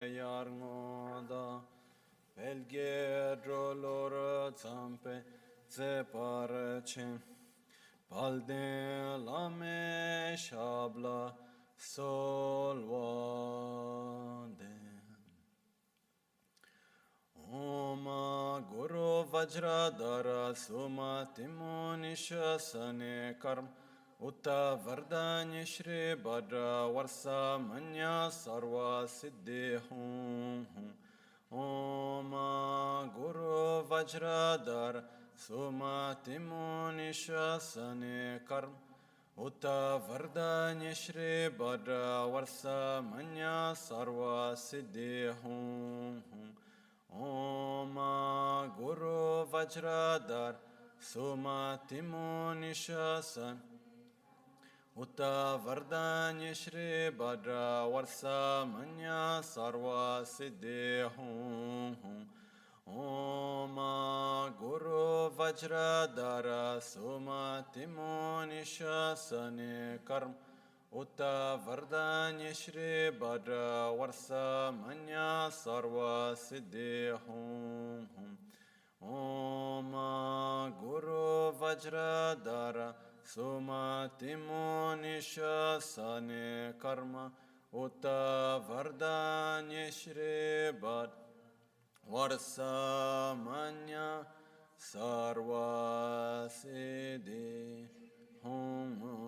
yarngoda belge drolor zampe zeparche palde lame shabla solvade Oma Guru Vajradhara Suma Timunisha Sane Karm Utta Vardanya Shri Bhadra Varsa Manya Sarva Siddhi Hum Oma Guru Vajradhara Suma Timunisha Sane Karm Utta Vardanya Shri Bhadra Varsa Manya Sarva Siddhi Hum Om Guru Vajradhar Suma Timunishasan Utta Vardanya Shri Bhadra Varsa Manya Sarva Siddhi Hum Om Guru Vajradhara Suma Timunishasan Karm Utta Vardanya Shri Bhadra Varsa Manya Sarva Siddhi Hum Om Guru Vajradhara Suma Timunishasan Karma Utta Vardanya Shri Bhadra Varsa Manya Sarva Siddhi Hum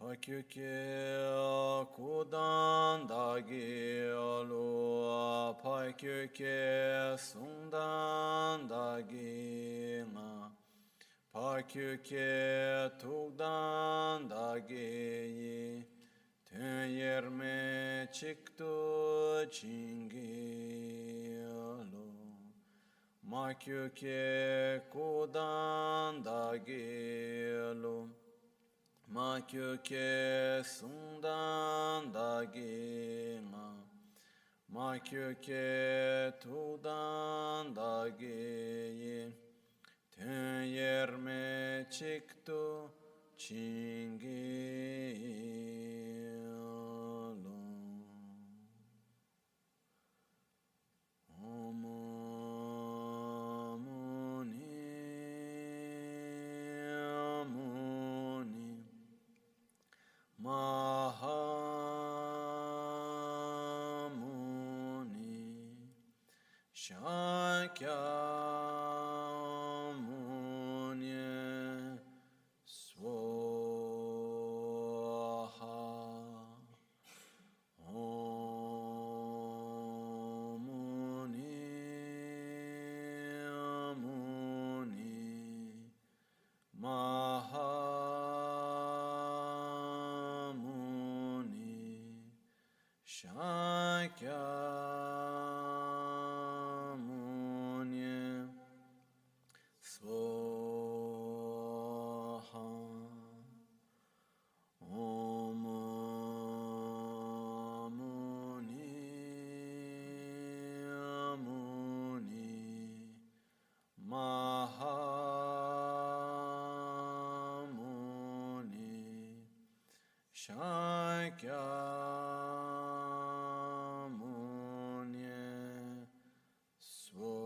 Pakyuke kudan dagi alu pakyuke sundan dagi ma pakyuke tugdan dagi tön yerme çıktı çingi alu makyuke kudan dagi alu Ma kyöke sundan dagi ma kyöke tudan dagi tön yerme çıktı çingi Mahamuni Shakyamuni Swaha Omuni Amuni Mahamuni Shakyamuni Swaha Om Amuni Amuni Mahamuni Shakyamuni Swaha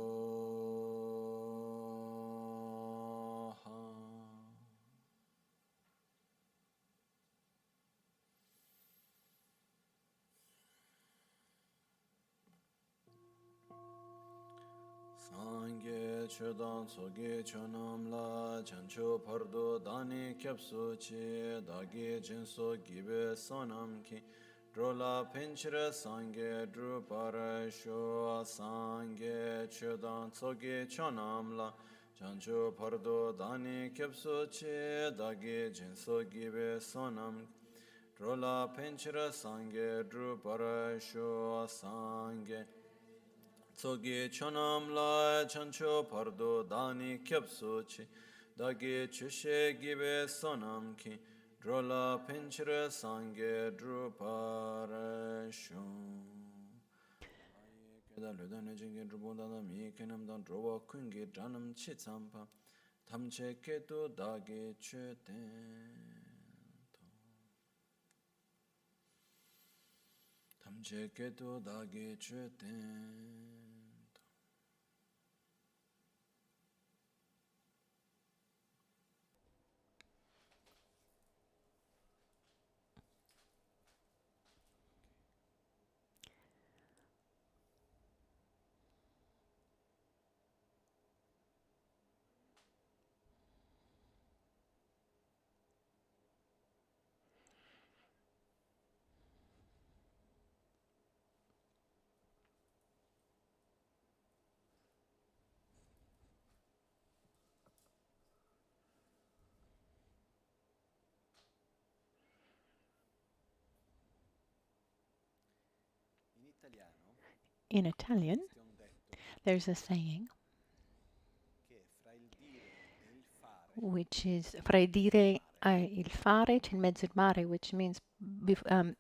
Sangye chodan soge chonam la chancho pardo dani kyapso che dagi jinso gibe sonam ki drola pinchre sangye drupara sho sangye chodan soge chonam la chancho pardo dani kyapso che dagi jinso gibe sonam drola pinchre sangye drupara sho sangye Tsogi chonam la chancho pardo dani kyapso chi dagi chushe gibe sonam ki drola pinchre sangye drupara shon keda ludane jingi drupodana mi kenam dan drowa kungi dranam chi tsampa tamche keto dagi chuten Jeketo dage chuten. In Italian, there's a saying which is fra il dire e il fare c'è in mezzo il mare, which means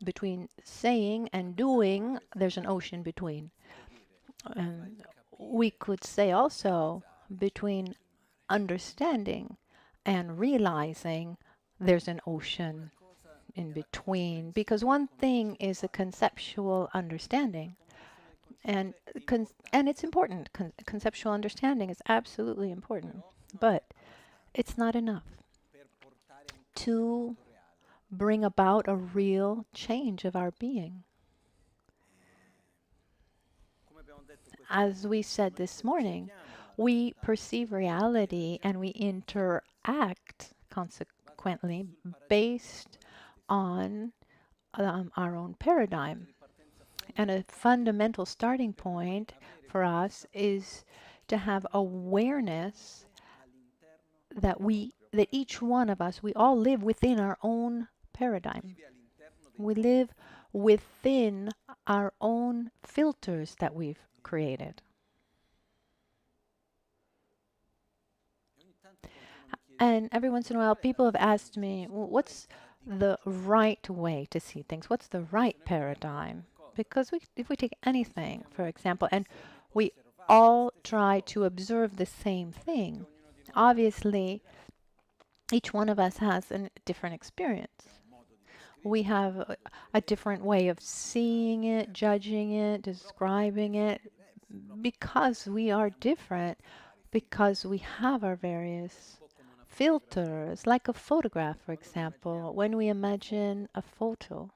between saying and doing, there's an ocean between. And we could say also between understanding and realizing, there's an ocean in between, because one thing is a conceptual understanding, and it's important. Conceptual understanding is absolutely important, but it's not enough to bring about a real change of our being. As we said this morning, we perceive reality and we interact consequently based on our own paradigm. And a fundamental starting point for us is to have awareness that each one of us, we all live within our own paradigm. We live within our own filters that we've created. And every once in a while, people have asked me, well, what's the right way to see things? What's the right paradigm? Because if we take anything, for example, and we all try to observe the same thing, obviously, each one of us has a different experience. We have a different way of seeing it, judging it, describing it, because we are different, because we have our various filters, like a photograph, for example. When we imagine a photo,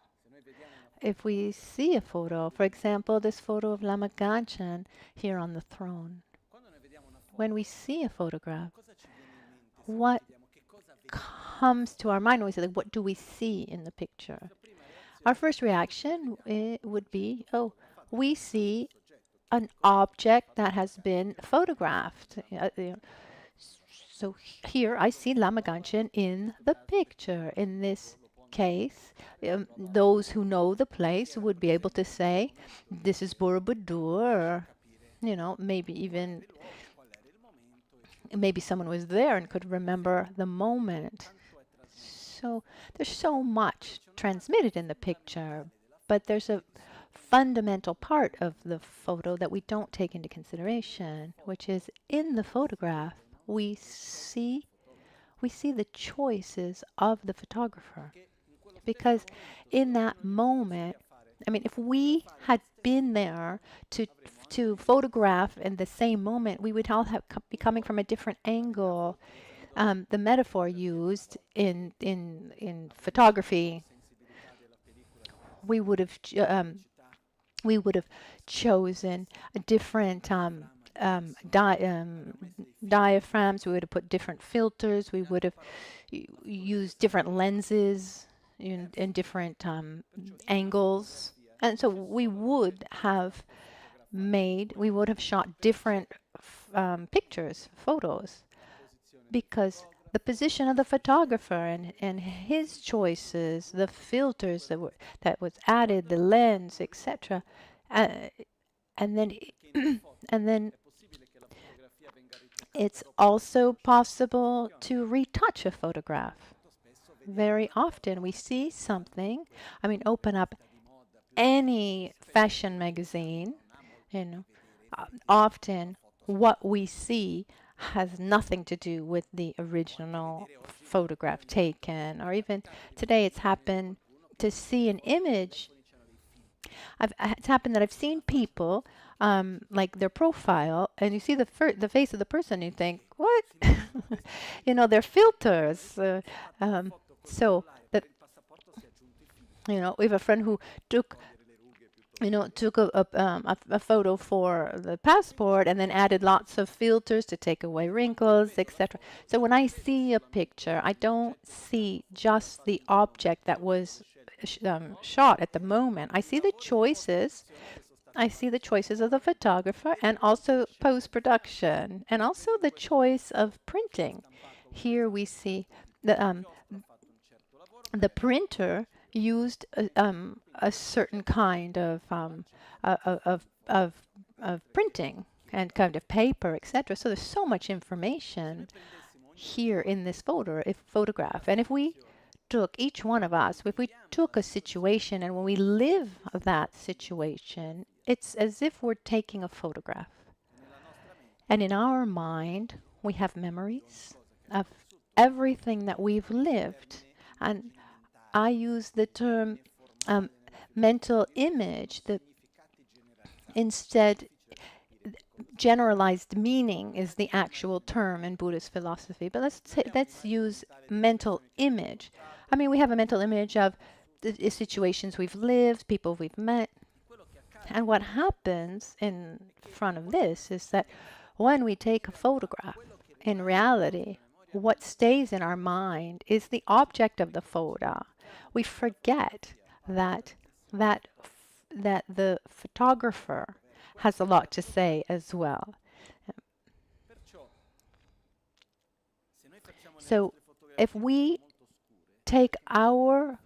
if we see a photo, for example, this photo of Lama Ganchen here on the throne, when we see a photograph, what comes to our mind when we say, like, what do we see in the picture? Our first reaction would be, oh, we see an object that has been photographed. So here I see Lama Ganchen in the picture. In this case, those who know the place would be able to say, this is Borobudur, maybe someone was there and could remember the moment. So there's so much transmitted in the picture, but there's a fundamental part of the photo that we don't take into consideration, which is in the photograph, we see the choices of the photographer. Because in that moment, I mean, if we had been there to photograph in the same moment, we would all be coming from a different angle. The metaphor used in photography, we would have chosen a different diaphragms. We would have put different filters. We would have used different lenses in different angles, and so we would have shot different pictures, photos, because the position of the photographer and his choices, the filters that was added, the lens, etc. And then and then it's also possible to retouch a photograph. Very often we see something. I mean, open up any fashion magazine, often what we see has nothing to do with the original photograph taken. Or even today it's happened to see an image It's happened that I've seen people, like their profile, and you see the face of the person, you think, what? They're filters. So that we have a friend who took took a photo for the passport and then added lots of filters to take away wrinkles, etc. So when I see a picture, I don't see just the object that was shot at the moment. I see the choices. I see the choices of the photographer and also post-production and also the choice of printing. Here we see the printer used a certain kind of printing and kind of paper, etc. So there's so much information here in this photograph. And if we took, each one of us, if we took a situation and when we live that situation, it's as if we're taking a photograph. And in our mind, we have memories of everything that we've lived. And I use the term mental image. Instead, generalized meaning is the actual term in Buddhist philosophy. But let's use mental image. I mean, we have a mental image of the situations we've lived, people we've met. And what happens in front of this is that when we take a photograph, in reality, what stays in our mind is the object of the photo. We forget that the photographer has a lot to say as well. So if we take our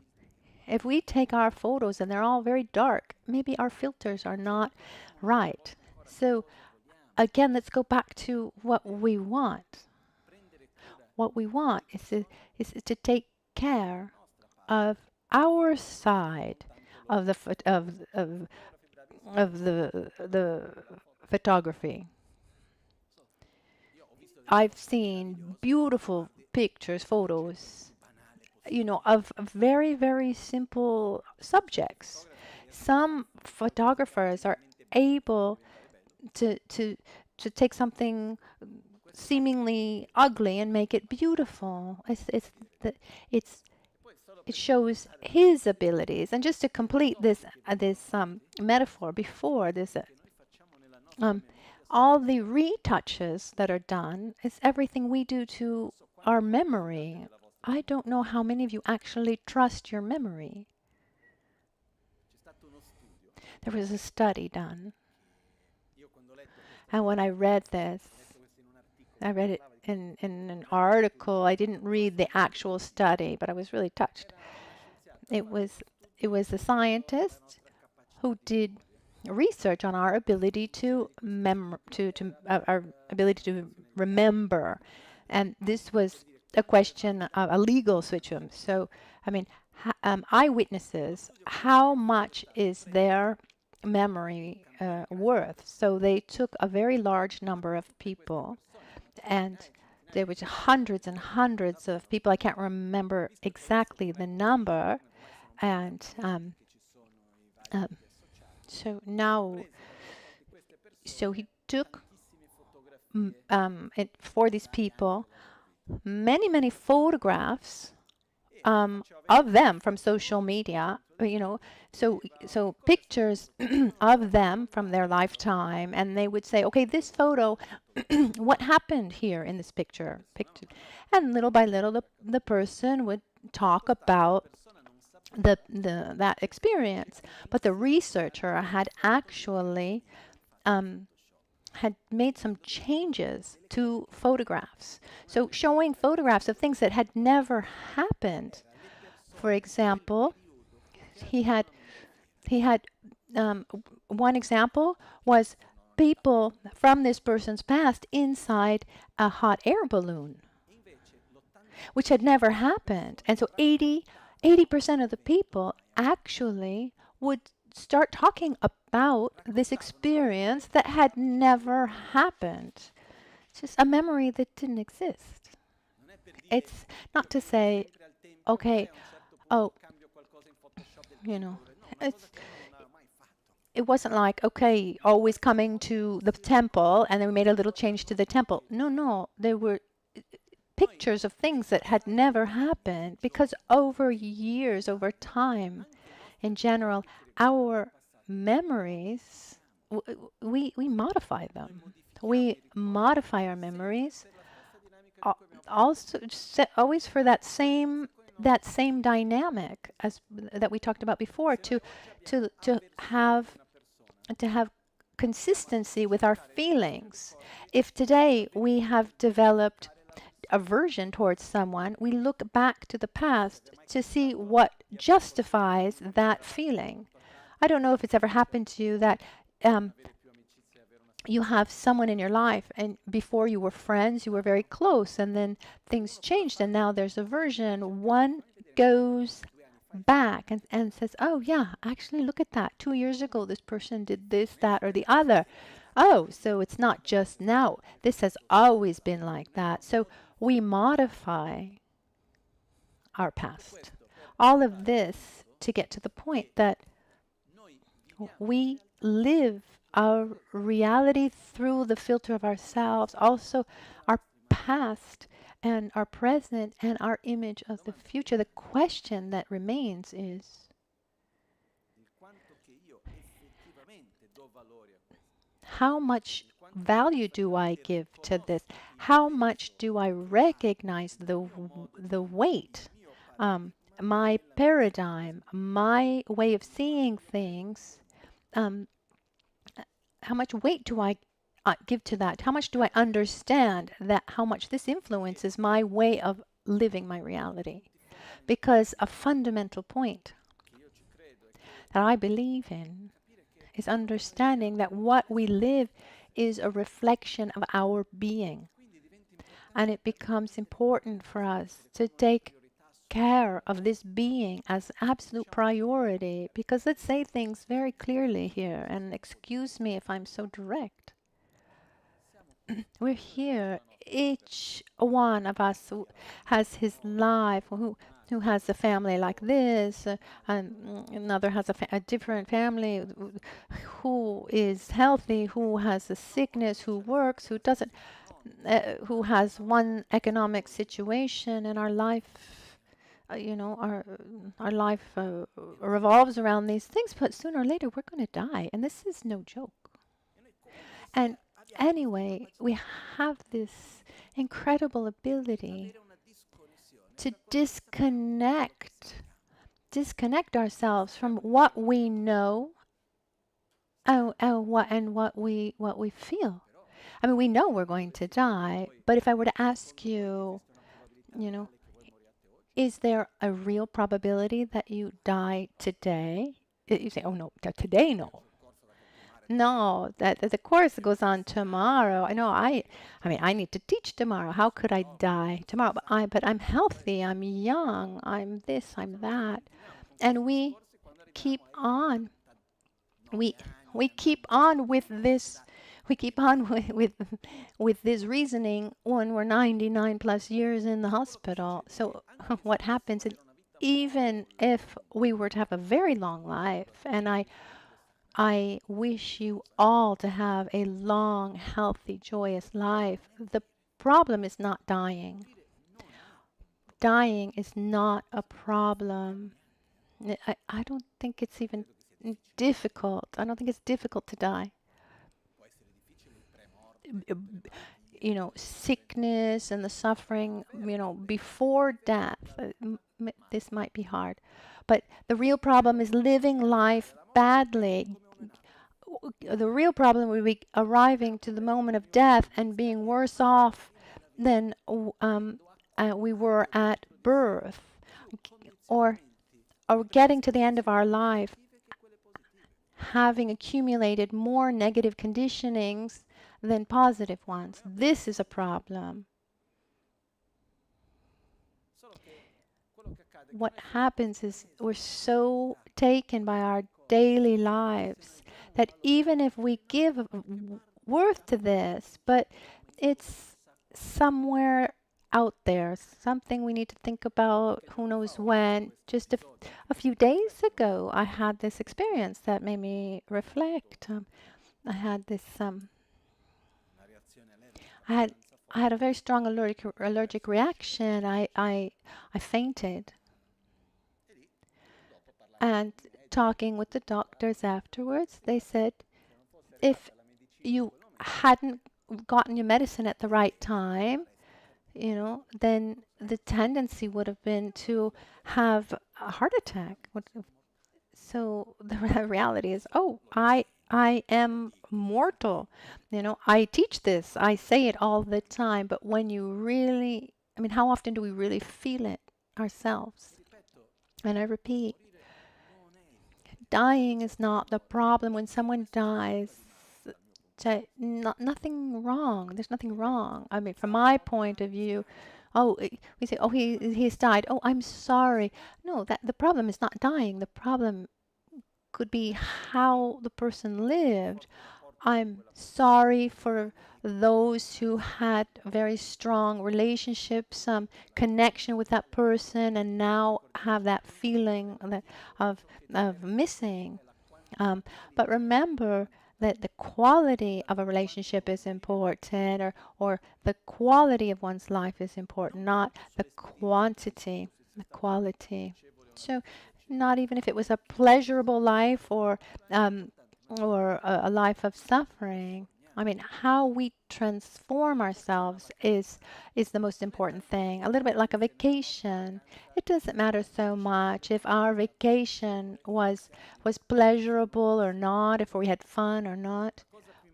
photos and they're all very dark, maybe our filters are not right. So again, let's go back to what we want. What we want is to take care of our side of the photography. I've seen beautiful pictures, photos, of very, very simple subjects. Some photographers are able to take something seemingly ugly and make it beautiful. It shows his abilities. And just to complete this metaphor before this, all the retouches that are done is everything we do to our memory. I don't know how many of you actually trust your memory. There was a study done. And when I read this, I read it in an article. I didn't read the actual study, but I was really touched. It was a scientist who did research on our ability to our ability to remember, and this was a question of a legal situation. So, I mean, eyewitnesses, how much is their memory worth? So they took a very large number of people, and there was hundreds and hundreds of people. I can't remember exactly the number, and so now, so he took for these people many photographs of them from social media, so pictures of them from their lifetime, and they would say, okay, this photo, what happened here in this picture? And little by little, the person would talk about that experience. But the researcher had actually had made some changes to photographs. So showing photographs of things that had never happened. For example, he had one example was people from this person's past inside a hot air balloon, which had never happened. And so 80% of the people actually would start talking about this experience that had never happened. It's just a memory that didn't exist. It's not to say, okay, oh, it's it wasn't like, okay, always coming to the temple and then we made a little change to the temple. No, no, there were pictures of things that had never happened because over years, over time, in general, our memories, we modify them. We modify our memories also always for that same dynamic as that we talked about before to to have to have consistency with our feelings. If today we have developed aversion towards someone, we look back to the past to see what justifies that feeling. I don't know if it's ever happened to you that um, you have someone in your life and before you were friends, you were very close, and then things changed and now there's aversion. One goes back and says, oh yeah, actually look at that. 2 years ago this person did this, that, or the other. Oh, so it's not just now. This has always been like that. So we modify our past. All of this to get to the point that we live our reality through the filter of ourselves, also our past and our present and our image of the future. The question that remains is how much value do I give to this? How much do I recognize the weight, my paradigm, my way of seeing things? Um, how much weight do I give to that? How much do I understand that? How much this influences my way of living my reality? Because a fundamental point that I believe in is understanding that what we live is a reflection of our being. And it becomes important for us to take care of this being as absolute priority, because let's say things very clearly here, and excuse me if I'm so direct. We're here. Each one of us has his life, who has a family like this, and another has a different family, who is healthy, who has a sickness, who works, who doesn't, who has one economic situation, and our life, our life revolves around these things. But sooner or later, we're going to die, and this is no joke. And anyway, we have this incredible ability to disconnect ourselves from what we know and what we feel. I mean, we know we're going to die, but if I were to ask you, you know, is there a real probability that you die today? You say, oh no, today no. No, that the course goes on tomorrow. I know. I mean, I need to teach tomorrow. How could I die tomorrow? But I'm healthy. I'm young. I'm this. I'm that. And we keep on. We we keep on with this. We keep on with this reasoning when we're 99 plus years in the hospital. So what happens? Even if we were to have a very long life, and I wish you all to have a long, healthy, joyous life. The problem is not dying. Dying is not a problem. I don't think it's even difficult. I don't think it's difficult to die. Sickness and the suffering, before death, this might be hard. But the real problem is living life badly. The real problem would be arriving to the moment of death and being worse off than we were at birth, or getting to the end of our life having accumulated more negative conditionings than positive ones. This is a problem. What happens is we're so taken by our daily lives that even if we give worth to this, but it's somewhere out there, something we need to think about, who knows when. Just a few days ago, I had this experience that made me reflect. I had this, I had, I had a very strong allergic reaction. I fainted. And talking with the doctors afterwards, they said if you hadn't gotten your medicine at the right time, then the tendency would have been to have a heart attack. So the reality is, oh, I am mortal. I teach this, I say it all the time, but when you really, I mean, how often do we really feel it ourselves? And I repeat, dying is not the problem. When someone dies, nothing wrong. There's nothing wrong. I mean, from my point of view, we say, oh, he's died. Oh, I'm sorry. No, that the problem is not dying. The problem could be how the person lived. I'm sorry for those who had very strong relationships, some connection with that person, and now have that feeling of missing. But remember that the quality of a relationship is important, or the quality of one's life is important, not the quantity, the quality. So, not even if it was a pleasurable life or a life of suffering. I mean, how we transform ourselves is the most important thing. A little bit like a vacation. It doesn't matter so much if our vacation was pleasurable or not, if we had fun or not.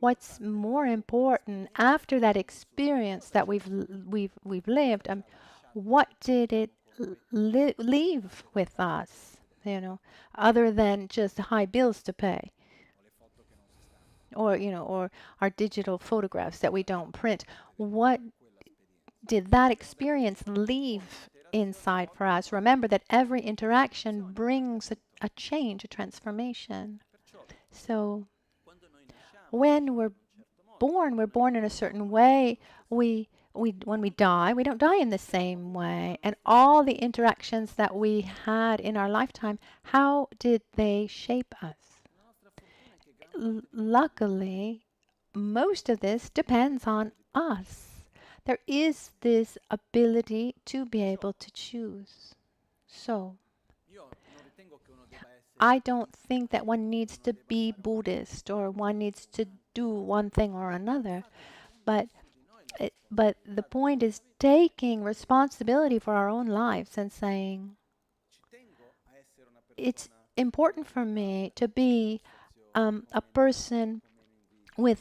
What's more important after that experience that we've lived, what did it leave with us, other than just high bills to pay? Or our digital photographs that we don't print. What did that experience leave inside for us? Remember that every interaction brings a change, a transformation. So when we're born in a certain way. When we die, we don't die in the same way. And all the interactions that we had in our lifetime, how did they shape us? Luckily, most of this depends on us. There is this ability to be able to choose. So, I don't think that one needs to be Buddhist or one needs to do one thing or another, but but the point is taking responsibility for our own lives and saying, it's important for me to be a person who's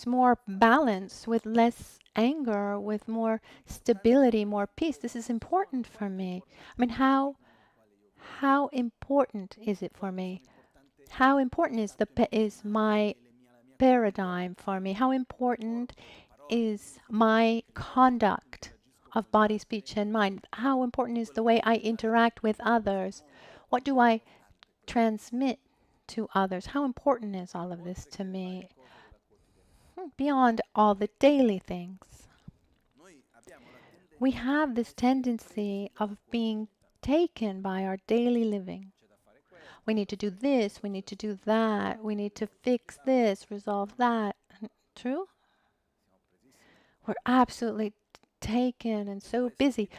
more balanced, with less anger, with more stability, more peace. This is important for me. I mean, how important is it for me? How important is my paradigm for me? How important is my conduct of body, speech, and mind? How important is the way I interact with others? What do I transmit to others? How important is all of this to me? Beyond all the daily things, we have this tendency of being taken by our daily living. We need to do this, we need to do that, we need to fix this, resolve that. True? We're absolutely taken and so busy.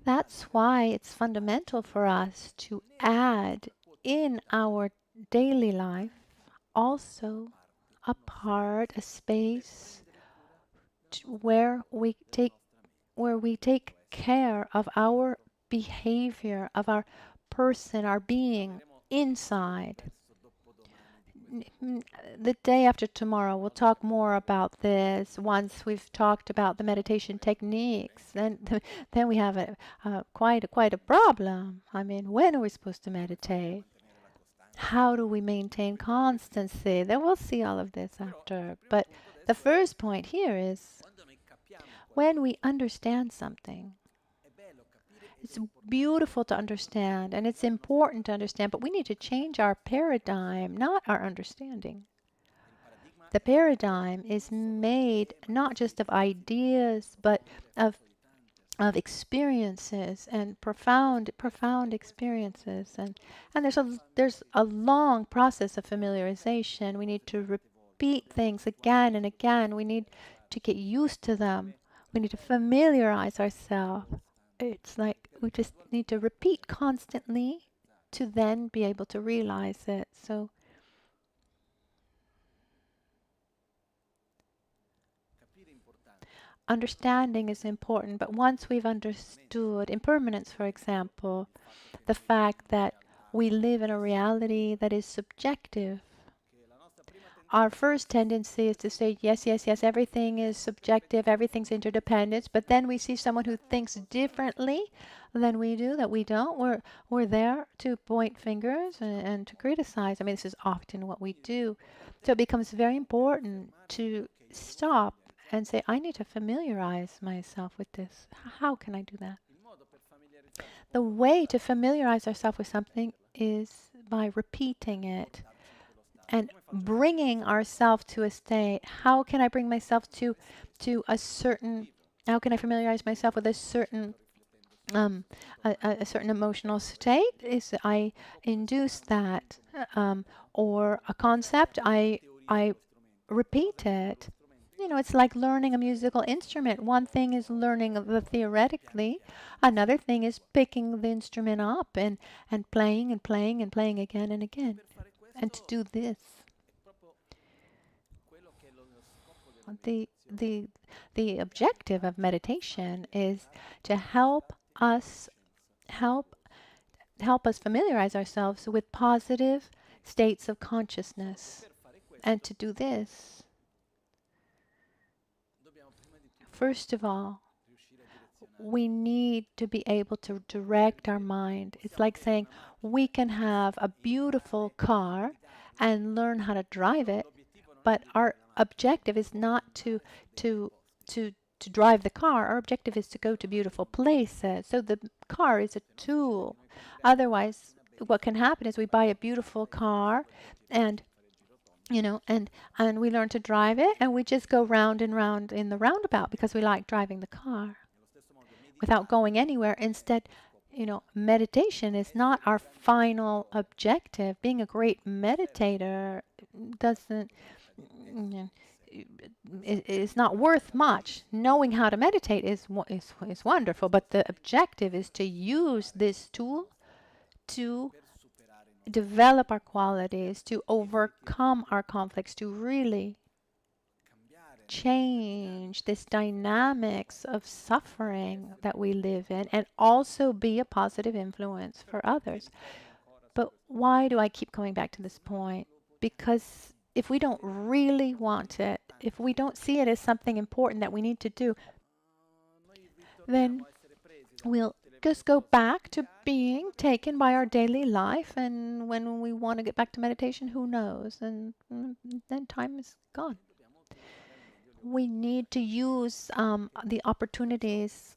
That's why it's fundamental for us to add in our daily life also a part, a space where we take care of our behavior, of our person, our being inside. The day after tomorrow, we'll talk more about this. Once we've talked about the meditation techniques, then we have quite a problem. I mean, when are we supposed to meditate? How do we maintain constancy? Then we'll see all of this after. But the first point here is when we understand something, it's beautiful to understand and it's important to understand, but we need to change our paradigm, not our understanding. The paradigm is made not just of ideas, but of experiences and profound experiences, and there's a long process of familiarization. We need to repeat things again and again. We need to get used to them. We need to familiarize ourselves. It's like we just need to repeat constantly to then be able to realize it. So understanding is important, but once we've understood impermanence, for example, the fact that we live in a reality that is subjective, our first tendency is to say, yes, yes, yes, everything is subjective, everything's interdependent, but then we see someone who thinks differently than we do, that we don't. We're there to point fingers and to criticize. I mean, this is often what we do. So it becomes very important to stop and say, I need to familiarize myself with this. How can I do that? The way to familiarize ourselves with something is by repeating it and bringing ourselves to a state. How can I bring myself to a certain? How can I familiarize myself with a certain a certain emotional state? Is I induce that, or a concept. I repeat it. You know, it's like learning a musical instrument. One thing is learning the theoretically, another thing is picking the instrument up and playing and playing and playing again and again. And to do this, the the the objective of meditation is to us help help us familiarize ourselves with positive states of consciousness. And to do this, first of all, we need to be able to direct our mind. It's like saying we can have a beautiful car and learn how to drive it, but our objective is not to to to drive the car. Our objective is to go to beautiful places. So the car is a tool. Otherwise, what can happen is we buy a beautiful car and and we learn to drive it and we just go round and round in the roundabout because we like driving the car without going anywhere. Instead, meditation is not our final objective. Being a great meditator doesn't, is not worth much. Knowing how to meditate is wonderful, but the objective is to use this tool to develop our qualities, to overcome our conflicts, to really change this dynamics of suffering that we live in and also be a positive influence for others. But why do I keep coming back to this point? Because if we don't really want it, if we don't see it as something important that we need to do, then we'll just go back to being taken by our daily life. And when we want to get back to meditation, who knows? And then time is gone. We need to use the opportunities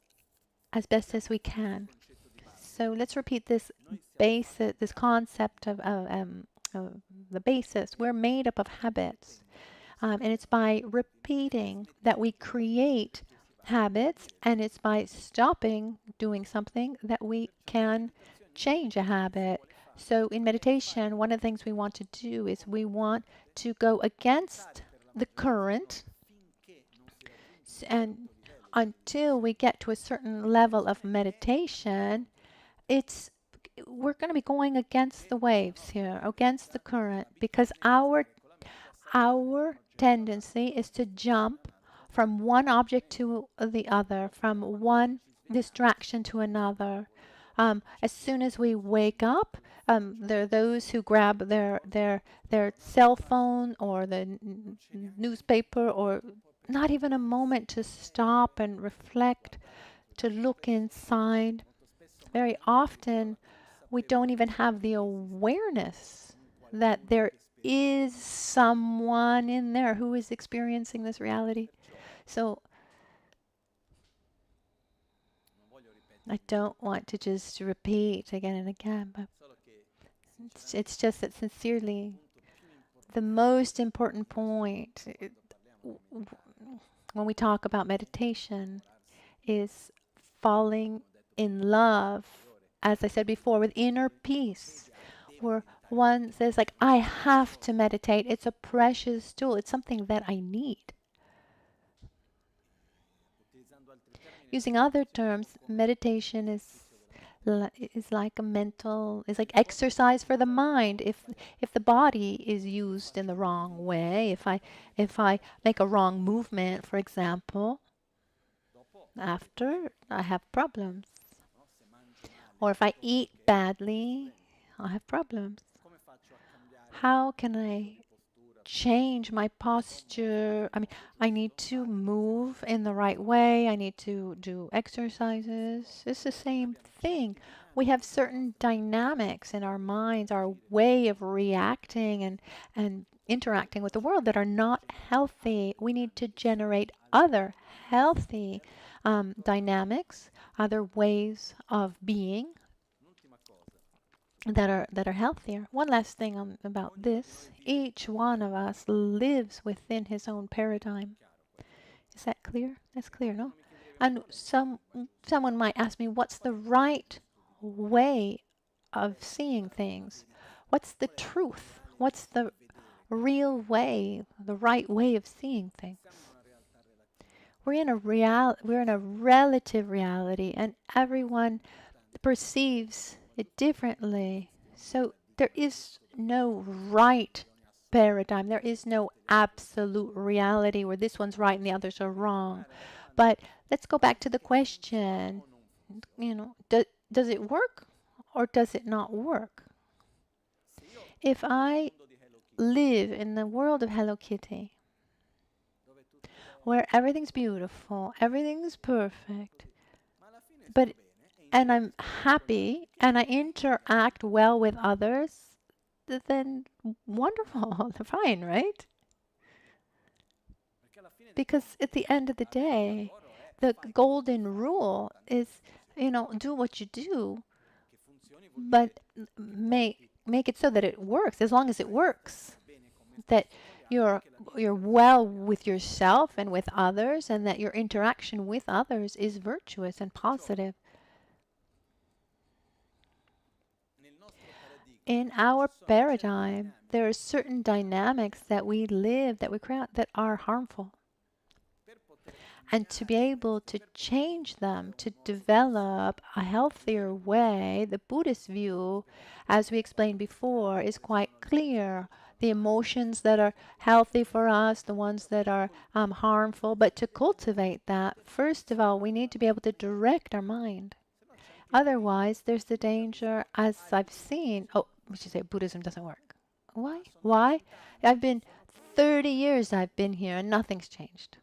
as best as we can. So let's repeat this this concept of the basis. We're made up of habits, and it's by repeating that we create habits, and it's by stopping doing something that we can change a habit. So in meditation, one of the things we want to do is we want to go against the current, and until we get to a certain level of meditation, it's we're going to be going against the waves here, against the current, because our tendency is to jump from one object to the other, from one distraction to another. As soon as we wake up, there are those who grab their cell phone or the newspaper, or not even a moment to stop and reflect, to look inside. Very often, we don't even have the awareness that there is someone in there who is experiencing this reality. So I don't want to just repeat again and again, but it's just that sincerely the most important point when we talk about meditation is falling in love, as I said before, with inner peace, where one says like, I have to meditate. It's a precious tool. It's something that I need. Using other terms, meditation is like a mental, is like exercise for the mind. If the body is used in the wrong way, if I make a wrong movement, for example, after I have problems. Or if I eat badly, I have problems. How can I change my posture? I mean, I need to move in the right way. I need to do exercises. It's the same thing. We have certain dynamics in our minds, our way of reacting and interacting with the world that are not healthy. We need to generate other healthy dynamics, other ways of being that are healthier. One last thing about this. Each one of us lives within his own paradigm. Is that clear? That's clear, no? And someone might ask me, what's the right way of seeing things? What's the truth? What's the real way, the right way of seeing things? We're in a relative reality, and everyone perceives it differently. So there is no right paradigm. There is no absolute reality where this one's right and the others are wrong. But let's go back to the question, does it work or does it not work? If I live in the world of Hello Kitty, where everything's beautiful, everything's perfect, but and I'm happy and I interact well with others, then wonderful, fine, right? Because at the end of the day, the golden rule is, do what you do, but make it so that it works. As long as it works, that you're well with yourself and with others, and that your interaction with others is virtuous and positive. In our paradigm, there are certain dynamics that we live, that we create, that are harmful. And to be able to change them, to develop a healthier way, the Buddhist view, as we explained before, is quite clear. The emotions that are healthy for us, the ones that are harmful. But to cultivate that, first of all, we need to be able to direct our mind. Otherwise, there's the danger, as I've seen. Oh, we should say Buddhism doesn't work. Why? Why? 30 years I've been here and nothing's changed.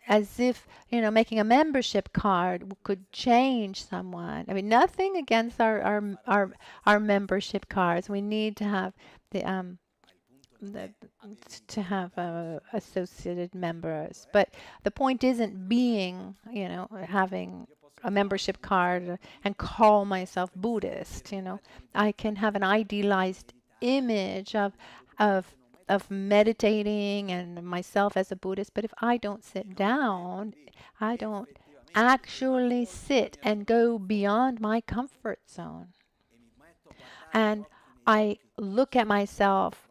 As if, making a membership card could change someone. I mean, nothing against our membership cards. We need to have associated members. But the point isn't having a membership card and call myself Buddhist. I can have an idealized image of meditating and myself as a Buddhist, but if I don't sit down, I don't actually sit and go beyond my comfort zone, and I look at myself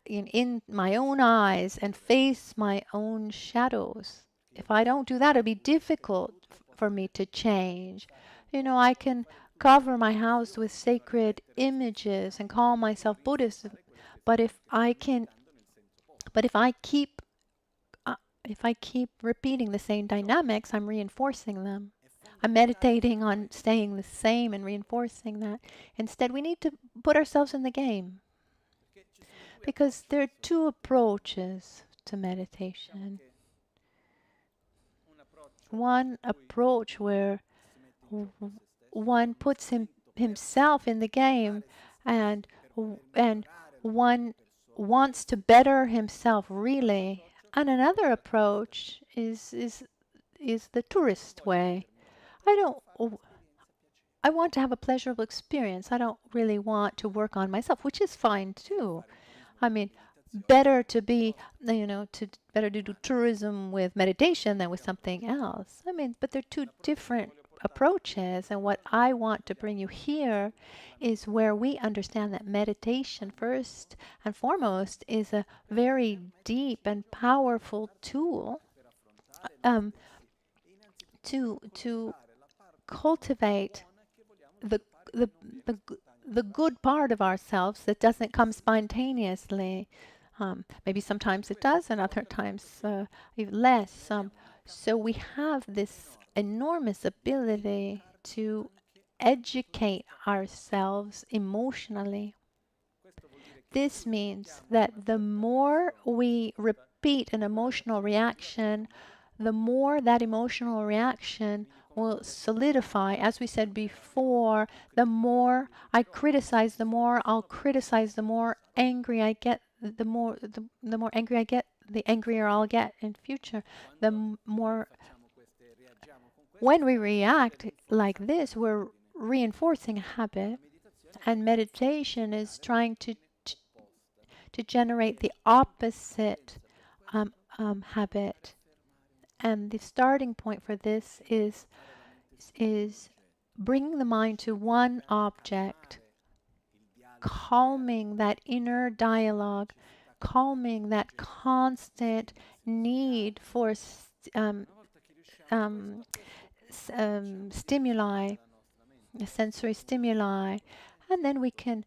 in my own eyes and face my own shadows. If I don't do that, it'll be difficult for me to change. I can cover my house with sacred images and call myself Buddhist, but if I keep repeating the same dynamics, I'm reinforcing them. I'm meditating on staying the same and reinforcing that. Instead, we need to put ourselves in the game, because there are two approaches to meditation. One approach where one puts himself in the game, and one wants to better himself really. And another approach is the tourist way. I don't I want to have a pleasurable experience. I don't really want to work on myself, which is fine too. I mean, better to be, better to do tourism with meditation than with something else. I mean, but they're two different approaches. And what I want to bring you here is where we understand that meditation, first and foremost, is a very deep and powerful tool um, to cultivate the the the good part of ourselves that doesn't come spontaneously. Maybe sometimes it does, and other times even less. So we have this enormous ability to educate ourselves emotionally. This means that the more we repeat an emotional reaction, the more that emotional reaction will solidify. As we said before, the more I criticize, the more I'll criticize, the more angry I get, the more angry I get, the angrier I'll get in future. The more when we react like this, we're reinforcing a habit, and meditation is trying to generate the opposite habit. And the starting point for this is bringing the mind to one object, calming that inner dialogue, calming that constant need for stimuli, sensory stimuli, and then we can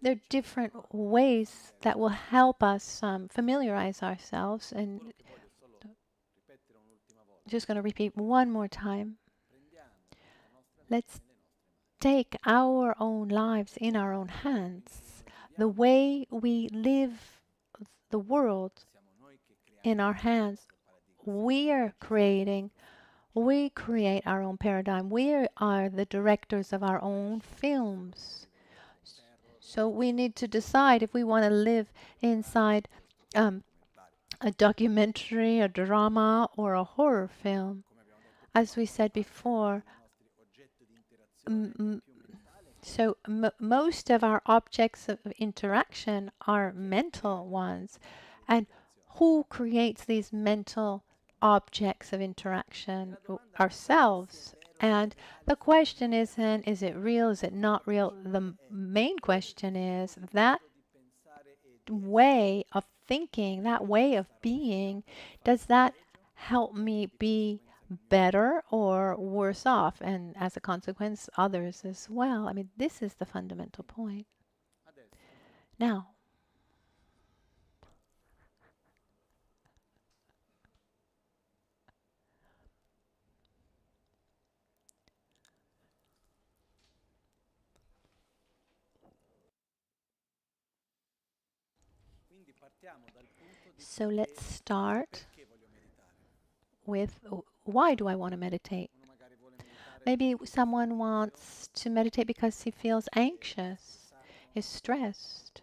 there are different ways that will help us familiarize ourselves. And just going to repeat one more time. Let's take our own lives in our own hands. The way we live the world in our hands, we create our own paradigm. We are the directors of our own films. So we need to decide if we want to live inside a documentary, a drama, or a horror film. As we said before, most of our objects of interaction are mental ones. And who creates these mental objects of interaction? Ourselves. And the question isn't, is it real? Is it not real? The main question is that way of thinking, that way of being, does that help me be better or worse off? And as a consequence, others as well. I mean, this is the fundamental point. Now, so let's start with why do I want to meditate? Maybe someone wants to meditate because he feels anxious, is stressed.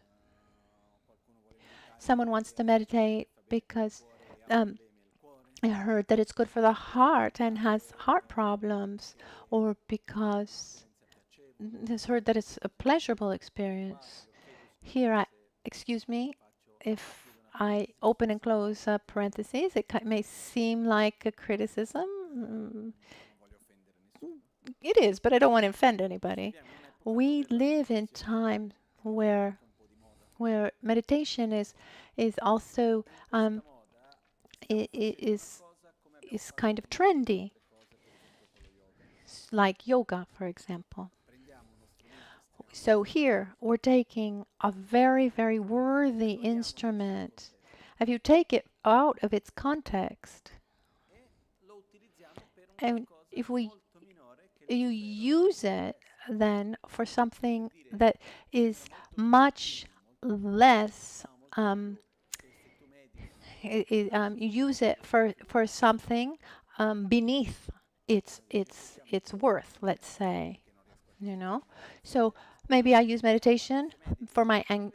Someone wants to meditate because I heard that it's good for the heart and has heart problems, or because has heard that it's a pleasurable experience. Here, excuse me, if I open and close parentheses, it may seem like a criticism. It is, but I don't want to offend anybody. We live in time where meditation is also is kind of trendy, like yoga, for example. So here we're taking a very, very worthy instrument. If you take it out of its context, and if you use it then for something that is much less, you use it for something beneath its worth, let's say, you know. So maybe I use meditation for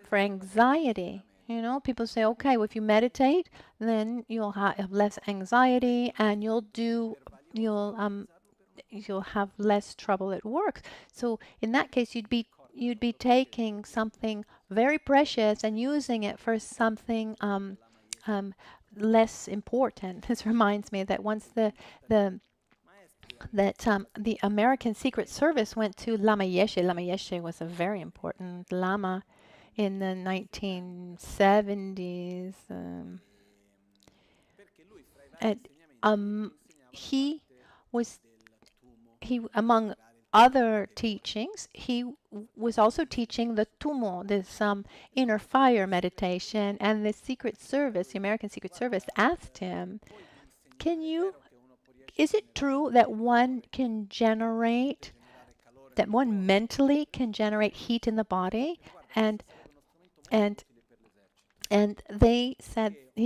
for anxiety. You know, people say, okay, well, if you meditate, then you'll have less anxiety, and you'll you'll have less trouble at work. So in that case, you'd be taking something very precious and using it for something um, less important. This reminds me that once the the American Secret Service went to Lama Yeshe. Lama Yeshe was a very important Lama in the 1970s. And he was he among other teachings, he was also teaching the Tumo, this inner fire meditation. And the Secret Service, the American Secret Service, asked him, "Can you? Is it true that one mentally can generate heat in the body?" And and and he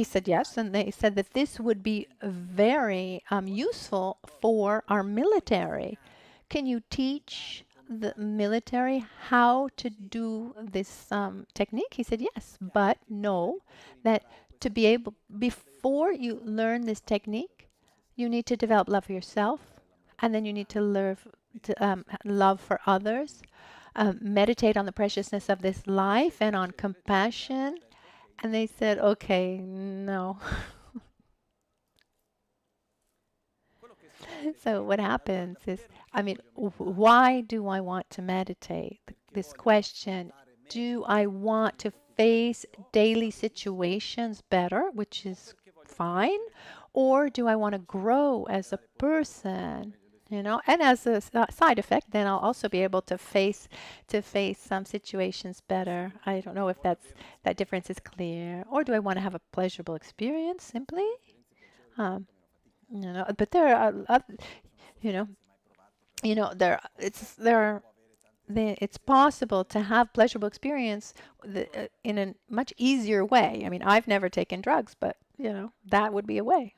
said yes, and they said that this would be very useful for our military. Can you teach the military how to do this technique? He said yes, but know that to be able, before you learn this technique, you need to develop love for yourself, and then you need to learn love for others, meditate on the preciousness of this life and on compassion. And they said, okay, no. So what happens is, I mean, why do I want to meditate? This question, do I want to face daily situations better, which is fine, or do I want to grow as a person? And as a side effect, then I'll also be able to face some situations better. I don't know if that difference is clear. Or do I want to have a pleasurable experience simply? Um, but there are, you know, it's possible to have pleasurable experience in a much easier way. I mean, I've never taken drugs, but that would be a way.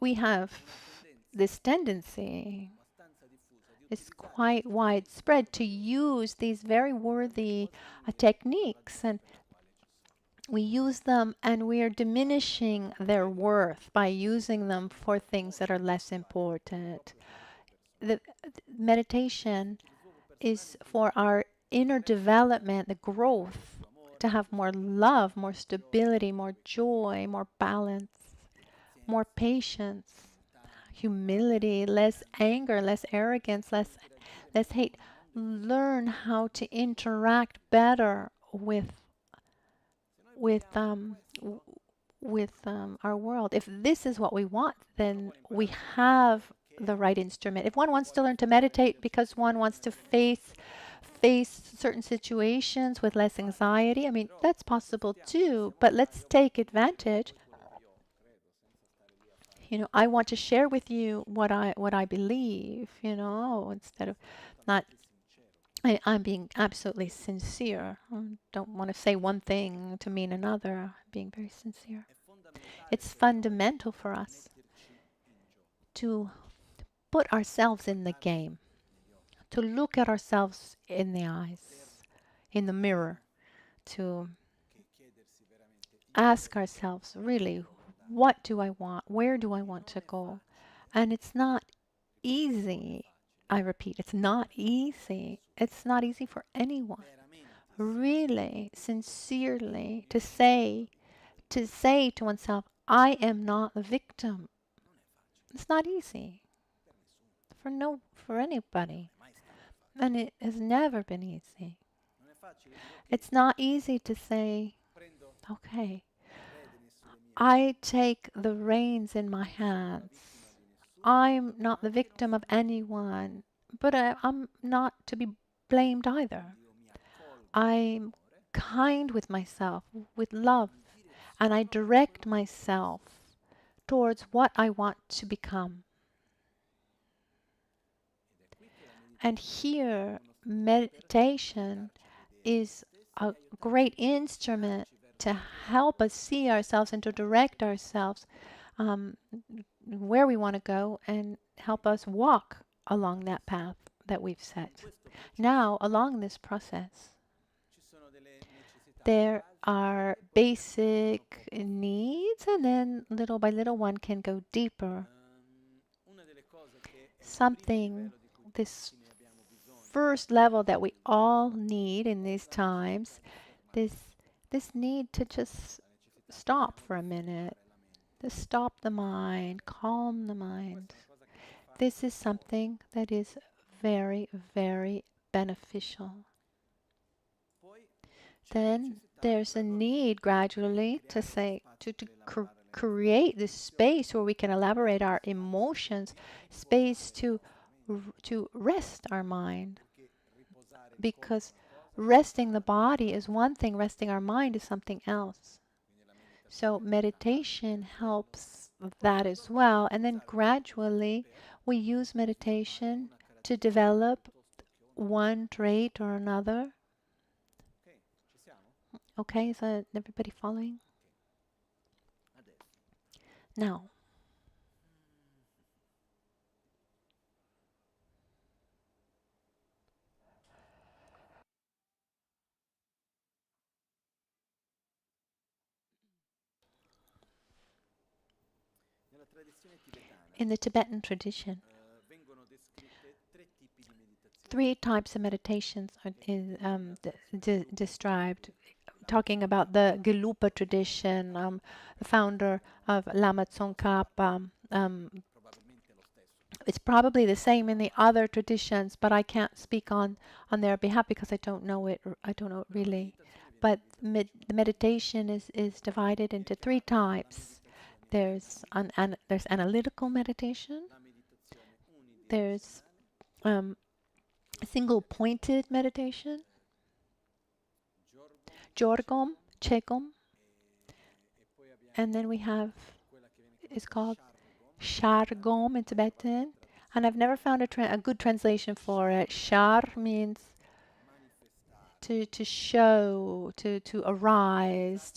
We have this tendency, is quite widespread, to use these very worthy techniques, and we use them and we are diminishing their worth by using them for things that are less important. The meditation is for our inner development, the growth, to have more love, more stability, more joy, more balance, more patience, humility, less anger, less arrogance, less hate. Learn how to interact better with our world. If this is what we want, then we have the right instrument. If one wants to learn to meditate because one wants to face certain situations with less anxiety, I mean, that's possible too, but let's take advantage. I want to share with you what I believe, instead of not. I'm being absolutely sincere. I don't want to say one thing to mean another. I'm being very sincere. It's fundamental for us to put ourselves in the game, to look at ourselves in the eyes, in the mirror, to ask ourselves, really, what do I want? Where do I want to go? And it's not easy. I repeat, it's not easy. It's not easy for anyone, really, sincerely, to say to oneself, I am not a victim. It's not easy for anybody. And it has never been easy. It's not easy to say, okay, I take the reins in my hands. I'm not the victim of anyone, but I'm not to be blamed either. I'm kind with myself, with love, and I direct myself towards what I want to become. And here, meditation is a great instrument to help us see ourselves and to direct ourselves where we want to go and help us walk along that path that we've set. Now, along this process, there are basic needs, and then little by little one can go deeper. something, this first level that we all need in these times, this need to just stop for a minute, to stop the mind, calm the mind. This is something that is very, very beneficial. Then there's a need gradually to say, to create this space where we can elaborate our emotions, space to rest our mind. Because resting the body is one thing, resting our mind is something else. So meditation helps that as well. And then gradually we use meditation to develop one trait or another. Okay, is that everybody following? Now, in the Tibetan tradition, three types of meditations are described. Talking about the Gelupa tradition, the founder of Lama Tsongkhapa. It's probably the same in the other traditions, but I can't speak on their behalf because I don't know it. I don't know it really. But the meditation is divided into three types. There's analytical meditation. There's single pointed meditation, Jorgom, Chegom, and then we have, it's called Shargom in Tibetan, and I've never found a good translation for it. Shar means to show, to arise,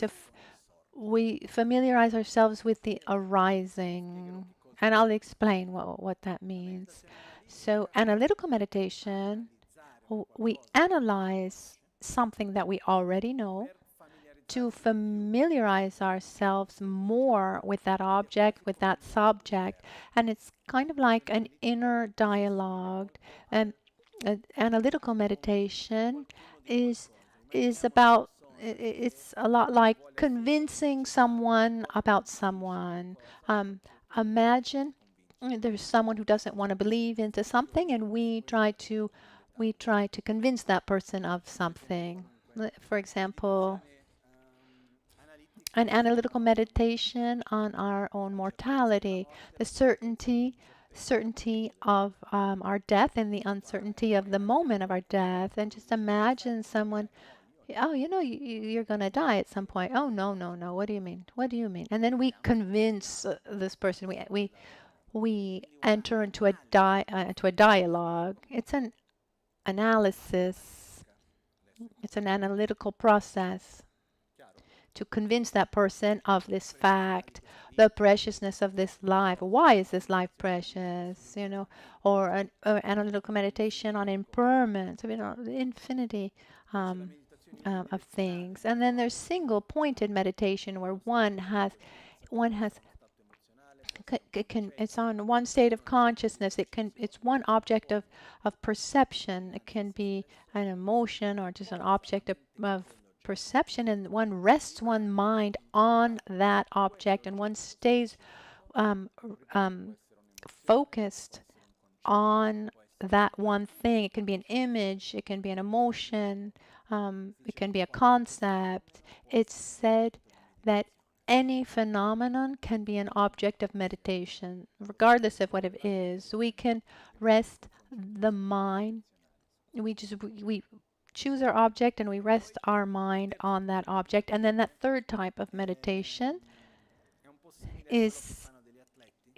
we familiarize ourselves with the arising, and I'll explain what that means. So analytical meditation, we analyze something that we already know to familiarize ourselves more with that object, with that subject. And it's kind of like an inner dialogue. And analytical meditation is about, it's a lot like convincing someone about someone. Imagine there's someone who doesn't want to believe into something, and we try to convince that person of something. For example, an analytical meditation on our own mortality, the certainty of our death and the uncertainty of the moment of our death. And just imagine someone, oh, you're going to die at some point. Oh, no, no, no. What do you mean? What do you mean? And then we convince this person. We enter into a dialogue. It's an analysis. It's an analytical process to convince that person of this fact, the preciousness of this life. Why is this life precious? Or an analytical meditation on impermanence, the infinity of things. And then there's single-pointed meditation where one has it's on one state of consciousness. It's one object of perception. It can be an emotion or just an object of perception, and one rests one mind on that object, and one stays focused on that one thing. It can be an image, it can be an emotion, it can be a concept. It's said that any phenomenon can be an object of meditation, regardless of what it is. We can rest the mind. We choose our object and we rest our mind on that object. And then that third type of meditation is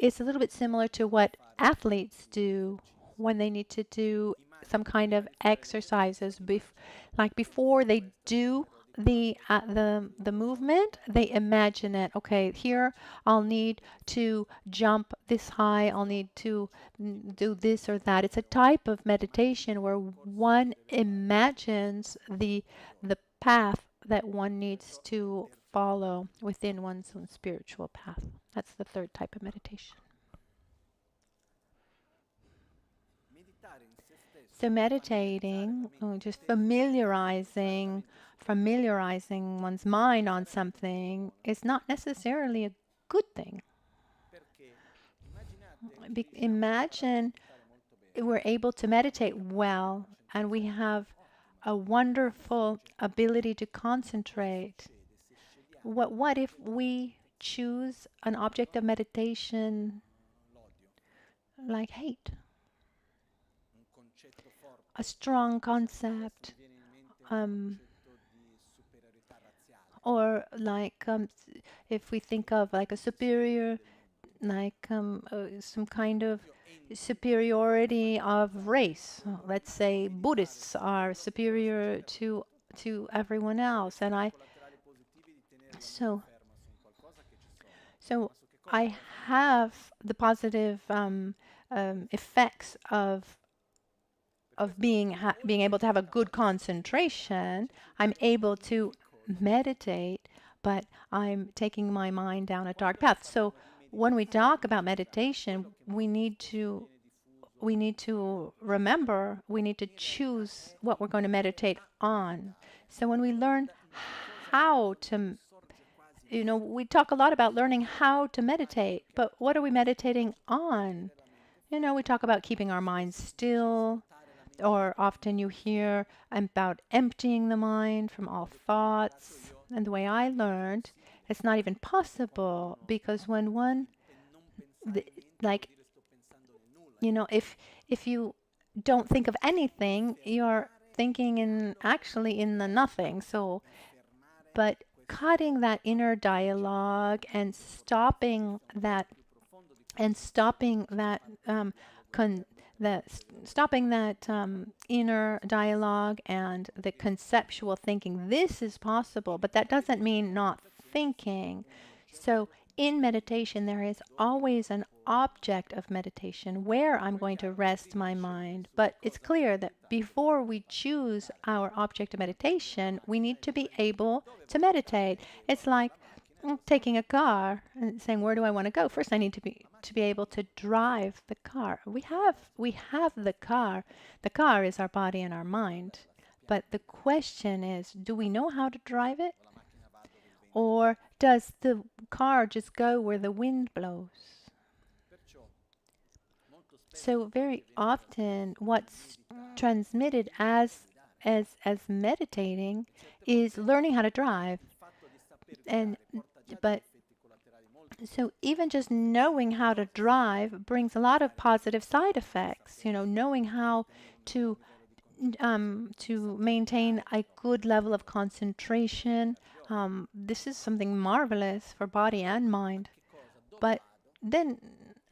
a little bit similar to what athletes do when they need to do some kind of exercises. Like before they do the movement, they imagine it. Okay, here I'll need to jump this high. I'll need to do this or that. It's a type of meditation where one imagines the path that one needs to follow within one's own spiritual path. That's the third type of meditation. So meditating, just familiarizing one's mind on something is not necessarily a good thing. Imagine we're able to meditate well and we have a wonderful ability to concentrate. What if we choose an object of meditation like hate? A strong concept, or like if we think of like a superior, like some kind of superiority of race. Let's say Buddhists are superior to everyone else, and so so I have the positive effects of being able to have a good concentration. I'm able to meditate, but I'm taking my mind down a dark path. So when we talk about meditation, we need to remember, we need to choose what we're going to meditate on. So when we learn how to, we talk a lot about learning how to meditate, but what are we meditating on? We talk about keeping our minds still, or often you hear about emptying the mind from all thoughts. And the way I learned, it's not even possible because when one, like, if you don't think of anything, you're thinking actually in the nothing. So, but cutting that inner dialogue and stopping that inner dialogue and the conceptual thinking. This is possible, but that doesn't mean not thinking. So in meditation, there is always an object of meditation where I'm going to rest my mind. But it's clear that before we choose our object of meditation, we need to be able to meditate. It's like taking a car and saying, where do I want to go? First, I need to be able to drive the car. We have the car. The car is our body and our mind. But the question is, do we know how to drive it? Or does the car just go where the wind blows? So very often what's transmitted as meditating is learning how to drive. But so even just knowing how to drive brings a lot of positive side effects. Knowing how to maintain a good level of concentration. This is something marvelous for body and mind. But then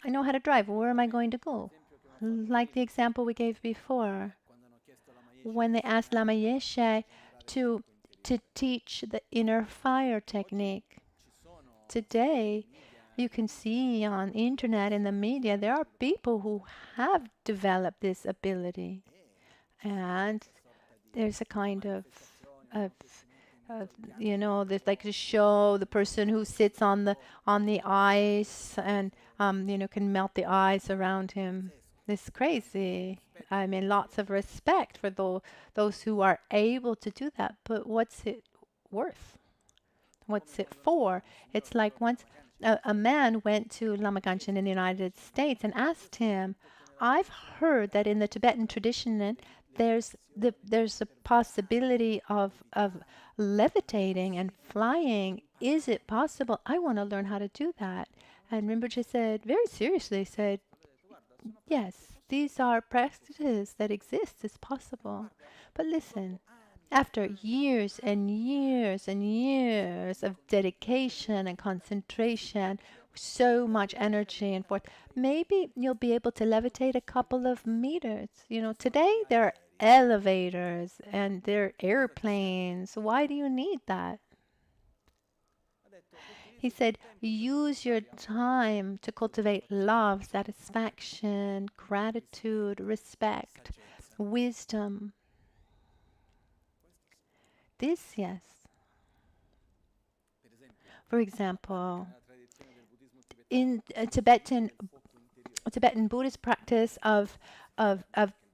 I know how to drive. Where am I going to go? Like the example we gave before, when they asked Lama Yeshe to teach the inner fire technique. Today, you can see on internet and the media, there are people who have developed this ability. And there's a kind of there's like to show the person who sits on the ice and can melt the ice around him. It's crazy. I mean, lots of respect for those who are able to do that. But what's it worth? What's it for? It's like once a man went to Lama Ganchen in the United States and asked him, I've heard that in the Tibetan tradition there's a possibility of levitating and flying. Is it possible? I want to learn how to do that. And Rinpoche said, very seriously, said, yes, these are practices that exist. It's possible. But listen, after years and years and years of dedication and concentration, so much energy and forth, maybe you'll be able to levitate a couple of meters. Today there are elevators and there are airplanes. Why do you need that? He said, use your time to cultivate love, satisfaction, gratitude, respect, wisdom. This, yes. For example, in a Tibetan Buddhist practice of of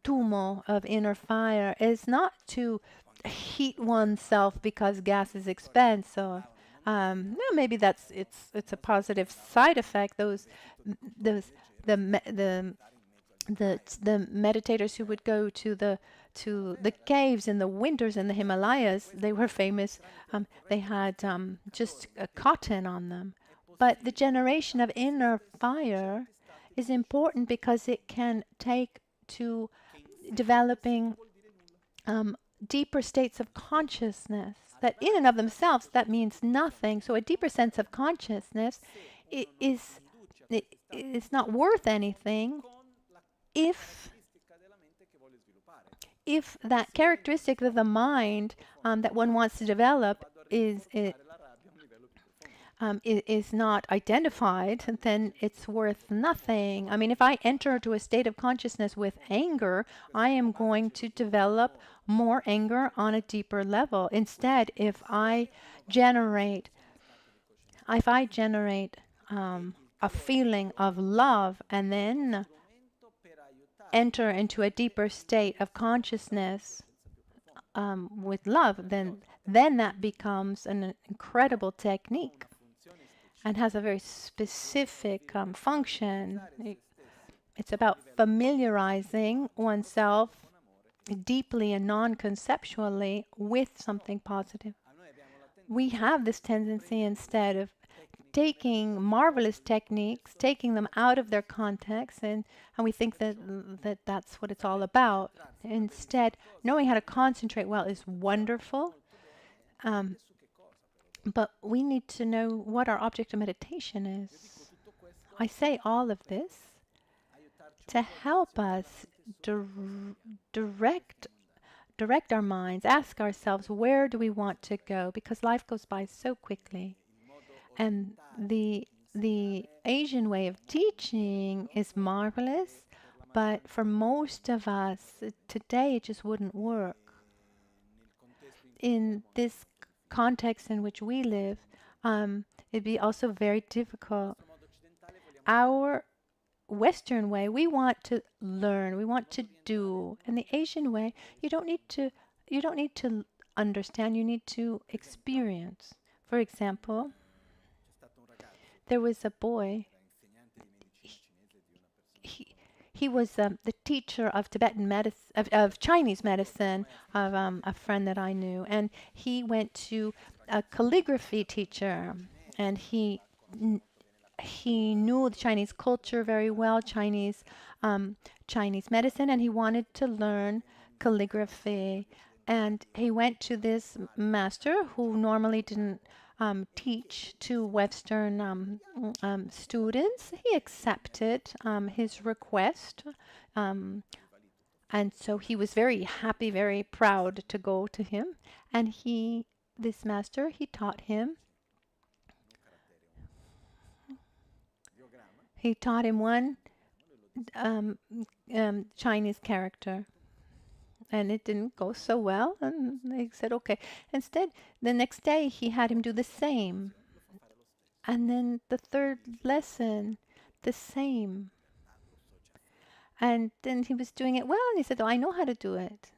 tumo, of inner fire, is not to heat oneself because gas is expensive. Maybe it's a positive side effect. Those the the meditators who would go to the caves in the winters in the Himalayas, they were famous. They had just cotton on them. But the generation of inner fire is important because it can take to developing deeper states of consciousness that in and of themselves that means nothing. So a deeper sense of consciousness is not worth anything if that characteristic of the mind that one wants to develop is not identified, then it's worth nothing. I mean, if I enter into a state of consciousness with anger, I am going to develop more anger on a deeper level. Instead, if I generate a feeling of love and then enter into a deeper state of consciousness with love, then that becomes an incredible technique and has a very specific function. It's about familiarizing oneself deeply and non-conceptually with something positive. We have this tendency, instead of taking marvelous techniques, taking them out of their context, and we think that that's what it's all about. Instead, knowing how to concentrate well is wonderful, but we need to know what our object of meditation is. I say all of this to help us direct our minds, ask ourselves, where do we want to go? Because life goes by so quickly. And the Asian way of teaching is marvelous, but for most of us today it just wouldn't work. In this context in which we live, it'd be also very difficult. Our Western way, we want to learn, we want to do, and the Asian way, you don't need to understand, you need to experience. For example, there was a boy. He was the teacher of Tibetan medicine, of Chinese medicine, of a friend that I knew, and he went to a calligraphy teacher, and he knew the Chinese culture very well, Chinese medicine, and he wanted to learn calligraphy. And he went to this master who normally didn't teach to Western students. He accepted his request, and so he was very happy, very proud to go to him. And this master, he taught him one Chinese character. And it didn't go so well, and they said, okay. Instead, the next day, he had him do the same. And then the third lesson, the same. And then he was doing it well, and he said, oh, I know how to do it.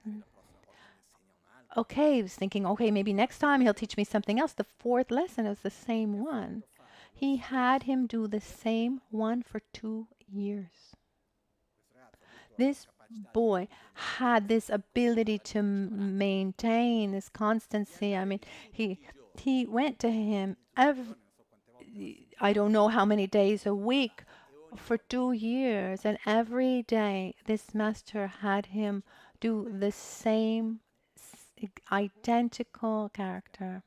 Okay, he was thinking, okay, maybe next time he'll teach me something else. The fourth lesson was the same one. He had him do the same one for 2 years. This boy had this ability to maintain this constancy. I mean, he went to him I don't know how many days a week for 2 years, and every day this master had him do the same identical character.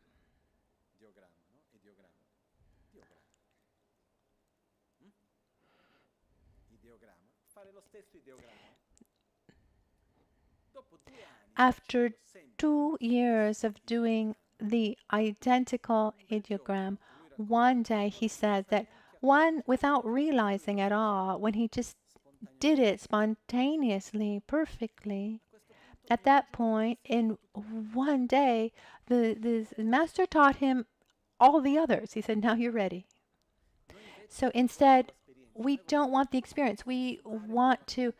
After 2 years of doing the identical ideogram, one day he said that without realizing at all, when he just did it spontaneously, perfectly, at that point, in one day, the master taught him all the others. He said, now you're ready. So instead, we don't want the experience. We want to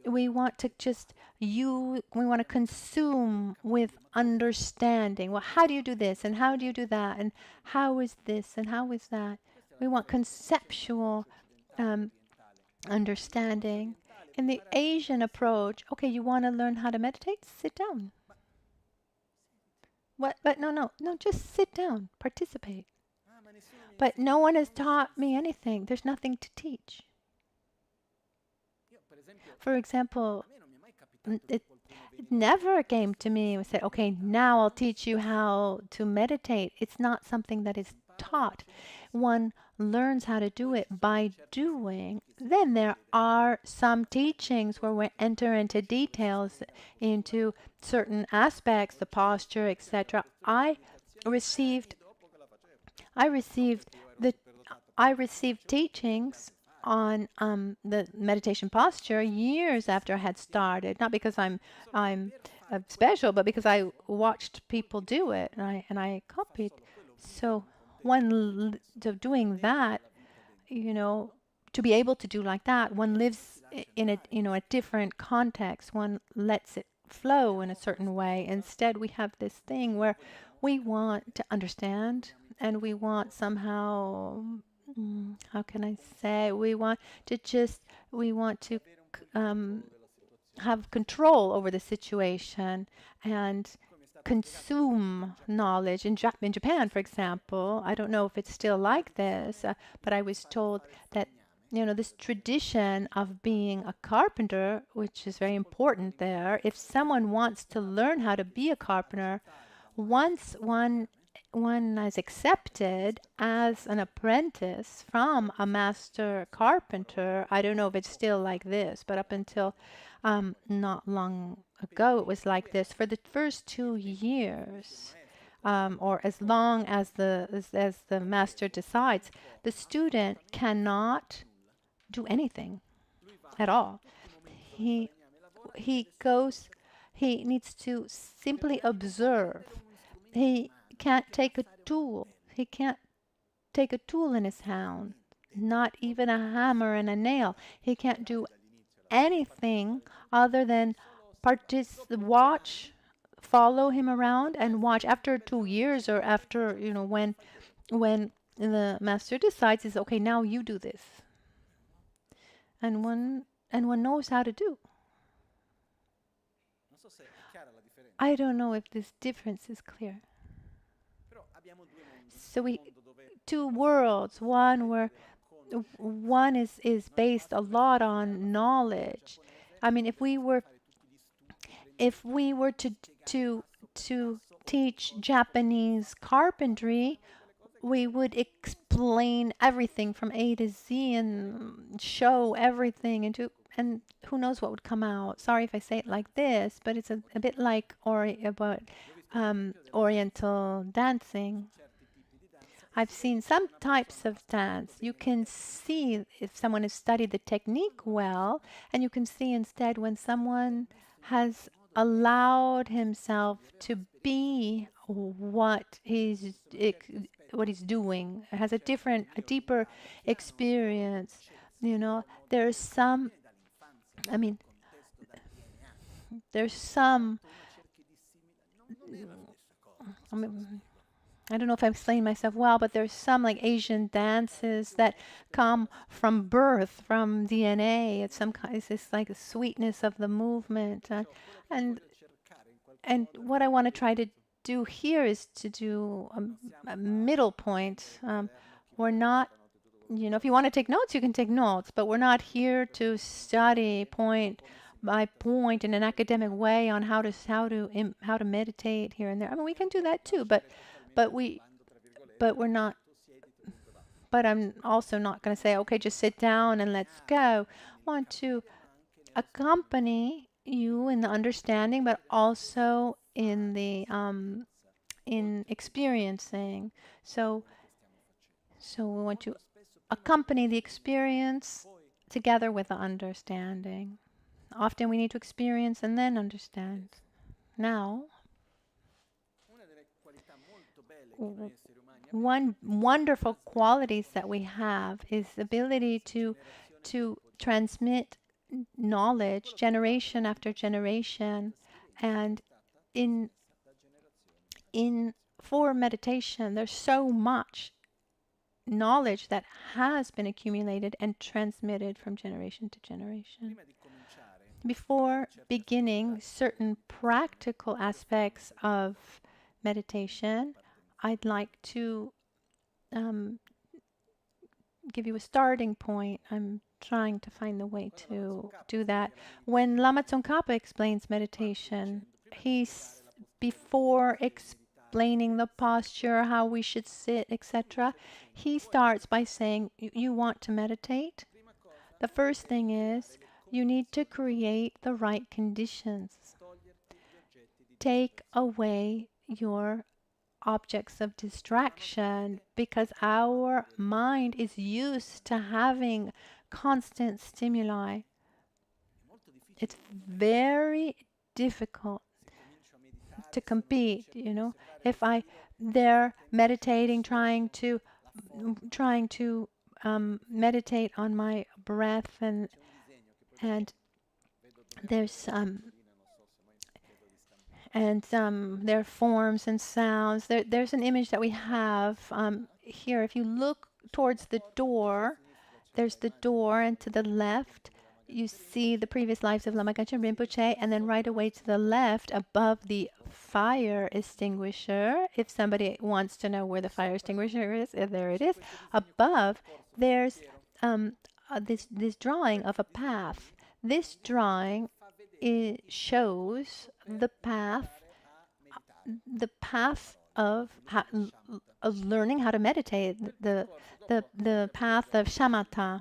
we want to just we want to consume with understanding. Well, how do you do this and how do you do that and how is this and how is that? We want conceptual um, understanding. In the Asian approach, okay, you want to learn how to meditate? Sit down. What? But no, just sit down, participate. But no one has taught me anything. There's nothing to teach. For example, it never came to me and said, okay, now I'll teach you how to meditate. It's not something that is taught. One learns how to do it by doing. Then there are some teachings where we enter into details into certain aspects, the posture, etc. Received I received the I received teachings on the meditation posture years after I had started. Not because I'm special, but because I watched people do it and I copied. So doing that, you know, to be able to do like that, one lives in a different context. One lets it flow in a certain way. Instead, we have this thing where we want to understand and we want somehow, how can I say, we want to have control over the situation and consume knowledge. In Japan, for example, I don't know if it's still like this, but I was told that this tradition of being a carpenter, which is very important there. If someone wants to learn how to be a carpenter, once one is accepted as an apprentice from a master carpenter, I don't know if it's still like this, but up until not long ago, it was like this. For the first 2 years, or as long as the master decides, the student cannot do anything at all. He he needs to simply observe. He can't take a tool. He can't take a tool in his hand, not even a hammer and a nail. He can't do anything other than watch, follow him around and watch. After 2 years, or after, when the master decides, is okay, now you do this. And one knows how to do. I don't know if this difference is clear. So we two worlds, one where one is based a lot on knowledge. I mean, if we were to teach Japanese carpentry, we would explain everything from A to Z and show everything and who knows what would come out. Sorry if I say it like this, but it's a bit like Oriental dancing. I've seen some types of dance. You can see if someone has studied the technique well, and you can see instead when someone has allowed himself to be what he's doing, has a deeper experience. There's some, I mean, there's some, I don't know if I'm explaining myself well, but there's some like Asian dances that come from birth, from DNA. It's some kind, it's this like sweetness of the movement, and what I want to try to do here is to do a middle point. We're not, if you want to take notes, you can take notes, but we're not here to study point by point in an academic way on how to meditate here and there. I mean, we can do that too, but we're not. But I'm also not going to say, okay, just sit down and let's go. I want to accompany you in the understanding, but also in the in experiencing. So we want to accompany the experience together with the understanding. Often we need to experience and then understand. Now, one wonderful qualities that we have is the ability to transmit knowledge generation after generation, and in in for meditation there's so much knowledge that has been accumulated and transmitted from generation to generation. Before beginning certain practical aspects of meditation, I'd like to um, give you a starting point. I'm trying to find the way to do that. When Lama Tsongkhapa explains meditation, he's before explaining the posture, how we should sit, etc., he starts by saying, you want to meditate? The first thing is you need to create the right conditions. Take away your objects of distraction, because our mind is used to having constant stimuli. It's very difficult to compete, if they're meditating, trying to meditate on my breath, and there's there are forms and sounds. There's an image that we have here. If you look towards the door, there's the door, and to the left, you see the previous lives of Lama Michel Rinpoche, and then right away to the left, above the fire extinguisher, if somebody wants to know where the fire extinguisher is, there it is. Above, there's this drawing of a path. This drawing shows the path of learning how to meditate, the path of shamatha.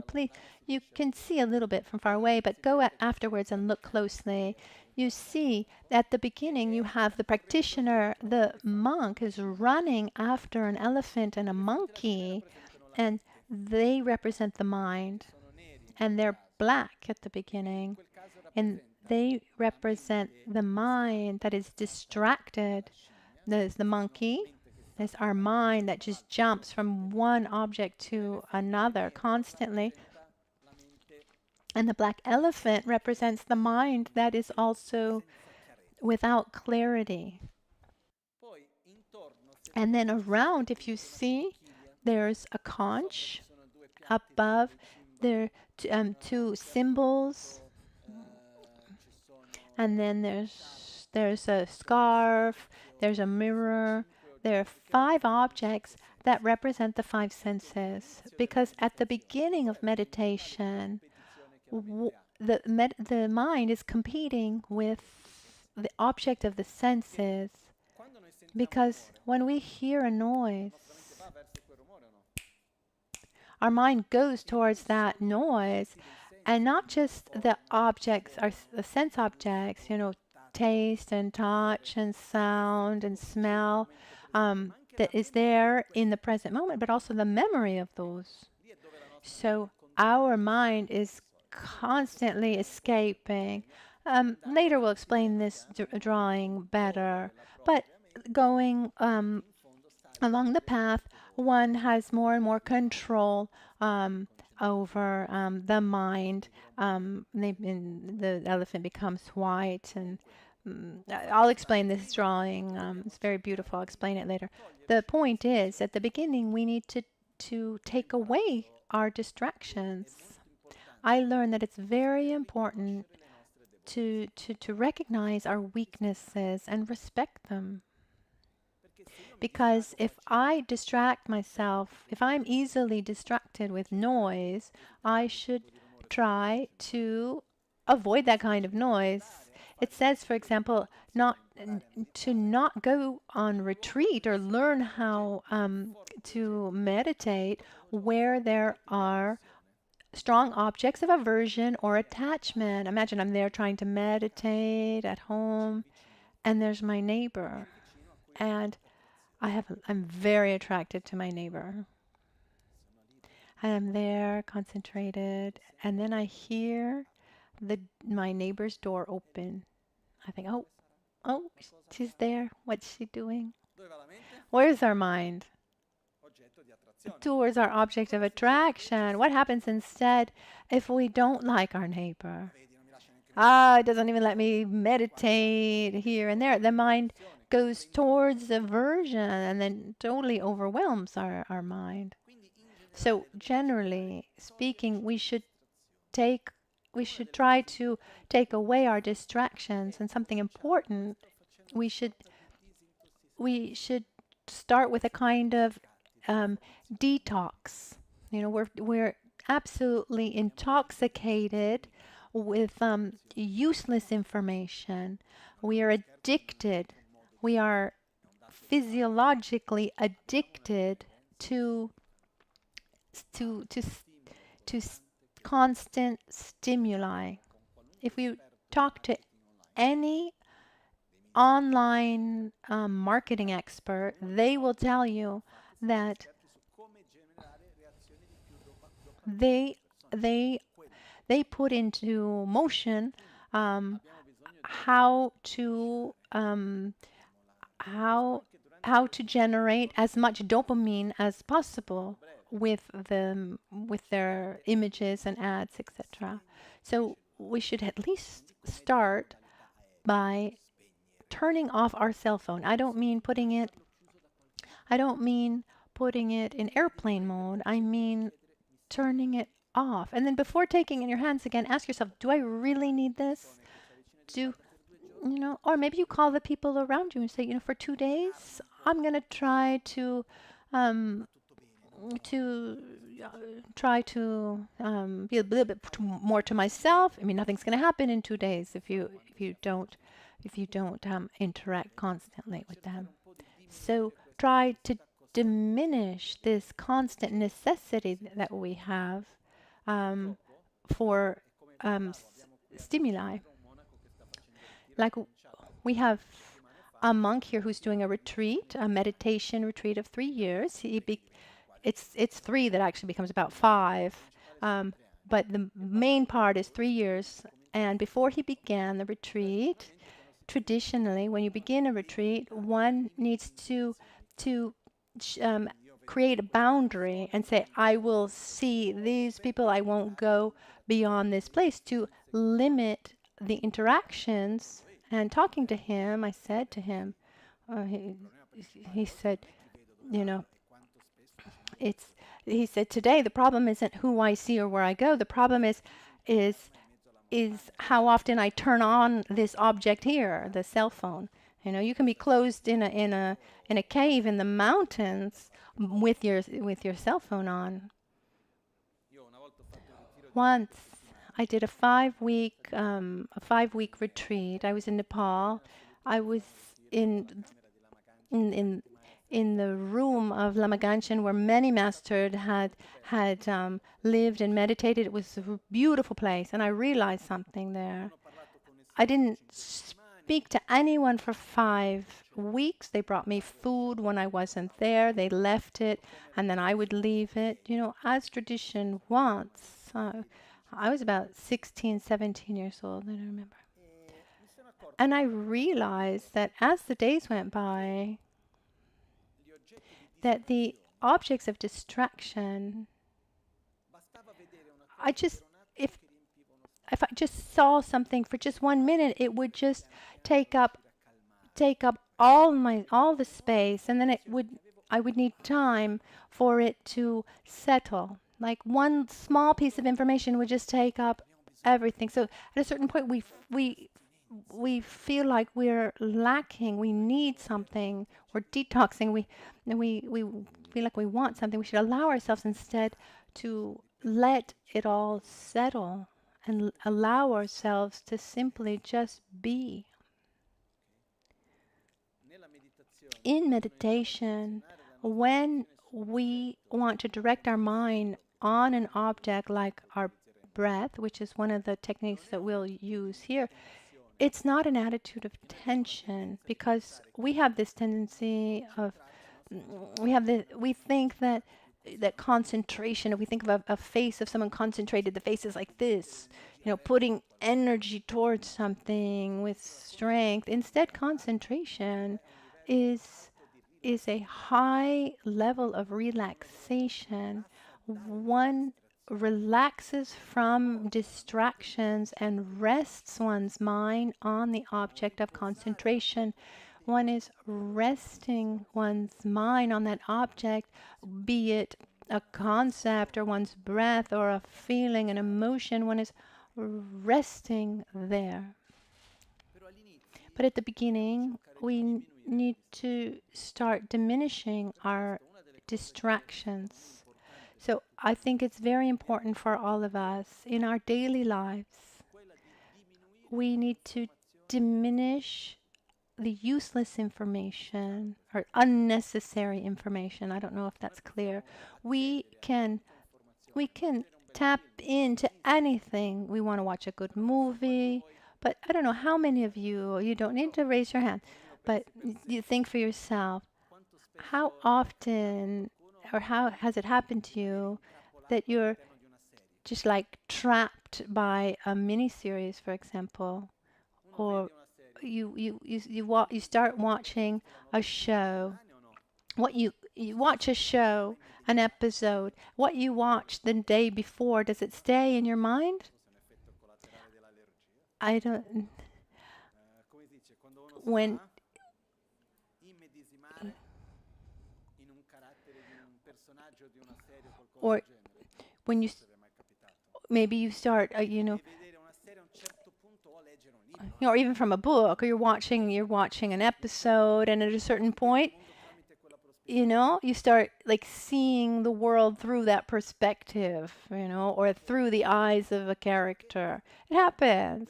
Please, you can see a little bit from far away, but go afterwards and look closely. You see, at the beginning, you have the practitioner, the monk is running after an elephant and a monkey, and they represent the mind. And they're black at the beginning, and they represent the mind that is distracted. There's the monkey. There's our mind that just jumps from one object to another constantly. And the black elephant represents the mind that is also without clarity. And then around, if you see, there's a conch. Above, there are two symbols. And then there's a scarf, there's a mirror. There are 5 objects that represent the 5 senses. Because at the beginning of meditation, the mind is competing with the object of the senses. Because when we hear a noise, our mind goes towards that noise, and not just the objects, the sense objects, taste and touch and sound and smell, that is there in the present moment, but also the memory of those. So our mind is constantly escaping. Later we'll explain this drawing better, but going along the path, one has more and more control over the mind. The elephant becomes white, and I'll explain this drawing. It's very beautiful. I'll explain it later. The point is, at the beginning, we need to take away our distractions. I learned that it's very important to recognize our weaknesses and respect them. Because if I distract myself, if I'm easily distracted with noise, I should try to avoid that kind of noise. It says, for example, not go on retreat or learn how to meditate where there are strong objects of aversion or attachment. Imagine I'm there trying to meditate at home, and there's my neighbor, and I'm very attracted to my neighbor. I'm there, concentrated, and then I hear my neighbor's door open. I think, oh, she's there. What's she doing? Where's our mind? towards our object of attraction. What happens instead if we don't like our neighbor? It doesn't even let me meditate here and there. The mind goes towards aversion and then totally overwhelms our mind. So generally speaking, take we should try to take away our distractions, and something important, we should start with a kind of detox. You know, we're absolutely intoxicated with useless information. We are addicted. We are physiologically addicted to to to to constant stimuli. If you talk to any online marketing expert, they will tell you that they they they put into motion how to how to generate as much dopamine as possible with their images and ads, etc. So we should at least start by turning off our cell phone. I don't mean putting it in airplane mode. I mean turning it off. And then before taking it in your hands again, ask yourself, do I really need this? Do you know, or maybe you call the people around you and say, you know, for 2 days, I'm going to um, to be a little bit more to myself. I mean, nothing's going to happen in 2 days if you don't interact constantly with them. So try to diminish this constant necessity that we have for stimuli. Like we have a monk here who's doing a retreat, a meditation retreat of 3 years. It's three that actually becomes about 5, but the main part is 3 years. And before he began the retreat, traditionally, when you begin a retreat, one needs to create a boundary and say, I will see these people, I won't go beyond this place, to limit the interactions. And talking to him, I said to him, he said, you know, he said, today the problem isn't who I see or where I go. The problem is how often I turn on this object here, the cell phone. You know, you can be closed in a cave in the mountains with your cell phone on. Once I did a 5-week retreat. I was in Nepal. I was in the room of Lama Ganchen where many masters had lived and meditated. It was a beautiful place, and I realized something there. I didn't speak to anyone for 5 weeks. They brought me food when I wasn't there. They left it, and then I would leave it. You know, as tradition wants. I was about 16, 17 years old, I don't remember. And I realized that as the days went by, that the objects of distraction, if I just saw something for just 1 minute, it would just take up all the space, and then I would need time for it to settle. Like one small piece of information would just take up everything. So at a certain point, we feel like we're lacking. We need something. We're detoxing. We feel like we want something. We should allow ourselves instead to let it all settle and allow ourselves to simply just be. In meditation, when we want to direct our mind on an object like our breath, which is one of the techniques that we'll use here, it's not an attitude of tension, because we have this tendency of we think that concentration, if we think of a face of someone concentrated, the face is like this, you know, putting energy towards something with strength. Instead, concentration is is a high level of relaxation. One relaxes from distractions and rests one's mind on the object of concentration. One is resting one's mind on that object, be it a concept or one's breath or a feeling, an emotion. One is resting there. But at the beginning, we need to start diminishing our distractions. So I think it's very important for all of us in our daily lives. We need to diminish the useless information or unnecessary information. I don't know if that's clear. We can tap into anything. We want to watch a good movie, but I don't know how many of you don't need to raise your hand, but you think for yourself, how often or how has it happened to you that you're just like trapped by a mini series, for example, or you start watching a show. You watch a show, an episode. What you watched the day before, does it stay in your mind? I don't. When or when maybe you start, or even from a book, or you're watching an episode, and at a certain point, you start like seeing the world through that perspective, or through the eyes of a character. It happens.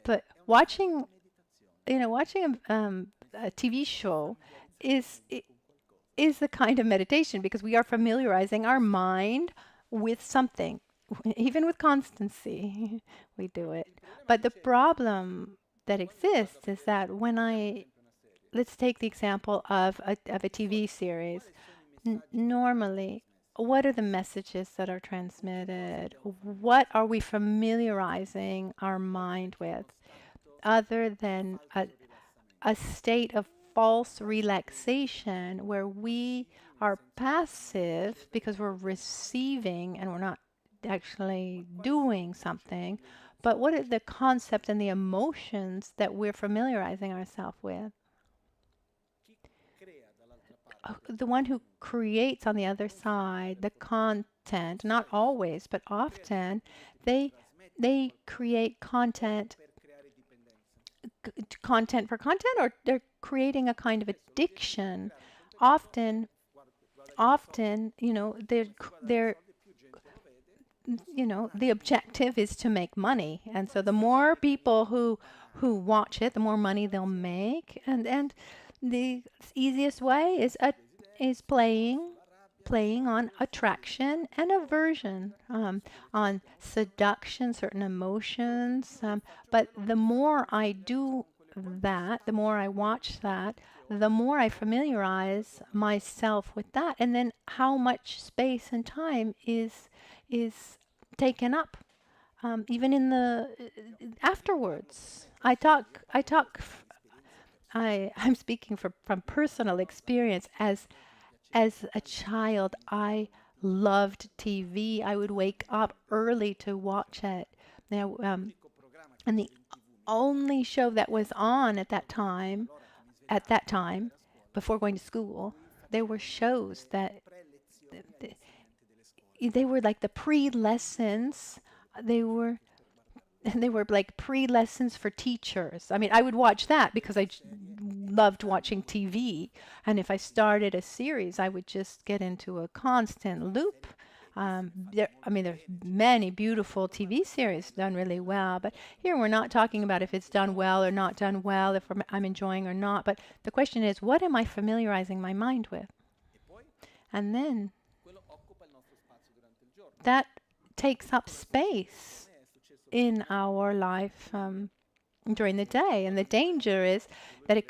But watching a TV show is is the kind of meditation because we are familiarizing our mind with something, even with constancy. We do it. But the problem that exists is that let's take the example of a TV series. Normally, what are the messages that are transmitted? What are we familiarizing our mind with other than a state of false relaxation where we are passive because we're receiving and we're not actually doing something? But what are the concepts and the emotions that we're familiarizing ourselves with? The one who creates on the other side the content, not always, but often, they create content for content, or they're creating a kind of addiction. Often, they're the objective is to make money, and so the more people who watch it, the more money they'll make, and the easiest way is playing on attraction and aversion, on seduction, certain emotions. But the more I do that, the more I watch that, the more I familiarize myself with that, and then how much space and time is taken up, even in the afterwards. I'm speaking from personal experience. As a child, I loved TV. I would wake up early to watch it. Now, and the only show that was on at that time, before going to school, there were shows that they were like the pre-lessons. They were they were like pre-lessons for teachers. I mean, I would watch that because loved watching TV. And if I started a series, I would just get into a constant loop. There's many beautiful TV series done really well, but here we're not talking about if it's done well or not done well, if I'm enjoying or not. But the question is, what am I familiarizing my mind with? And then that takes up space in our life during the day, and the danger is that it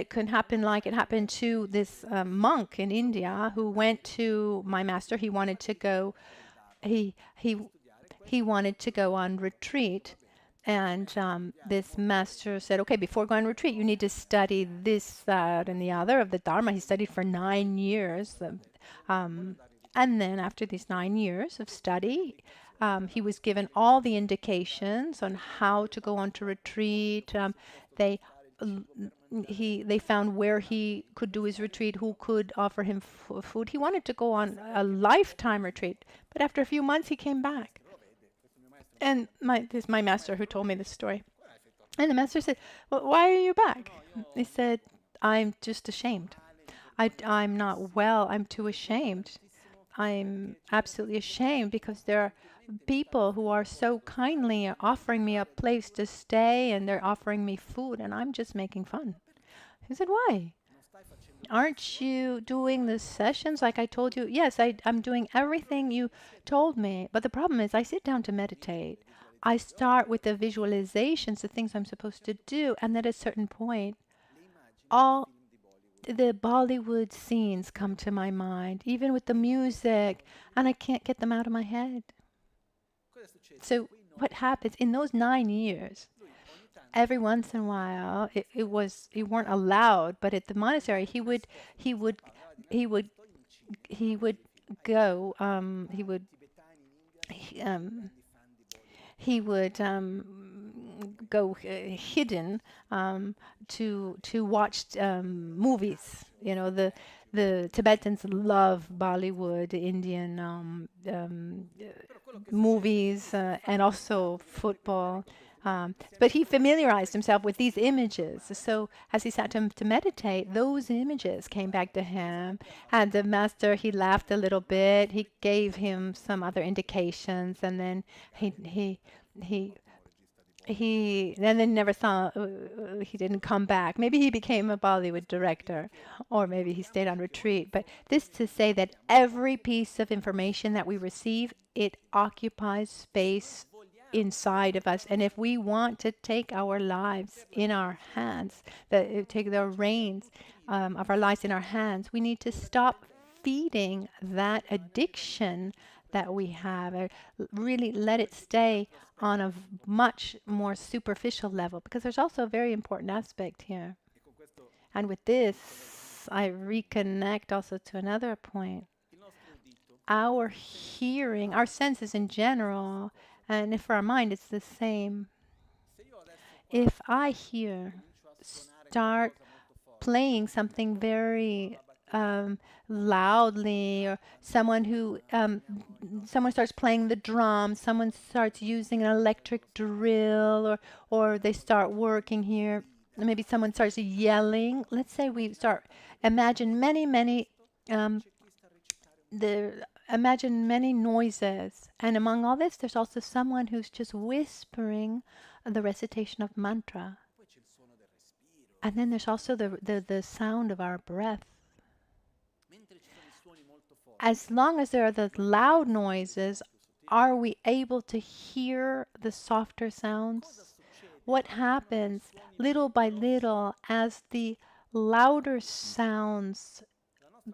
could happen like it happened to this monk in India who went to my master. He wanted to go. He wanted to go on retreat, And this master said, okay, before going on retreat, you need to study this, that, and the other of the Dharma. He studied for 9 years. Um, and then after these 9 years of study, he was given all the indications on how to go on to retreat. They they found where he could do his retreat, who could offer him food. He wanted to go on a lifetime retreat, but after a few months, he came back. And this is my master who told me this story. And the master said, well, why are you back? He said, I'm just ashamed. I'm not well. I'm too ashamed. I'm absolutely ashamed because there are people who are so kindly offering me a place to stay and they're offering me food and I'm just making fun. He said, why? Aren't you doing the sessions like I told you? Yes, I'm doing everything you told me. But the problem is I sit down to meditate. I start with the visualizations, the things I'm supposed to do. And at a certain point, all the Bollywood scenes come to my mind, even with the music, and I can't get them out of my head. So what happens in those 9 years? Every once in a while, it weren't allowed, but at the monastery, he would he would he would go. He, um, he would go hidden to watch movies. You know, the Tibetans love Bollywood, Indian movies, and also football. But he familiarized himself with these images. So as he sat to meditate, those images came back to him. And the master, he laughed a little bit. He gave him some other indications, and then he and then never saw. He didn't come back. Maybe he became a Bollywood director, or maybe he stayed on retreat. But this to say that every piece of information that we receive, it occupies space inside of us. And if we want to take our lives in our hands, take the reins of our lives in our hands, we need to stop feeding that addiction that we have, or really let it stay on a much more superficial level, because there's also a very important aspect here. And with this, I reconnect also to another point. Our hearing, our senses in general, and for our mind, it's the same. If I start playing something very loudly, or someone starts playing the drums, someone starts using an electric drill, or they start working here, maybe someone starts yelling. Let's say we start imagine imagine many noises, and among all this, there's also someone who's just whispering the recitation of mantra. And then there's also the sound of our breath. As long as there are the loud noises, are we able to hear the softer sounds? What happens little by little as the louder sounds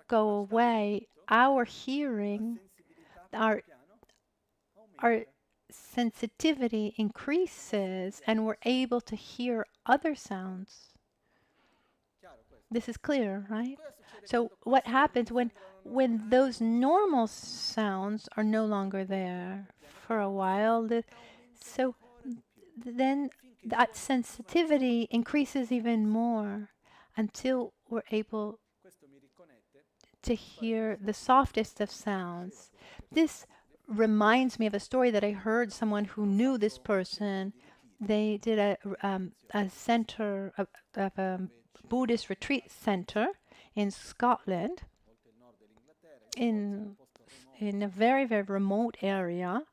go away? Our hearing, our sensitivity increases, and we're able to hear other sounds. This is clear, right? So what happens when those normal sounds are no longer there for a while? So then that sensitivity increases even more until we're able to hear the softest of sounds. This reminds me of a story that I heard someone who knew this person. They did a center of a Buddhist retreat center in Scotland, in a very, very remote area.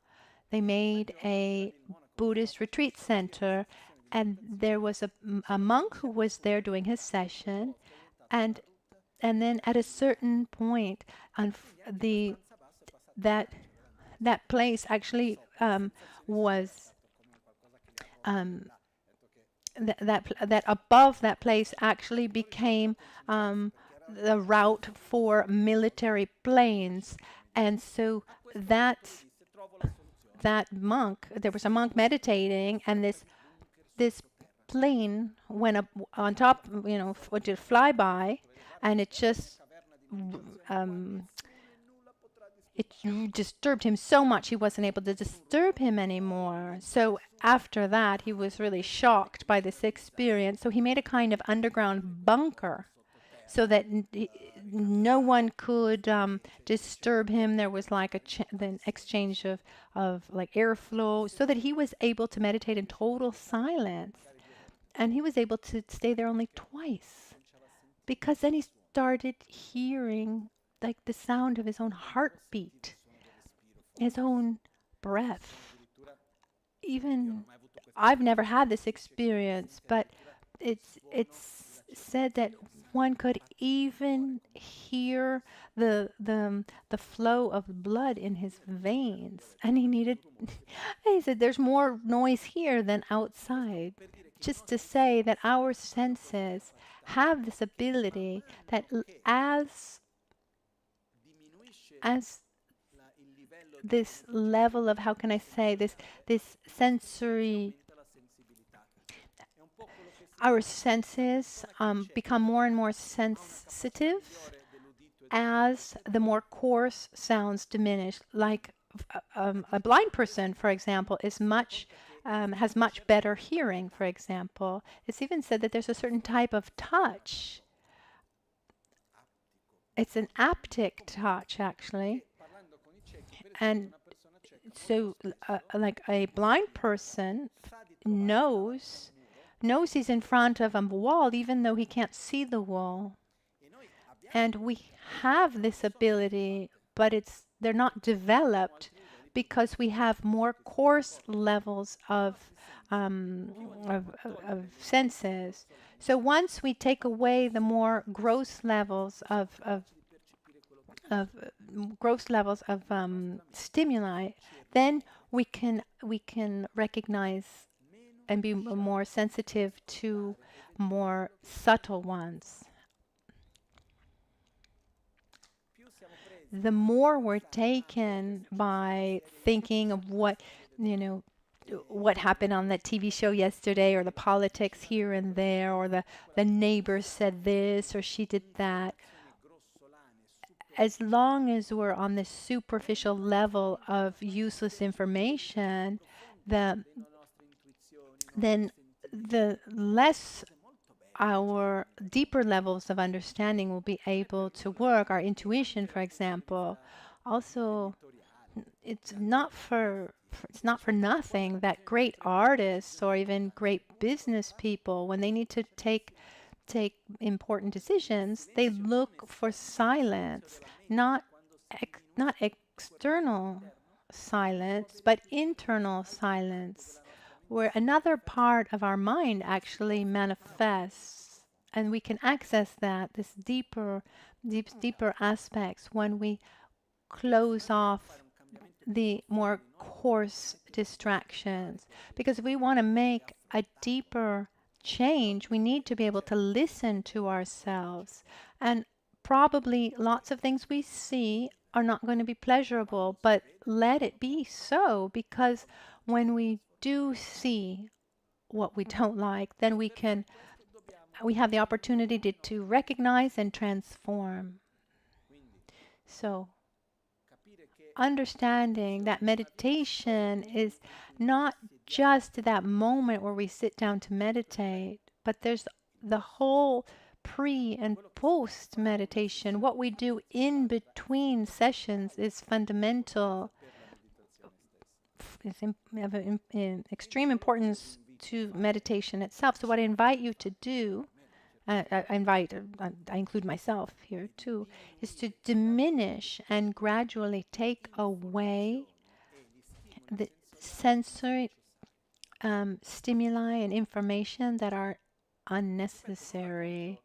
They made a Buddhist retreat center, and there was a monk who was there doing his session, and then at a certain point, that place actually was that above that place actually became the route for military planes, and so that that monk, there was a monk meditating, and this plane went up on top, did fly by, and it just um, it disturbed him so much he wasn't able to disturb him anymore. So after that, he was really shocked by this experience. So he made a kind of underground bunker so that no one could disturb him. There was like an exchange of like airflow so that he was able to meditate in total silence. And he was able to stay there only twice because then he started hearing like the sound of his own heartbeat, his own breath. Even I've never had this experience, but it's said that one could even hear the flow of blood in his veins, and he said there's more noise here than outside. Just to say that our senses have this ability that as this level of, how can I say, this sensory, our senses become more and more sensitive as the more coarse sounds diminish. Like a blind person, for example, has much better hearing, for example. It's even said that there's a certain type of touch. It's an aptic touch, actually. And so, like a blind person knows he's in front of a wall, even though he can't see the wall. And we have this ability, but they're not developed because we have more coarse levels of senses. So once we take away the more gross levels of stimuli, then we can recognize and be more sensitive to more subtle ones. The more we're taken by thinking of what happened on that TV show yesterday, or the politics here and there, or the neighbor said this or she did that, as long as we're on this superficial level of useless information, then the less our deeper levels of understanding will be able to work. Our intuition, for example. Also, it's not for nothing that great artists or even great business people, when they need to take important decisions, they look for silence, not external silence, but internal silence, where another part of our mind actually manifests, and we can access this deeper aspects when we close off the more coarse distractions. Because if we want to make a deeper change, we need to be able to listen to ourselves. And probably lots of things we see are not going to be pleasurable, but let it be so, because when we do see what we don't like, then we have the opportunity to recognize and transform. So understanding that meditation is not just that moment where we sit down to meditate, but there's the whole pre and post meditation. What we do in between sessions is fundamental. It's of extreme importance to meditation itself. So what I invite you to do, I include myself here too, is to diminish and gradually take away the sensory stimuli and information that are unnecessary.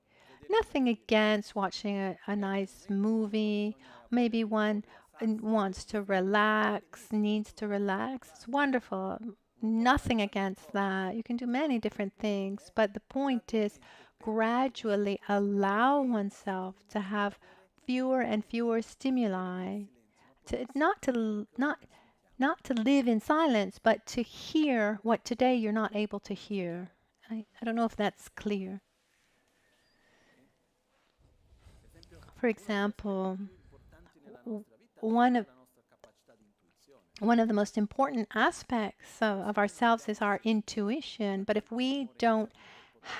Nothing against watching a nice movie. Maybe one wants to relax, needs to relax. It's wonderful. Nothing against that. You can do many different things, but the point is gradually allow oneself to have fewer and fewer stimuli, not not to live in silence, but to hear what today you're not able to hear. I don't know if that's clear. For example, one of the most important aspects of ourselves is our intuition. But if we don't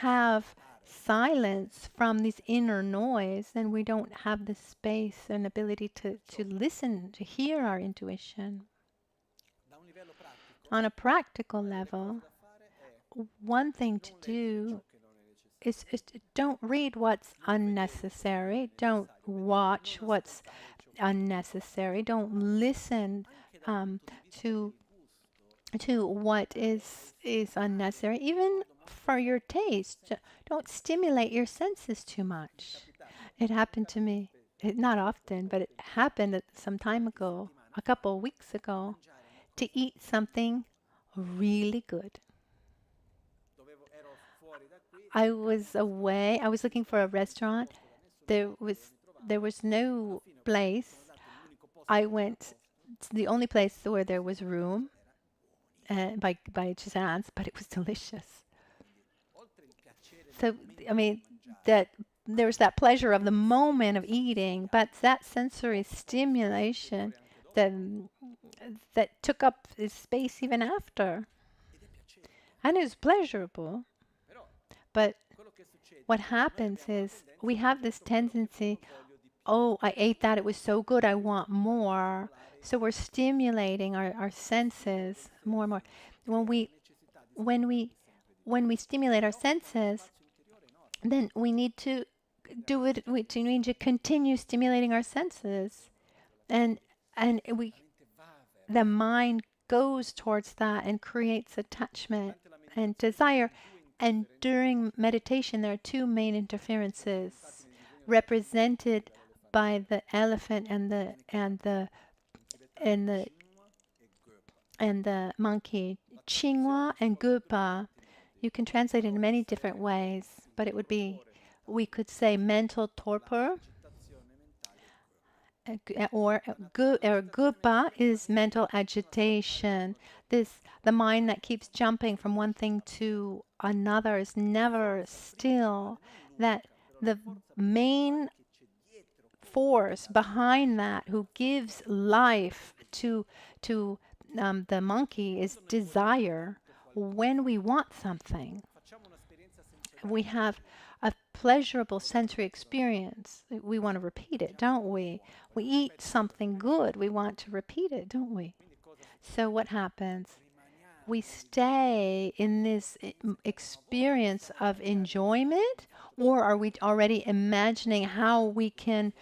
have silence from this inner noise, then we don't have the space and ability to listen, to hear our intuition. On a practical level, one thing to do is don't read what's unnecessary. Don't watch what's unnecessary. Don't listen to what is unnecessary, even for your taste. Don't stimulate your senses too much. It happened to me. Not often, but it happened some time ago, a couple of weeks ago, to eat something really good. I was away. I was looking for a restaurant. There was no place. I went to the only place where there was room, by chance, but it was delicious. So I mean, that there was that pleasure of the moment of eating, but that sensory stimulation that took up space even after, and it was pleasurable. But what happens is we have this tendency, oh, I ate that, it was so good, I want more. So we're stimulating our senses more and more. When we stimulate our senses, then we need to do it. We need to continue stimulating our senses, and the mind goes towards that and creates attachment and desire. And during meditation, there are two main interferences represented by the elephant and the monkey, Chingwa and Gupa. You can translate it in many different ways, but it would be, we could say, mental torpor, or Gupa is mental agitation. The mind that keeps jumping from one thing to another is never still. That the main force behind that, who gives life to the monkey, is desire. When we want something, we have a pleasurable sensory experience. We want to repeat it, don't we? We eat something good, we want to repeat it, don't we? So what happens? We stay in this experience of enjoyment, or are we already imagining how we can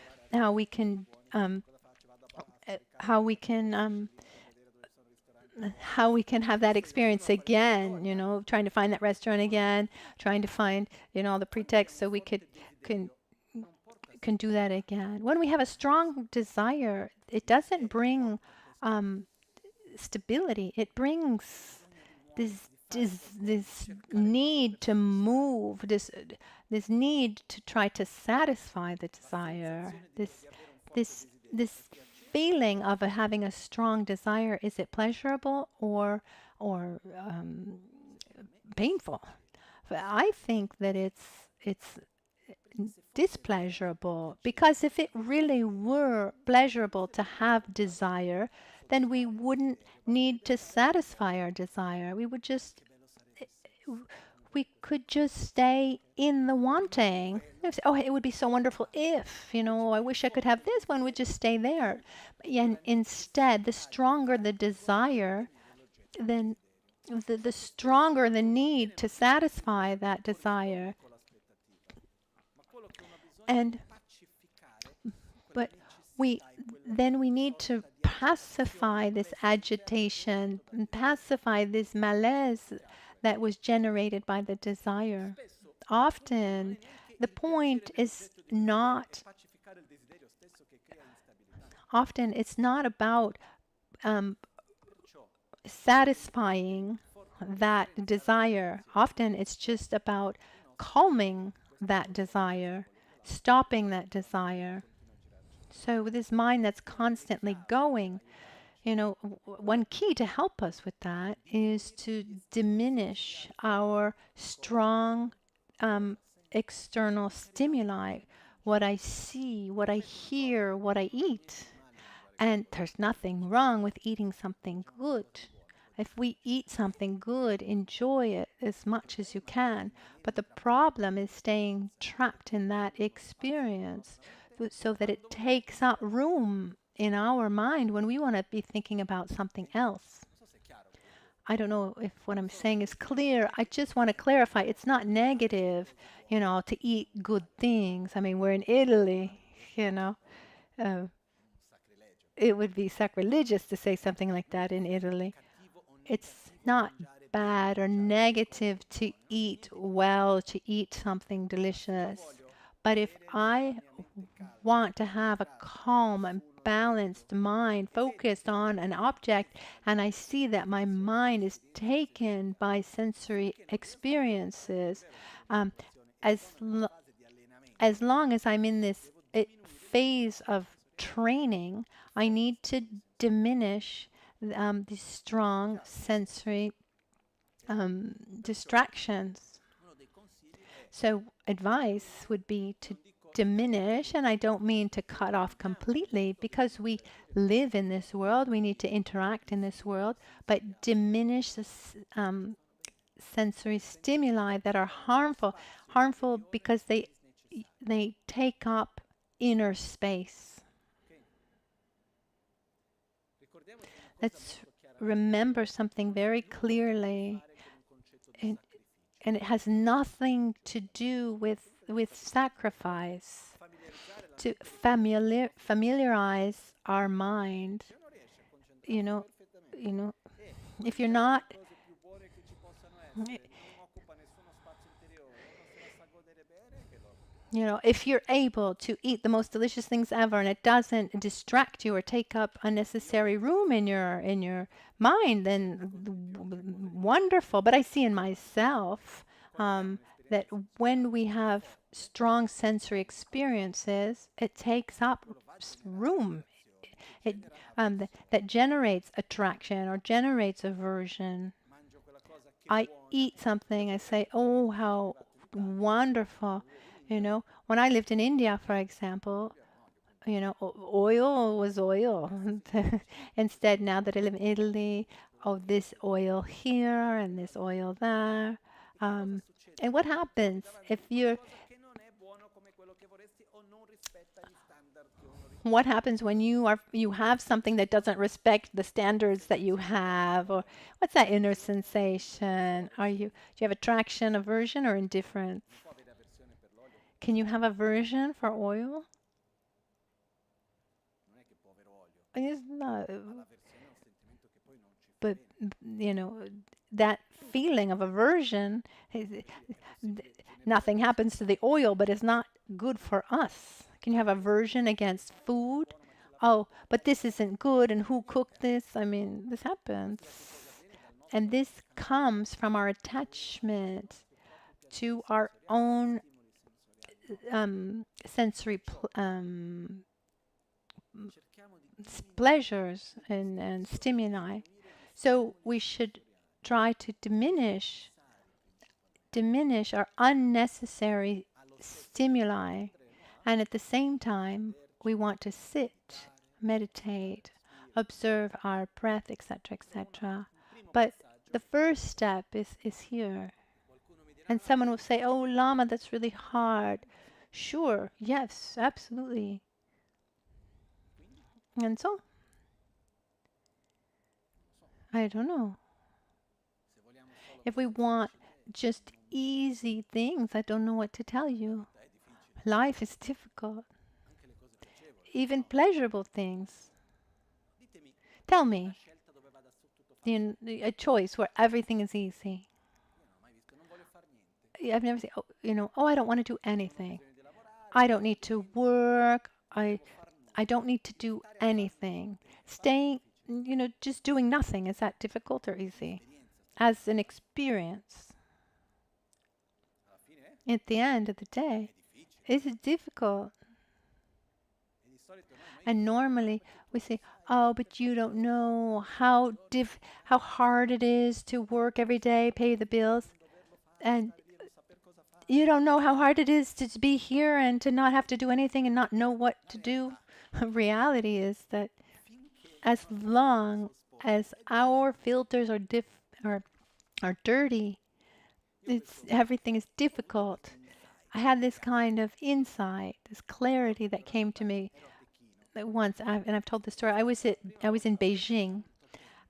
have that experience again, trying to find that restaurant again, trying to find, all the pretexts so we can do that again. When we have a strong desire, it doesn't bring stability. It brings this need to move, this need to try to satisfy the desire, this feeling of having a strong desire. Is it pleasurable or painful? But I think that it's displeasurable, because if it really were pleasurable to have desire, then we wouldn't need to satisfy our desire. We could just stay in the wanting. Oh, it would be so wonderful if, I wish I could have this. One would just stay there. And instead, the stronger the desire, then the stronger the need to satisfy that desire. But we need to pacify this agitation, and pacify this malaise that was generated by the desire. Often, the point is not. Often, it's not about satisfying that desire. Often, it's just about calming that desire, stopping that desire. So with this mind that's constantly going, one key to help us with that is to diminish our strong external stimuli, what I see, what I hear, what I eat. And there's nothing wrong with eating something good. If we eat something good, enjoy it as much as you can. But the problem is staying trapped in that experience so that it takes up room in our mind when we want to be thinking about something else. I don't know if what I'm saying is clear. I just want to clarify it's not negative, to eat good things. I mean, we're in Italy, you know. Uh, it would be sacrilegious to say something like that in Italy. It's not bad or negative to eat well, to eat something delicious. But if I want to have a calm and balanced mind focused on an object, and I see that my mind is taken by sensory experiences, um, as, as long as I'm in this phase of training, I need to diminish the strong sensory distractions. So, advice would be to diminish, and I don't mean to cut off completely because we live in this world, we need to interact in this world, but diminish the sensory stimuli that are harmful because they take up inner space. Let's remember something very clearly, and, and it has nothing to do with sacrifice. To familiarize our mind, you know, if you're not, if you're able to eat the most delicious things ever and it doesn't distract you or take up unnecessary room in your mind, then wonderful. But I see in myself that when we have strong sensory experiences, it takes up room. It that generates attraction or generates aversion. I eat something, I say, "Oh, how wonderful." When I lived in India, for example, oil was oil. Instead, now that I live in Italy, oh, this oil here and this oil there. And what happens if what happens when you have something that doesn't respect the standards that you have, or what's that inner sensation? Do you have attraction, aversion, or indifference? Can you have aversion for oil? It's not, but that feeling of aversion, nothing happens to the oil, but it's not good for us. Can you have aversion against food? Oh, but this isn't good, and who cooked this? I mean, this happens. And this comes from our attachment to our own sensory pleasures and stimuli. So we should try to diminish our unnecessary stimuli, and at the same time we want to sit, meditate, observe our breath, etc., etc. But the first step is here. And someone will say, "Oh, Lama, that's really hard." Sure, yes, absolutely. And so, I don't know. If we want just easy things, I don't know what to tell you. Life is difficult. Even pleasurable things. Tell me, a choice where everything is easy. I've never seen, oh, I don't want to do anything. I don't need to work. I don't need to do anything. Staying, just doing nothing, is that difficult or easy? As an experience. At the end of the day, is it difficult? And normally we say, "Oh, but you don't know how hard it is to work every day, pay the bills, and you don't know how hard it is to be here and to not have to do anything and not know what to do." Reality is that as long as our filters are dirty, it's everything is difficult. I had this kind of insight, this clarity that came to me once, and I've told the story. I was in Beijing,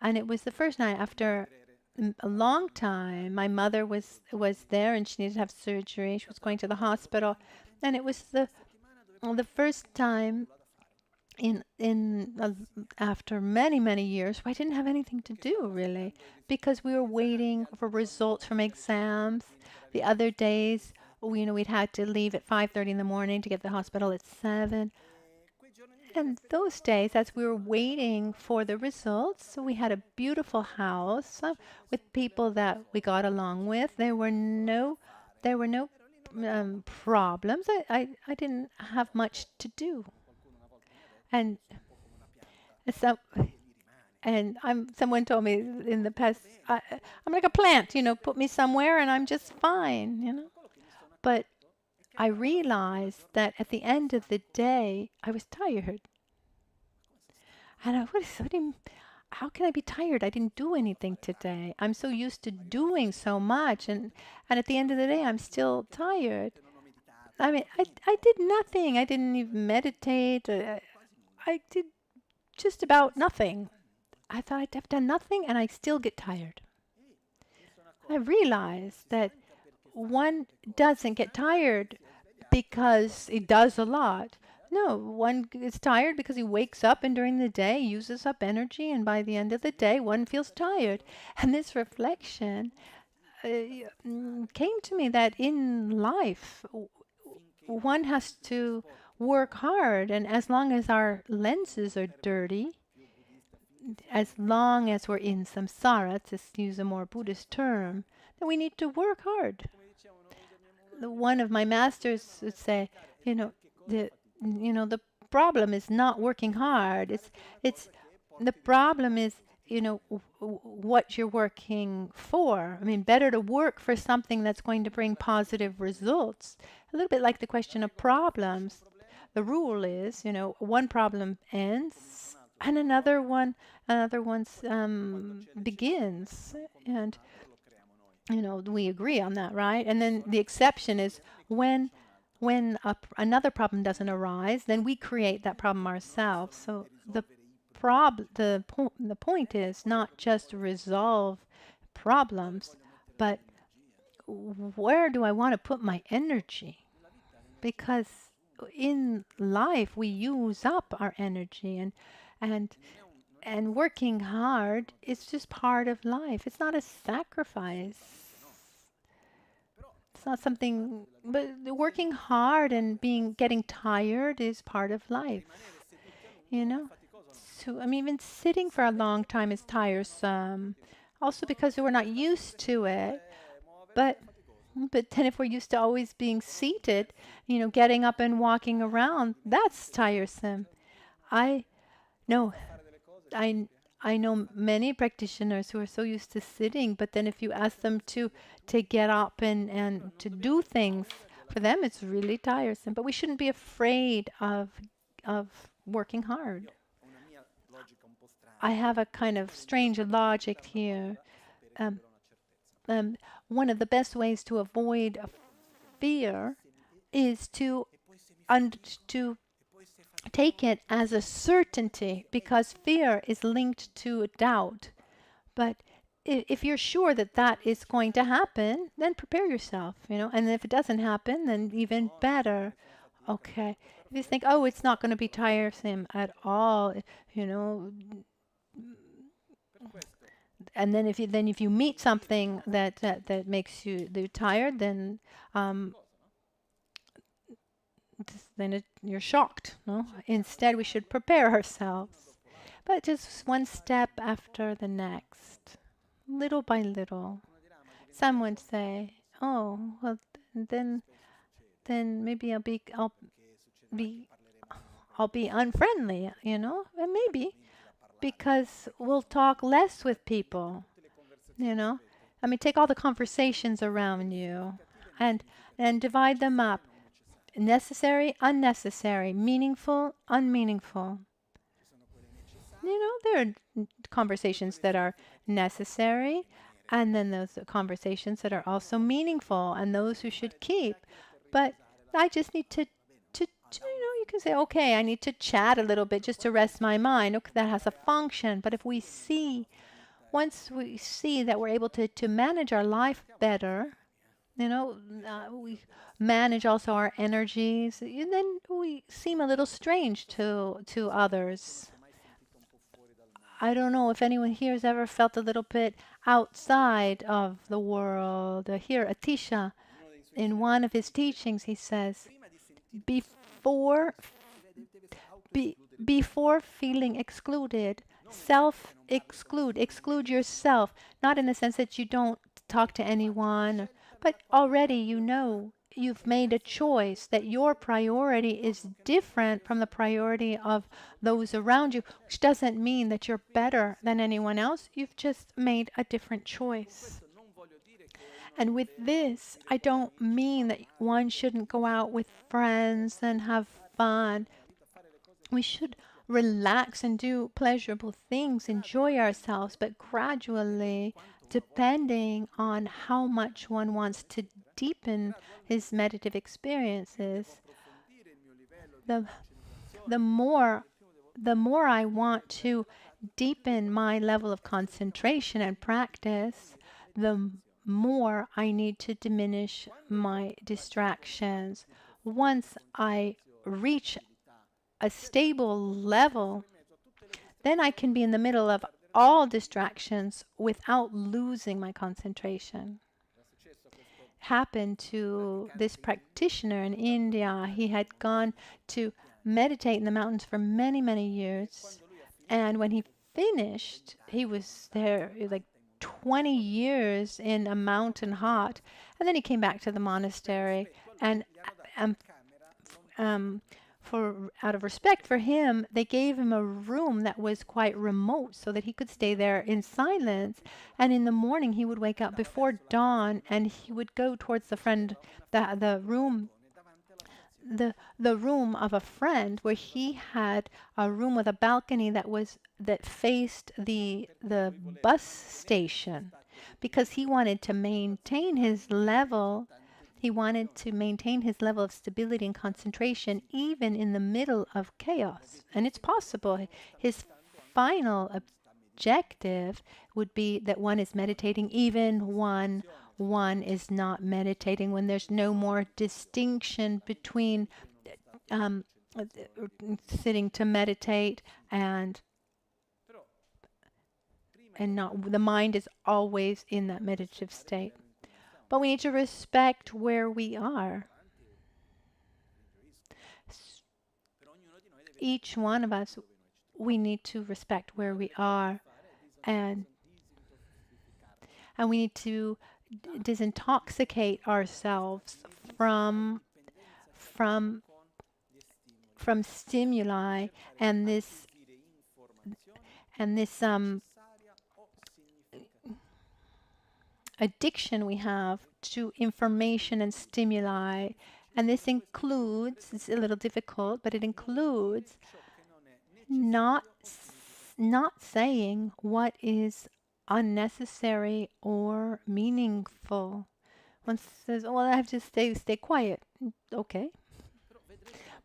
and it was the first night after a long time. My mother was there, and she needed to have surgery. She was going to the hospital, and it was the first time after many years, I didn't have anything to do really, because we were waiting for results from exams. The other days, we'd had to leave at 5:30 in the morning to get to the hospital at 7. And those days, as we were waiting for the results, we had a beautiful house with people that we got along with. There were no problems. I didn't have much to do. And so, and someone told me in the past, I'm like a plant, put me somewhere and I'm just fine. But I realized that at the end of the day, I was tired. And how can I be tired? I didn't do anything today. I'm so used to doing so much, and at the end of the day, I'm still tired. I mean, I did nothing. I didn't even meditate. I did just about nothing. I thought I'd have done nothing, and I still get tired. I realized that one doesn't get tired because he does a lot. No, one is tired because he wakes up and during the day uses up energy, and by the end of the day, one feels tired. And this reflection came to me that in life, one has to work hard, and as long as our lenses are dirty, as long as we're in samsara, to use a more Buddhist term, then we need to work hard. One of my masters would say, the problem is not working hard. It's the problem is, what you're working for. I mean, better to work for something that's going to bring positive results. A little bit like the question of problems. The rule is, one problem ends and another one's begins, and we agree on that, right? And then the exception is when another problem doesn't arise, then we create that problem ourselves. So the point is not just to resolve problems, but where do I want to put my energy? Because in life we use up our energy, and and working hard is just part of life. It's not a sacrifice. It's not something, but working hard and getting tired is part of life, you know? So, I mean, even sitting for a long time is tiresome. Also because we're not used to it. But then if we're used to always being seated, getting up and walking around, that's tiresome. I know I I know many practitioners who are so used to sitting, but then if you ask them to get up and to do things, for them it's really tiresome. But we shouldn't be afraid of working hard. I have a kind of strange logic here. Um, One of the best ways to avoid a fear is to take it as a certainty, because fear is linked to doubt. But if you're sure that that is going to happen, then prepare yourself, And if it doesn't happen, then even better. Okay. If you think, oh, it's not going to be tiresome at all, you know, and then if you meet something that makes you tired, um, you're shocked. No? Instead, we should prepare ourselves, but just one step after the next, little by little. Some would say, "Oh, well, then maybe I'll be unfriendly, and maybe because we'll talk less with people, you know. I mean, take all the conversations around you and divide them up. Necessary, unnecessary, meaningful, unmeaningful. There are conversations that are necessary, and then those conversations that are also meaningful and those who should keep. But I just need to you can say, okay, I need to chat a little bit just to rest my mind. Okay, that has a function. But if once we see that we're able to manage our life better, we manage also our energies, and then we seem a little strange to others. I don't know if anyone here has ever felt a little bit outside of the world. Here, Atisha, in one of his teachings, he says, before before feeling excluded, exclude yourself, not in the sense that you don't talk to anyone, but already you've made a choice that your priority is different from the priority of those around you, which doesn't mean that you're better than anyone else. You've just made a different choice. And with this, I don't mean that one shouldn't go out with friends and have fun. We should relax and do pleasurable things, enjoy ourselves, but gradually, depending on how much one wants to deepen his meditative experiences, the the more I want to deepen my level of concentration and practice, the more I need to diminish my distractions. Once I reach a stable level, then I can be in the middle of all distractions without losing my concentration. Happened to this practitioner in India. He had gone to meditate in the mountains for many, many years. And when he finished, he was there like 20 years in a mountain hot. And then he came back to the monastery. And um, for out of respect for him, they gave him a room that was quite remote so that he could stay there in silence. And in the morning, he would wake up before dawn and he would go towards the room, the room of a friend, where he had a room with a balcony that faced the bus station, because he wanted to maintain his level. He wanted to maintain his level of stability and concentration even in the middle of chaos. And it's possible. His final objective would be that one is meditating even when one is not meditating, when there's no more distinction between sitting to meditate and not. The mind is always in that meditative state. But we need to respect where we are. Each one of us, we need to respect where we are, and we need to disintoxicate ourselves from stimuli and this addiction we have to information and stimuli. And this includes, it's a little difficult, but it includes not saying what is unnecessary or meaningful. One says, "Oh, well, I have to stay quiet." Okay.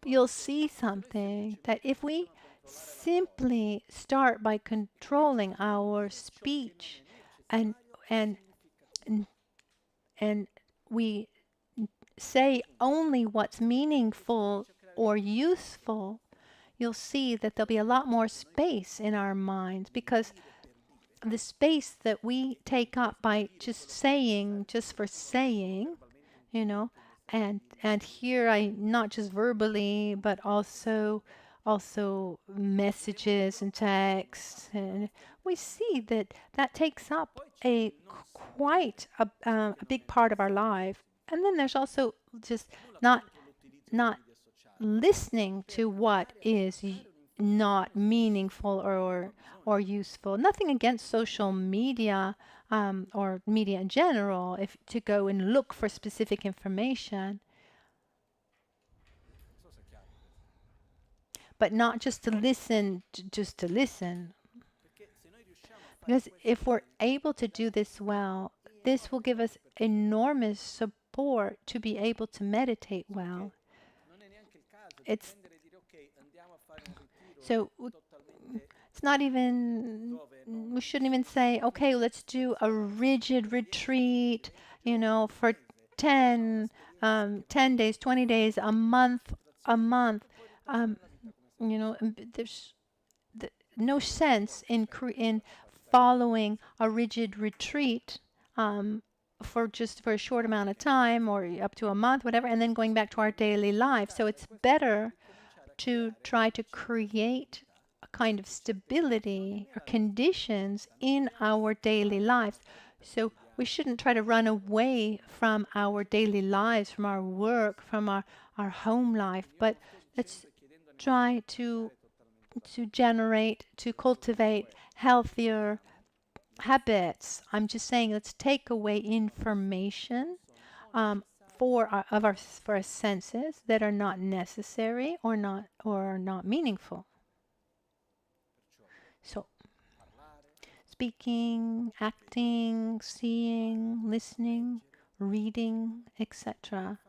But you'll see something that if we simply start by controlling our speech and and and we say only what's meaningful or useful, you'll see that there'll be a lot more space in our minds, because the space that we take up by just saying, just for saying, and here I not just verbally, but also messages and texts, and we see that takes up quite a big part of our life. And then there's also just not listening to what is not meaningful or useful. Nothing against social media or media in general, if to go and look for specific information, but not just to listen, just to listen. Because if we're able to do this well, this will give us enormous support to be able to meditate well. It's so it's not even, we shouldn't even say, okay, let's do a rigid retreat, for 10 days, 20 days, a month. Um, there's no sense in following a rigid retreat for a short amount of time or up to a month, whatever, and then going back to our daily life. So it's better to try to create a kind of stability or conditions in our daily lives. So we shouldn't try to run away from our daily lives, from our work, from our home life, but let's try to cultivate healthier habits. I'm just saying, let's take away information for our senses that are not necessary or not meaningful. So, speaking, acting, seeing, listening, reading, etc.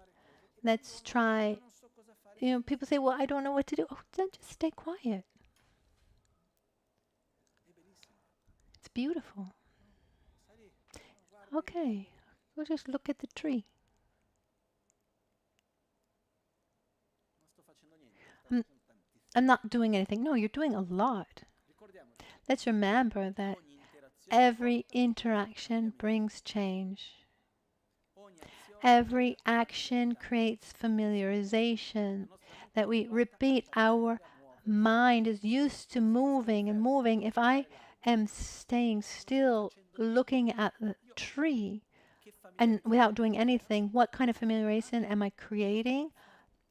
Let's try. People say, "Well, I don't know what to do." Oh, then just stay quiet. It's beautiful. Okay, we'll just look at the tree. I'm not doing anything. No, you're doing a lot. Let's remember that every interaction brings change. Every action creates familiarization. That we repeat, our mind is used to moving and moving. If I am staying still, looking at the tree, and without doing anything, what kind of familiarization am I creating?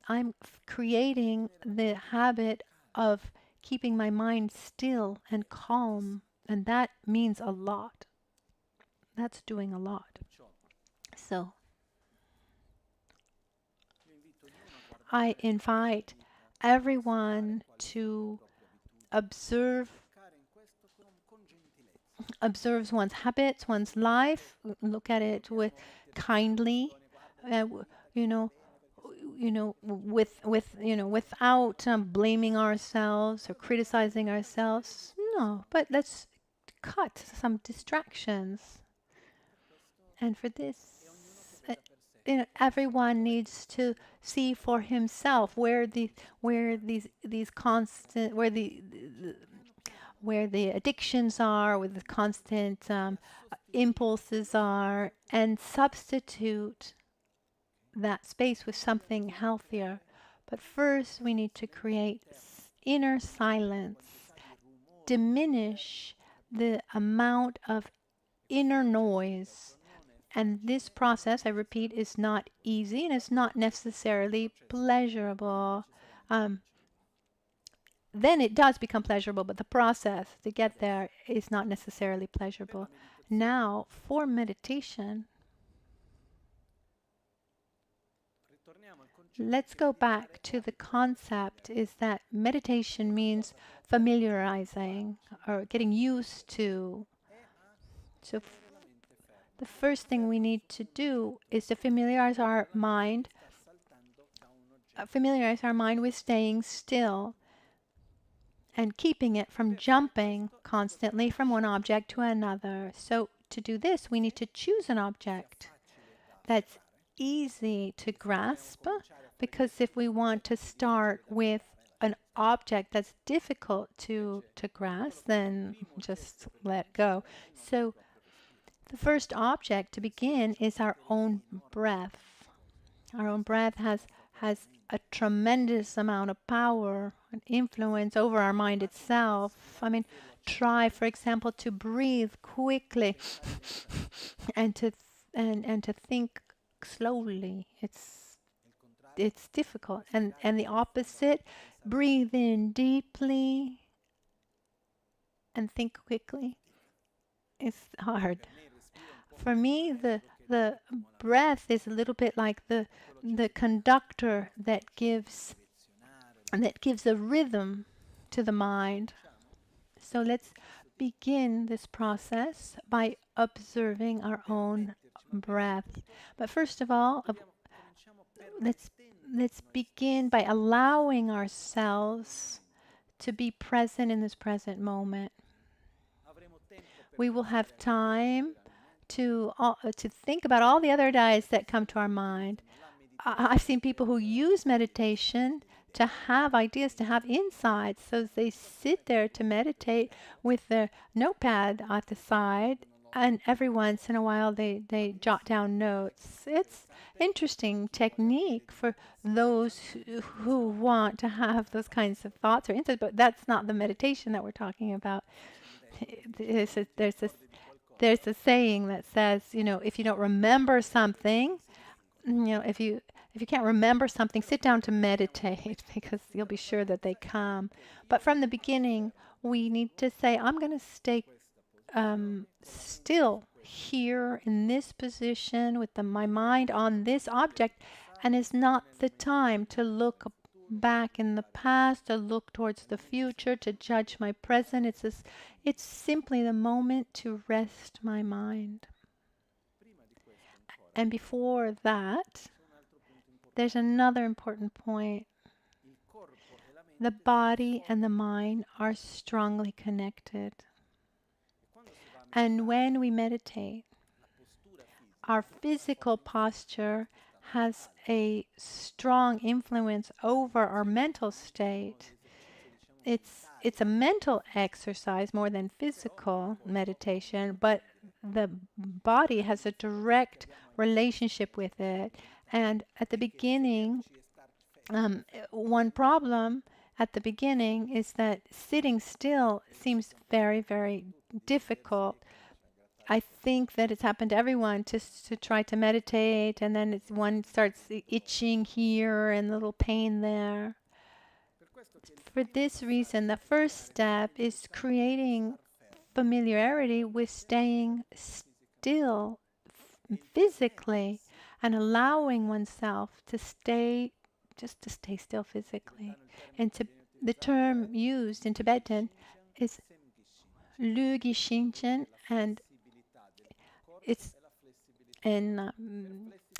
I'm creating the habit of keeping my mind still and calm, and that means a lot. That's doing a lot. So I invite everyone to observe one's habits, one's life, look at it with kindly, without blaming ourselves or criticizing ourselves. No, but let's cut some distractions. And for this, everyone needs to see for himself where the addictions are, where the constant impulses are, and substitute that space with something healthier. But first, we need to create inner silence, diminish the amount of inner noise. And this process, I repeat, is not easy and it's not necessarily pleasurable. Then it does become pleasurable, but the process to get there is not necessarily pleasurable. Now, for meditation, let's go back to the concept is that meditation means familiarizing or getting used to. So the first thing we need to do is to familiarize our mind with staying still and keeping it from jumping constantly from one object to another. So to do this, we need to choose an object that's easy to grasp, because if we want to start with an object that's difficult to grasp, then just let go. So the first object to begin is our own breath. Our own breath has a tremendous amount of power and influence over our mind itself. I mean, try, for example, to breathe quickly and to think slowly. it's difficult. And the opposite, breathe in deeply and think quickly. It's hard. For me, the breath is a little bit like the conductor that gives a rhythm to the mind. So let's begin this process by observing our own breath. But first of all, let's let's begin by allowing ourselves to be present in this present moment. We will have time to think about all the other ideas that come to our mind. I've seen people who use meditation to have ideas, to have insights. So they sit there to meditate with their notepad at the side, and every once in a while they jot down notes. It's interesting technique for those who want to have those kinds of thoughts or insights, but that's not the meditation that we're talking about. There's a saying that says, if you don't remember something, if you can't remember something, sit down to meditate because you'll be sure that they come. But from the beginning, we need to say, I'm going to stay still here in this position with my mind on this object, and it's not the time to look back in the past, to look towards the future, to judge my present. It's simply the moment to rest my mind. And before that, there's another important point. The body and the mind are strongly connected. And when we meditate, our physical posture has a strong influence over our mental state. It's a mental exercise more than physical meditation, but the body has a direct relationship with it. And at the beginning, one problem at the beginning is that sitting still seems very, very difficult. I think that it's happened to everyone to try to meditate, and then one starts itching here and a little pain there. For this reason, the first step is creating familiarity with staying still physically and allowing oneself to stay still physically. And the term used in Tibetan is Lugi Shinchen, and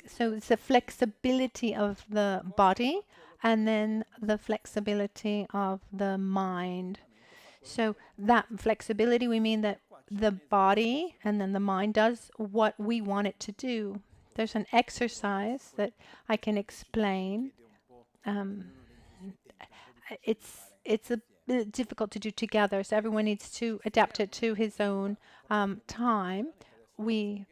so it's the flexibility of the body and then the flexibility of the mind. So that flexibility, we mean that the body and then the mind does what we want it to do. There's an exercise that I can explain. It's a bit difficult to do together, so everyone needs to adapt it to his own time. We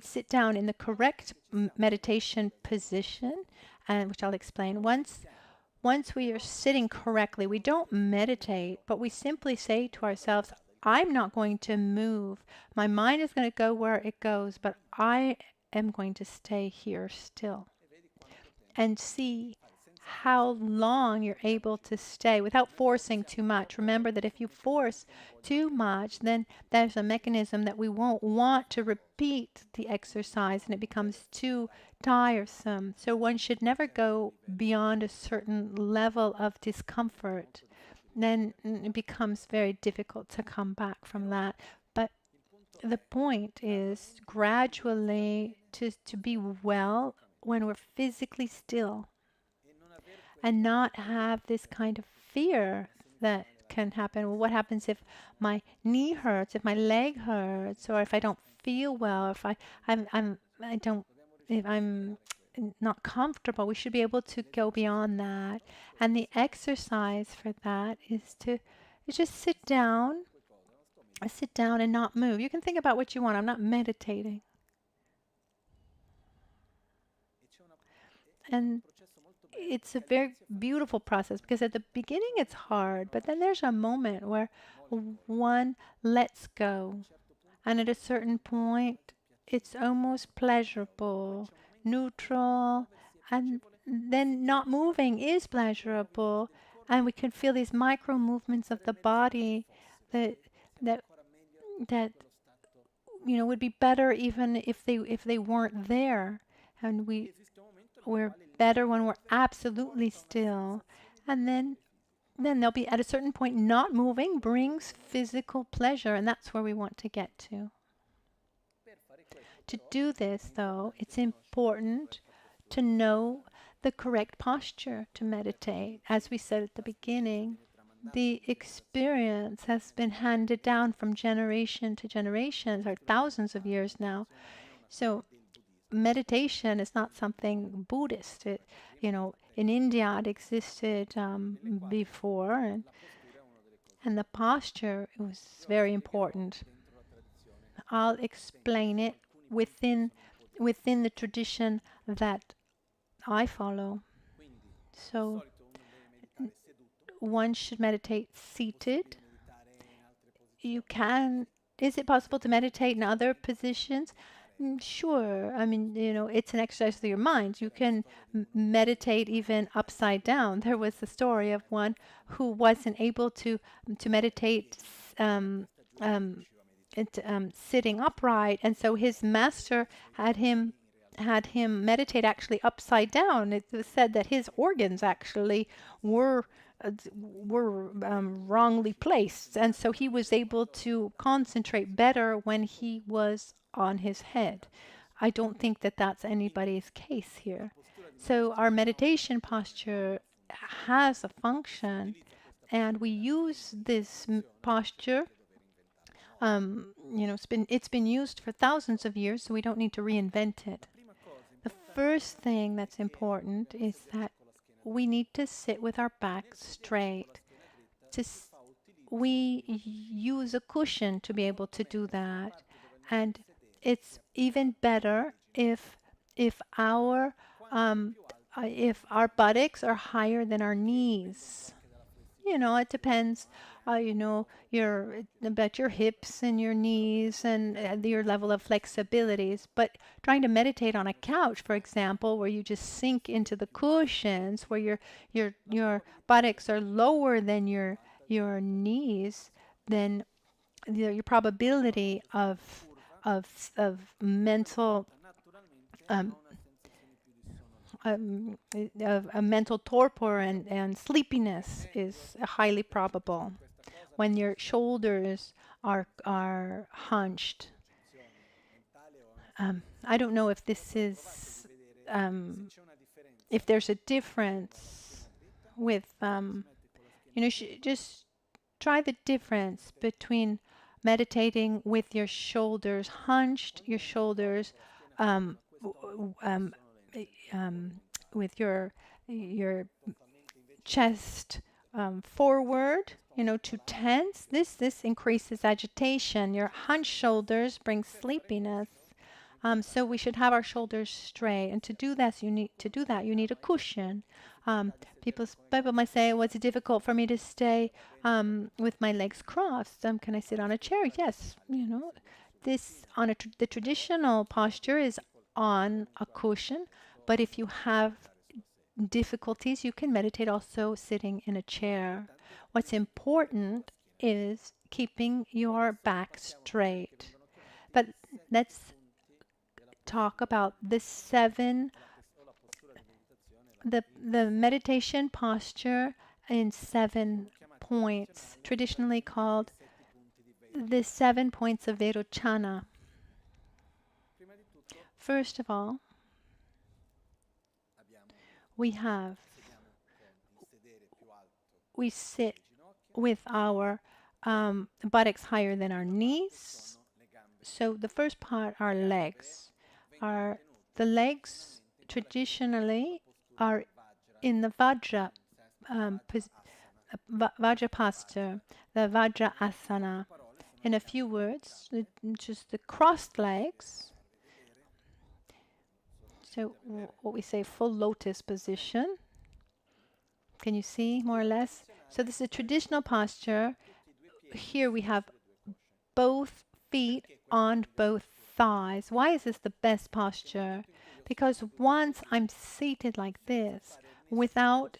sit down in the correct meditation position, and which I'll explain. Once we are sitting correctly, we don't meditate, but we simply say to ourselves, I'm not going to move. My mind is going to go where it goes, but I am going to stay here still. And see how long you're able to stay without forcing too much. Remember that if you force too much, then there's a mechanism that we won't want to repeat the exercise and it becomes too tiresome. So one should never go beyond a certain level of discomfort. Then it becomes very difficult to come back from that. But the point is gradually to be well when we're physically still and not have this kind of fear that can happen. Well, what happens if my knee hurts, if my leg hurts, or if I don't feel well, if I'm not comfortable? We should be able to go beyond that. And the exercise for that is just sit down and not move. You can think about what you want. I'm not meditating. And it's a very beautiful process because at the beginning it's hard, but then there's a moment where one lets go. And at a certain point, it's almost pleasurable, neutral, and then not moving is pleasurable, and we can feel these micro movements of the body that that that would be better even if they weren't there, and we're better when we're absolutely still, and then they'll be at a certain point not moving brings physical pleasure, and that's where we want to get to. To do this, though, it's important to know the correct posture to meditate. As we said at the beginning, the experience has been handed down from generation to generation, or thousands of years now. So meditation is not something Buddhist. In India it existed before, and the posture was very important. I'll explain it within the tradition that I follow. So one should meditate seated. You can. Is it possible to meditate in other positions? Sure. I mean, it's an exercise of your mind. You can meditate even upside down. There was the story of one who wasn't able to meditate sitting upright, and so his master had him meditate actually upside down. It was said that his organs actually were wrongly placed, and so he was able to concentrate better when he was on his head. I don't think that that's anybody's case here. So our meditation posture has a function, and we use this posture. It's been used for thousands of years, so we don't need to reinvent it. The first thing that's important is that we need to sit with our back straight. We use a cushion to be able to do that, and it's even better if our buttocks are higher than our knees. It depends, about your hips and your knees and your level of flexibilities. But trying to meditate on a couch, for example, where you just sink into the cushions, where your buttocks are lower than your knees, then your probability of mental of a mental torpor and sleepiness is highly probable when your shoulders are hunched. I don't know if this is if there's a difference with just try the difference between meditating with your shoulders hunched, your shoulders with your chest forward, to tense. This increases agitation. Your hunched shoulders bring sleepiness. So we should have our shoulders straight, and to do that, you need a cushion. People might say, "Well, it's difficult for me to stay with my legs crossed. Can I sit on a chair?" Yes, the traditional posture is on a cushion, but if you have difficulties, you can meditate also sitting in a chair. What's important is keeping your back straight. But let's talk about the meditation posture in 7 points, traditionally called the 7 points of Vairochana. First of all, we sit with our buttocks higher than our knees. So the first part, our legs. The legs traditionally are in the Vajra posture, the Vajra asana. In a few words, just the crossed legs. So what we say, full lotus position. Can you see more or less? So this is a traditional posture. Here we have both feet on both thighs. Why is this the best posture? Because once I'm seated like this, without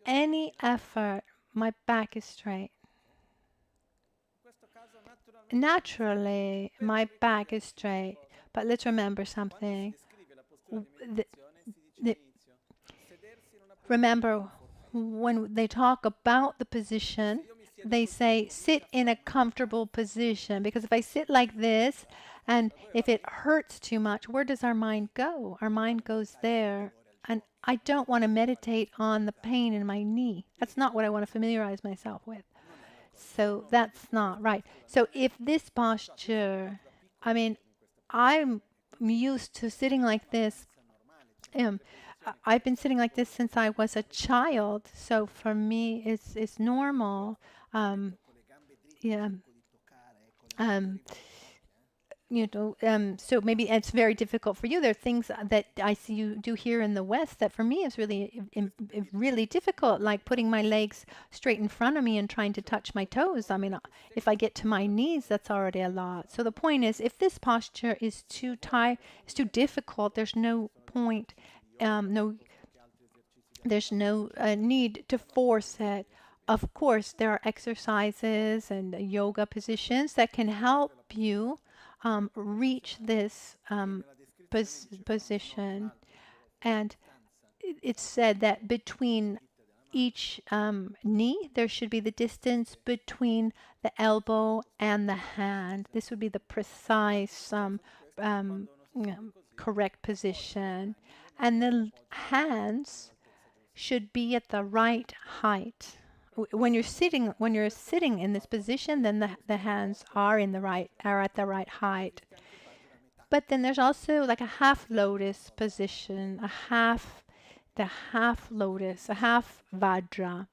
any effort, my back is straight. Naturally, my back is straight. But let's remember something. The, remember, when they talk about the position, they say sit in a comfortable position. Because if I sit like this, and if it hurts too much, where does our mind go? Our mind goes there. And I don't want to meditate on the pain in my knee. That's not what I want to familiarize myself with. So that's not right. So if this posture, I mean, I'm used to sitting like this. Um, I've been sitting like this since I was a child. So for me, it's normal. Yeah. Um, so maybe it's very difficult for you. There are things that I see you do here in the West that for me is really difficult, like putting my legs straight in front of me and trying to touch my toes. I mean, if I get to my knees, that's already a lot. So the point is, if this posture is too difficult, there's no point, there's no need to force it. Of course, there are exercises and yoga positions that can help you reach this position. And it's said that between each knee, there should be the distance between the elbow and the hand. This would be the precise, correct position. And the hands should be at the right height. When you're sitting in this position, then the hands are at the right height. But then there's also like a half lotus position, the half lotus, a half vajra.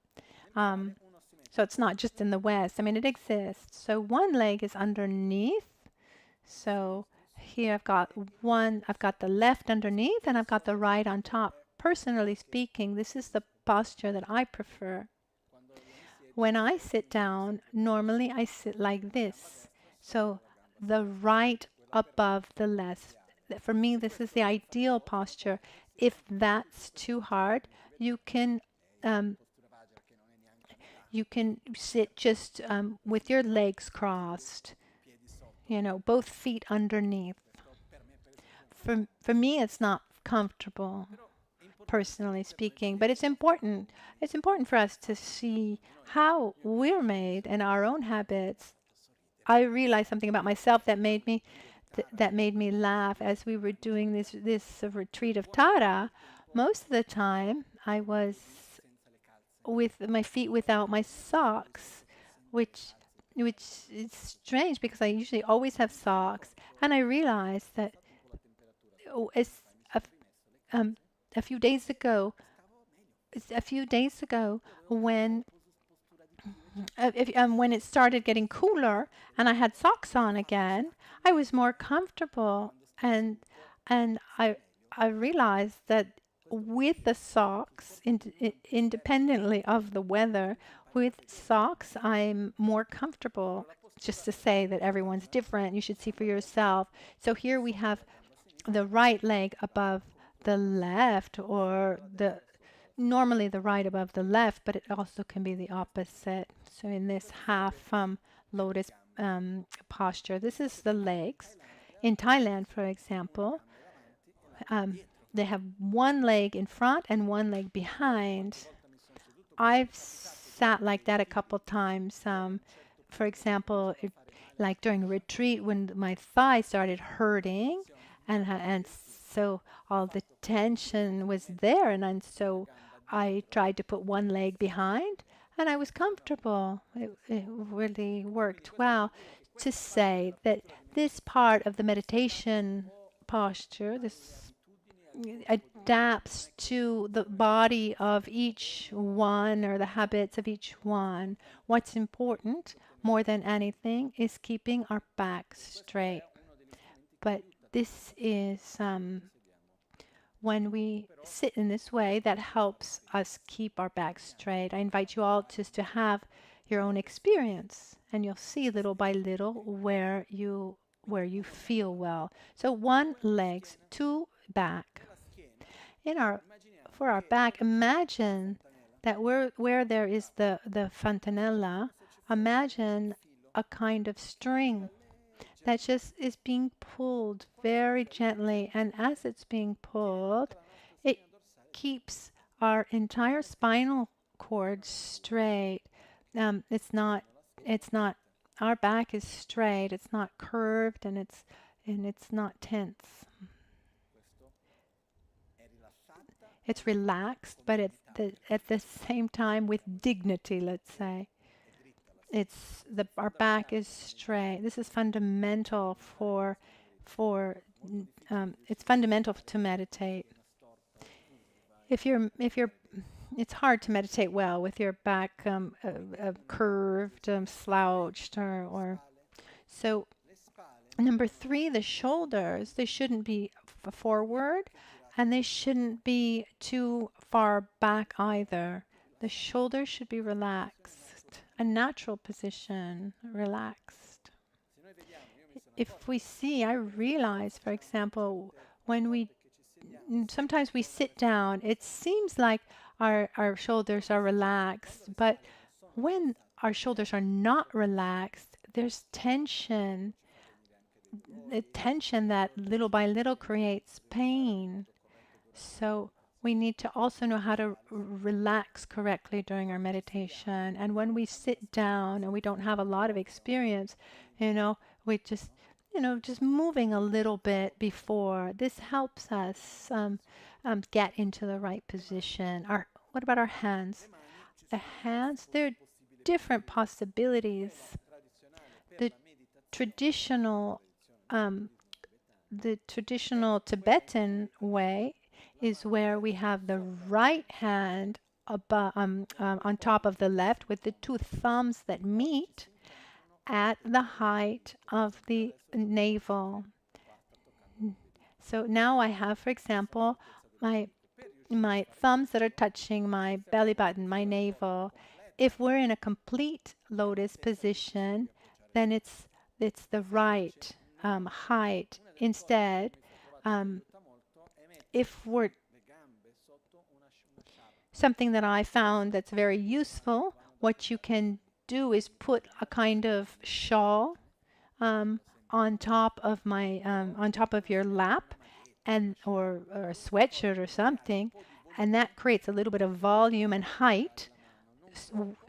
So it's not just in the West. I mean, it exists. So one leg is underneath. So here I've got the left underneath and I've got the right on top. Personally speaking, this is the posture that I prefer. When I sit down, normally I sit like this. So the right above the left. For me, this is the ideal posture. If that's too hard, you can sit just with your legs crossed, both feet underneath. For me, it's not comfortable, personally speaking, but it's important. It's important for us to see how we're made and our own habits. I realized something about myself that made me laugh as we were doing this retreat of Tara. Most of the time, I was with my feet without my socks, which is strange because I usually always have socks. And I realized that it's a few days ago when when it started getting cooler and I had socks on again, I was more comfortable, and I realized that with the socks, independently of the weather, with socks I'm more comfortable. Just to say that everyone's different, you should see for yourself. So here we have the right leg above the left, or normally the right above the left, but it also can be the opposite. So in this half lotus posture, this is the legs. In Thailand, for example, they have one leg in front and one leg behind. I've sat like that a couple times. For example, like during a retreat when my thigh started hurting, and so all the tension was there, and so I tried to put one leg behind, and I was comfortable. It really worked well. To say that this part of the meditation posture, this adapts to the body of each one or the habits of each one. What's important more than anything is keeping our back straight. But this is when we sit in this way, that helps us keep our back straight. I invite you all just to have your own experience, and you'll see little by little where you feel well. So one legs, two back. For our back, imagine that where there is the fontanella, imagine a kind of string that just is being pulled very gently, and as it's being pulled, it keeps our entire spinal cord straight. It's not, our back is straight, it's not curved, and it's not tense. It's relaxed, but at the same time with dignity, let's say. Our back is straight. This is fundamental it's fundamental to meditate. It's hard to meditate well with your back curved, slouched, or so. Number 3, the shoulders, they shouldn't be forward, and they shouldn't be too far back either. The shoulders should be relaxed, a natural position, relaxed. If we see, I realize, for example, sometimes we sit down, it seems like our shoulders are relaxed, but when our shoulders are not relaxed, there's tension. The tension that little by little creates pain. So we need to also know how to relax correctly during our meditation. And when we sit down and we don't have a lot of experience, we just moving a little bit before. This helps us get into the right position. What about our hands? The hands, there are different possibilities. The traditional Tibetan way is where we have the right hand on top of the left with the 2 thumbs that meet at the height of the navel. So now I have, for example, my thumbs that are touching my belly button, my navel. If we're in a complete lotus position, then it's the right height. Instead, if we're something that I found that's very useful, what you can do is put a kind of shawl on top of your lap, or a sweatshirt or something, and that creates a little bit of volume and height.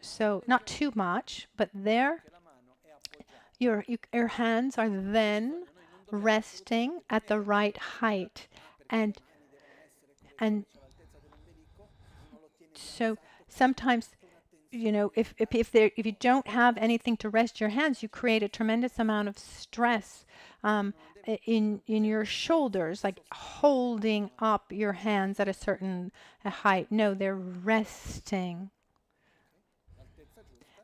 So not too much, but there your hands are then resting at the right height, and so sometimes if you don't have anything to rest your hands, you create a tremendous amount of stress in your shoulders, like holding up your hands at a certain height. No, they're resting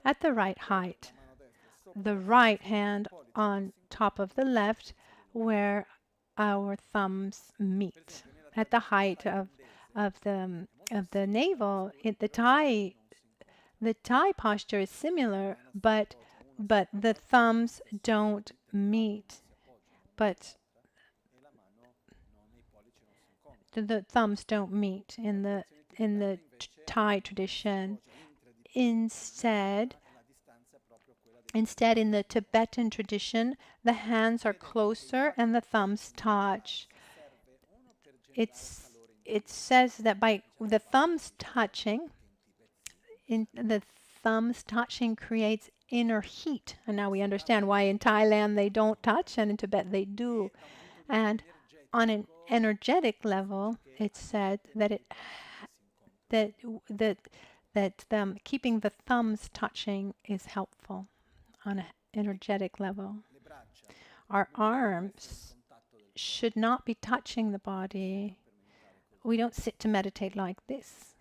at the right height. The right hand on top of the left, where our thumbs meet, at the height of the navel. The Thai posture is similar, but the thumbs don't meet. But the thumbs don't meet in the Thai tradition. Instead, in the Tibetan tradition, the hands are closer and the thumbs touch. It says that by the thumbs touching, creates inner heat. And now we understand why in Thailand they don't touch and in Tibet they do. And on an energetic level, it's said that keeping the thumbs touching is helpful on an energetic level. Our arms should not be touching the body. We don't sit to meditate like this,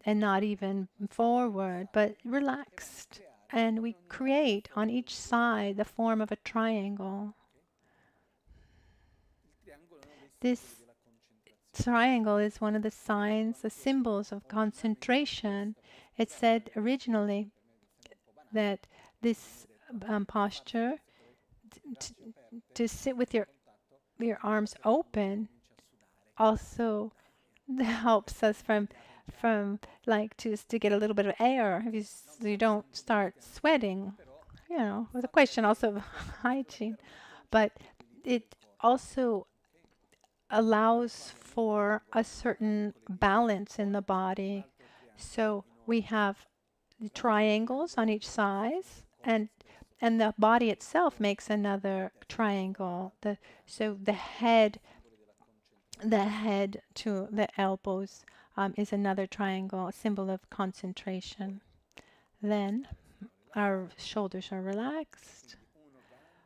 and not even forward, but relaxed. And we create on each side the form of a triangle. This triangle is one of the signs, the symbols of concentration. It said originally that this posture, to sit with your arms open, also helps us from like just to get a little bit of air if so you don't start sweating. You know, with a question also of hygiene, but it also allows for a certain balance in the body. So we have the triangles on each side, and the body itself makes another triangle. So the head to the elbows is another triangle, a symbol of concentration. Then our shoulders are relaxed.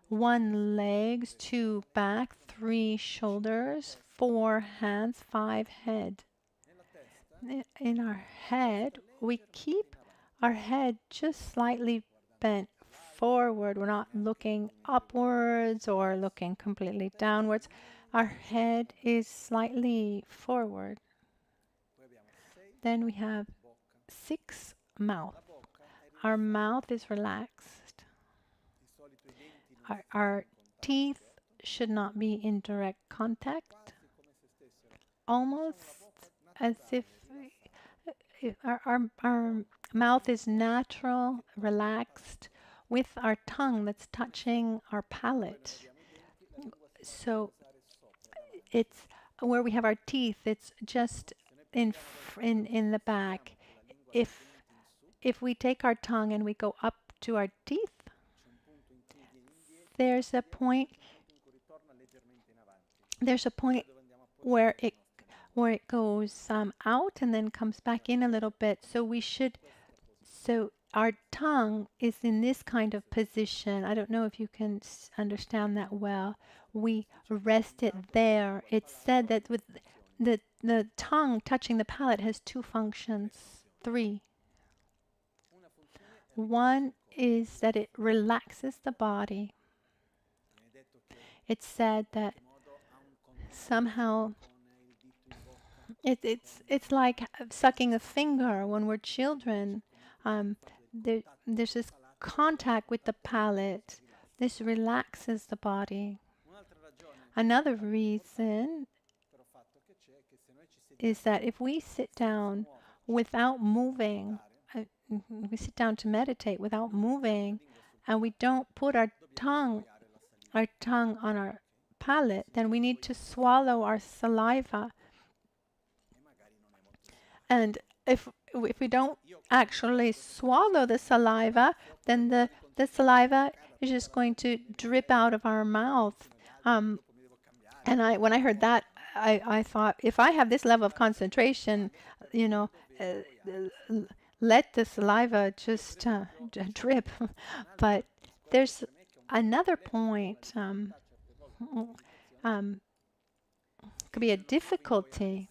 One legs, two back, three shoulders, four hands, five head. In our head, we keep our head just slightly bent forward. We're not looking upwards or looking completely downwards. Our head is slightly forward. Then we have 6 mouth. Our mouth is relaxed. Our teeth should not be in direct contact, almost as if our mouth is natural, relaxed, with our tongue that's touching our palate. So it's where we have our teeth, it's just in the back. If we take our tongue and we go up to our teeth, there's a point where it goes out and then comes back in a little bit. So our tongue is in this kind of position. I don't know if you can understand that well. We rest it there. It's said that with the tongue touching the palate has 2 functions, 3. One is that it relaxes the body. It's said that somehow it's like sucking a finger when we're children. There's this contact with the palate. This relaxes the body. Another reason is that if we sit down without moving, we sit down to meditate without moving, and we don't put our tongue on our palate, then we need to swallow our saliva. And if we don't actually swallow the saliva, then the saliva is just going to drip out of our mouth. And when I heard that, I thought, if I have this level of concentration, you know, let the saliva just drip. But there's another point. Could be a difficulty.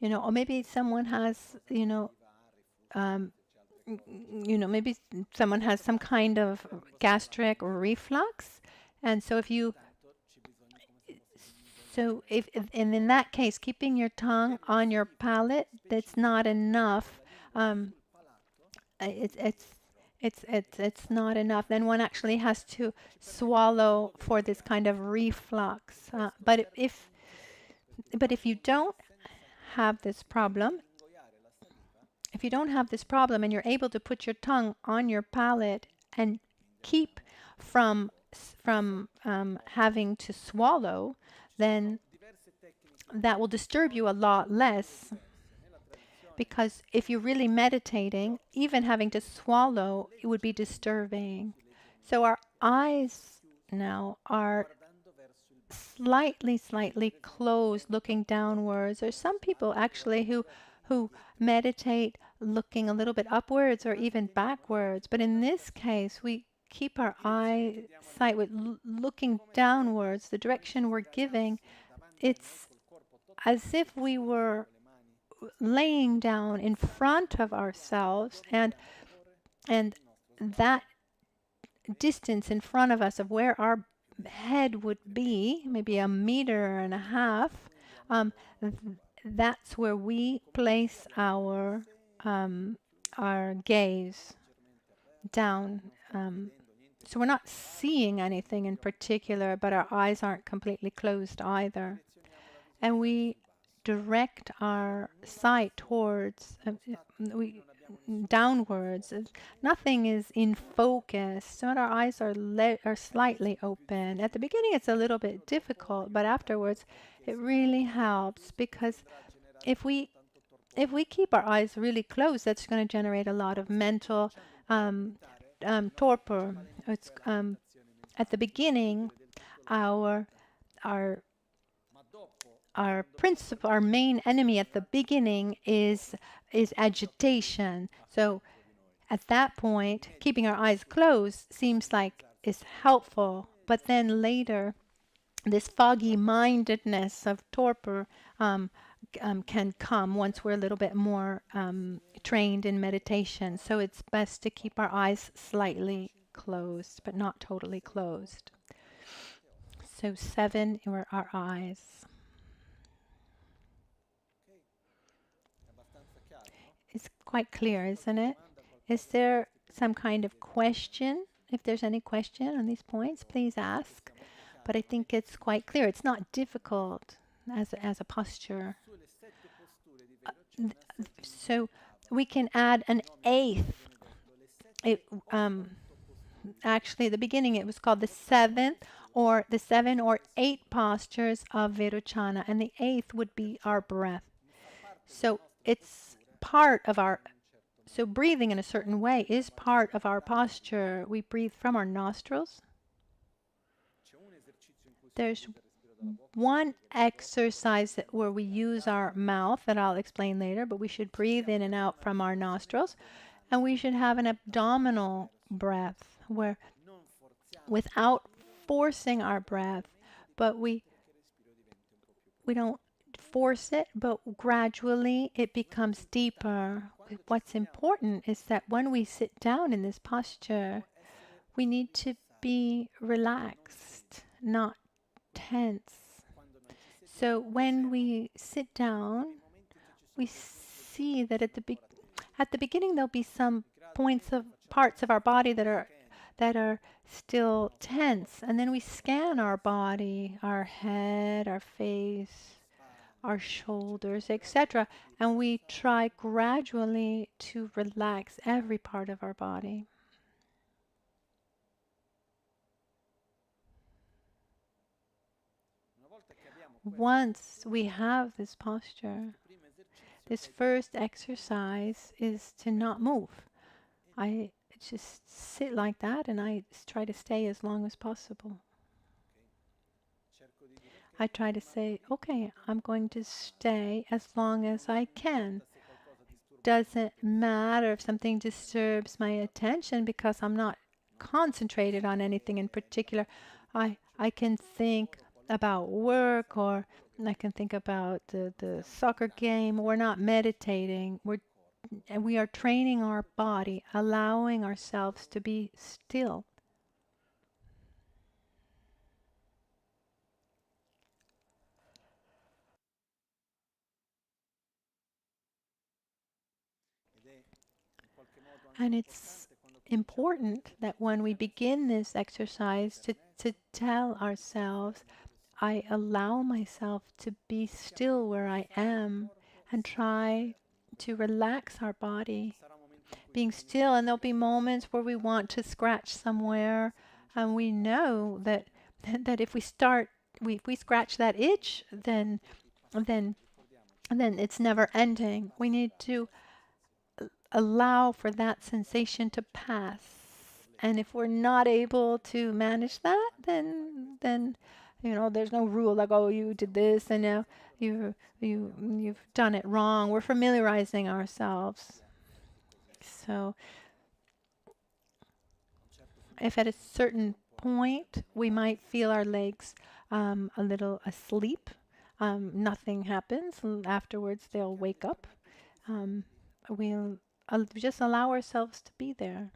You know, or maybe someone has, maybe someone has some kind of gastric reflux, and so and in that case, keeping your tongue on your palate, that's not enough. It's not enough. Then one actually has to swallow for this kind of reflux. But if you don't have this problem, and you're able to put your tongue on your palate and keep from having to swallow, then that will disturb you a lot less. Because if you're really meditating, even having to swallow, it would be disturbing. So our eyes now are slightly closed, looking downwards. There's some people actually who meditate looking a little bit upwards or even backwards. But in this case, we keep our eyesight with looking downwards, the direction we're giving. It's as if we were laying down in front of ourselves, and that distance in front of us of where our head would be, maybe 1.5 meters, that's where we place our gaze down. So we're not seeing anything in particular, but our eyes aren't completely closed either. And we direct our sight towards, we downwards. Nothing is in focus. So our eyes are slightly open. At the beginning, it's a little bit difficult, but afterwards, it really helps because if we keep our eyes really closed, that's going to generate a lot of mental um, torpor. It's at the beginning, our our our main enemy at the beginning is agitation. So at that point, keeping our eyes closed seems like is helpful, but then later, this foggy mindedness of torpor can come once we're a little bit more trained in meditation. So it's best to keep our eyes slightly closed, but not totally closed. So 7 were our eyes. It's quite clear, isn't it? Is there some kind of question? If there's any question on these points, please ask. But I think it's quite clear. It's not difficult as a posture. So we can add an 8th. It actually, at the beginning, it was called the 7th or the 7 or 8 postures of Vairochana, and the 8th would be our breath. So it's part of our. So breathing in a certain way is part of our posture. We breathe from our nostrils. There's one exercise where we use our mouth that I'll explain later, but we should breathe in and out from our nostrils. And we should have an abdominal breath where without forcing our breath, but we don't force it, but gradually it becomes deeper. What's important is that when we sit down in this posture, we need to be relaxed, not tense. So when we sit down, we see that at the beginning there'll be some parts of our body that are still tense, and then we scan our body, our head, our face, our shoulders, etc., and we try gradually to relax every part of our body. Once we have this posture, this first exercise is to not move. I just sit like that and I try to stay as long as possible. I try to say, okay, I'm going to stay as long as I can. Doesn't matter if something disturbs my attention because I'm not concentrated on anything in particular. I can think about work or I can think about the soccer game. We're not meditating. We are training our body, allowing ourselves to be still. And it's important that when we begin this exercise to tell ourselves, I allow myself to be still where I am and try to relax our body. Being still, and there'll be moments where we want to scratch somewhere, and we know that if we scratch that itch, then it's never ending. We need to allow for that sensation to pass. And if we're not able to manage that, then there's no rule like, oh, you did this and now you've done it wrong. We're familiarizing ourselves. So if at a certain point we might feel our legs a little asleep, nothing happens. Afterwards, they'll wake up. We'll just allow ourselves to be there.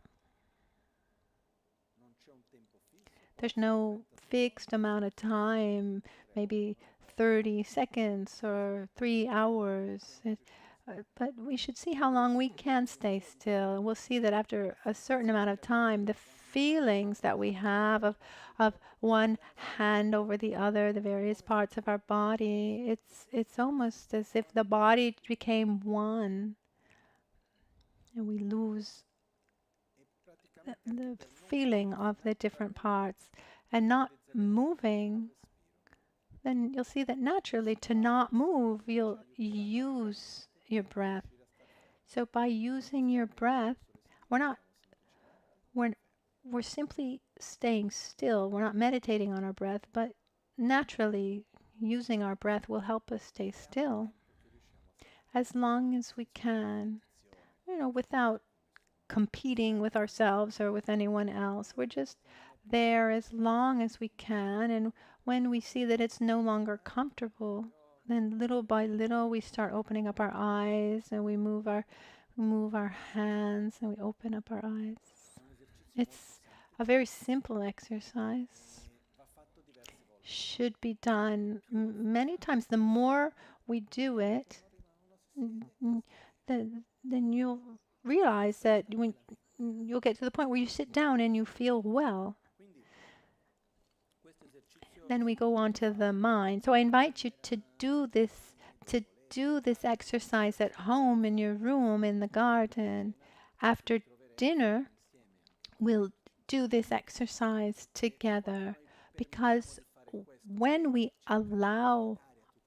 There's no fixed amount of time, maybe 30 seconds or 3 hours. But we should see how long we can stay still. And we'll see that after a certain amount of time, the feelings that we have of one hand over the other, the various parts of our body. It's almost as if the body became one, and we lose the feeling of the different parts and not moving. Then you'll see that naturally to not move, you'll use your breath. So by using your breath, we're not we're we're simply staying still. We're not meditating on our breath, but naturally using our breath will help us stay still as long as we can, without competing with ourselves or with anyone else. We're just there as long as we can. And when we see that it's no longer comfortable, then little by little we start opening up our eyes and we move our hands and we open up our eyes. It's a very simple exercise. Should be done many times. The more we do it, then you'll realize that when you'll get to the point where you sit down and you feel well. Then we go on to the mind. So I invite you to do this exercise at home, in your room, in the garden. After dinner, we'll do this exercise together, because when we allow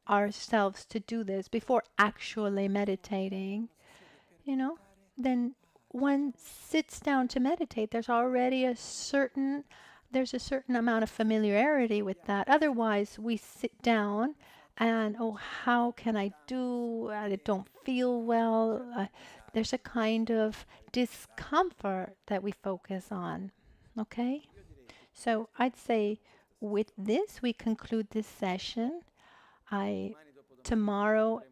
ourselves to do this before actually meditating, then one sits down to meditate. There's a certain amount of familiarity with that. Otherwise, we sit down and, oh, how can I do? I don't feel well. There's a kind of discomfort that we focus on. Okay? So I'd say with this, we conclude this session. Tomorrow,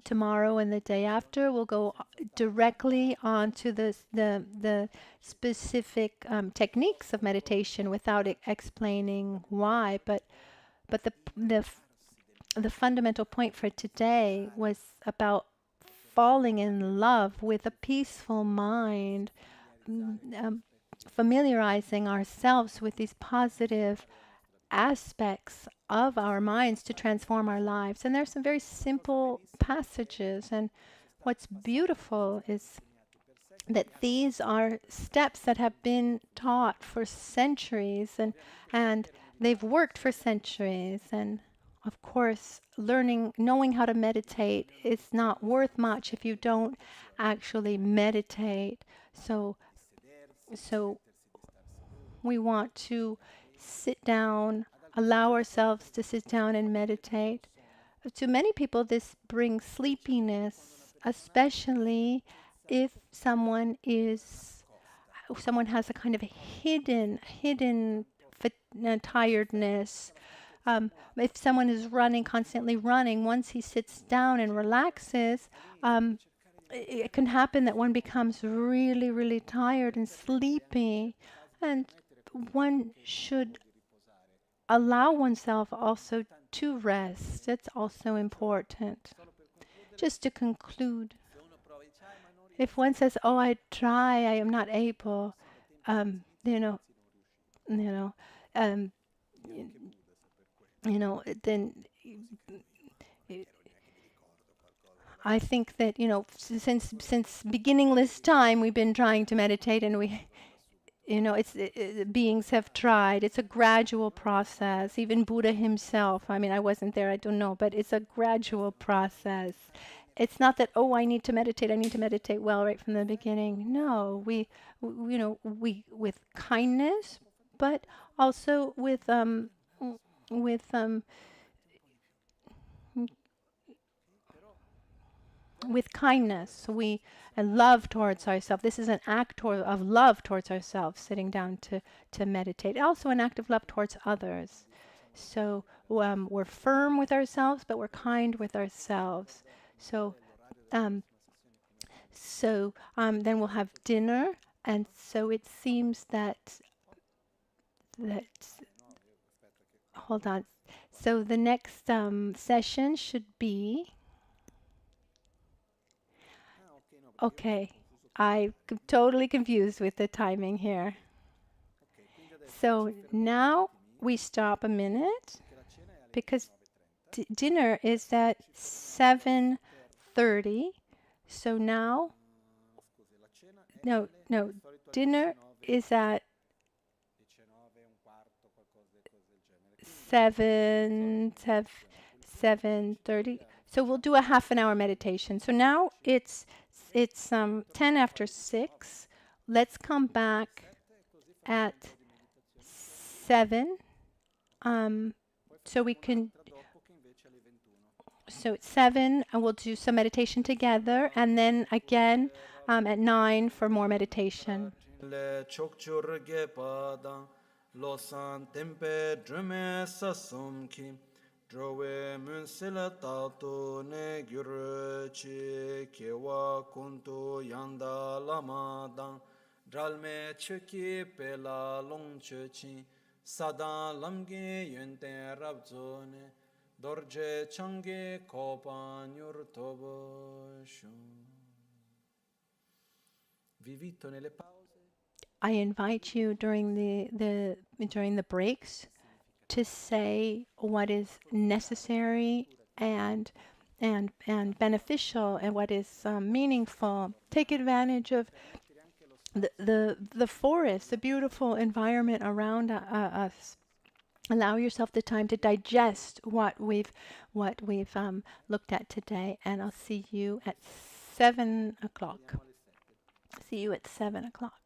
tomorrow and the day after, we'll go directly on to the specific techniques of meditation without explaining why. But the fundamental point for today was about falling in love with a peaceful mind, familiarizing ourselves with these positive aspects of our minds to transform our lives. And there's some very simple passages. And what's beautiful is that these are steps that have been taught for centuries, and they've worked for centuries. And of course, knowing how to meditate is not worth much if you don't actually meditate. So we want to sit down, allow ourselves to sit down and meditate. To many people, this brings sleepiness, especially if someone has a kind of hidden tiredness. If someone is constantly running, once he sits down and relaxes, it can happen that one becomes really, really tired and sleepy. And one should allow oneself also to rest. It's also important. Just to conclude, if one says, "Oh, I try, I am not able," um, you know, you know, um, then I think that since beginningless time we've been trying to meditate, and beings have tried. It's a gradual process. Even Buddha himself, I mean, I wasn't there, I don't know, but it's a gradual process. It's not that, oh, I need to meditate well right from the beginning. No, we with kindness, but also with kindness, and love towards ourselves. This is an act of love towards ourselves, sitting down to meditate. Also an act of love towards others. So we're firm with ourselves, but we're kind with ourselves. So then we'll have dinner, and so it seems that hold on. So the next session should be. Okay. I'm totally confused with the timing here. So now we stop a minute because dinner is at 7:30. So now, no, dinner is at 7:30. So we'll do a half an hour meditation. So now it's 10 after 6. Let's come back at 7. So we can. So it's 7, and we'll do some meditation together, and then again at 9 for more meditation. le chokchur ge padang losan tempe drume sasum ki drowe munsela tatu ne gyur chi kewa kuntu yanda lama dang dralme chuki pela long chi sadan lamge yente rabzone dorje change kopanyur tobo shun. Vivito nelle pause. I invite you during the breaks to say what is necessary and beneficial and what is meaningful. Take advantage of the forest, the beautiful environment around us. Allow yourself the time to digest what we've looked at today, and I'll see you at 7 o'clock. See you at 7 o'clock.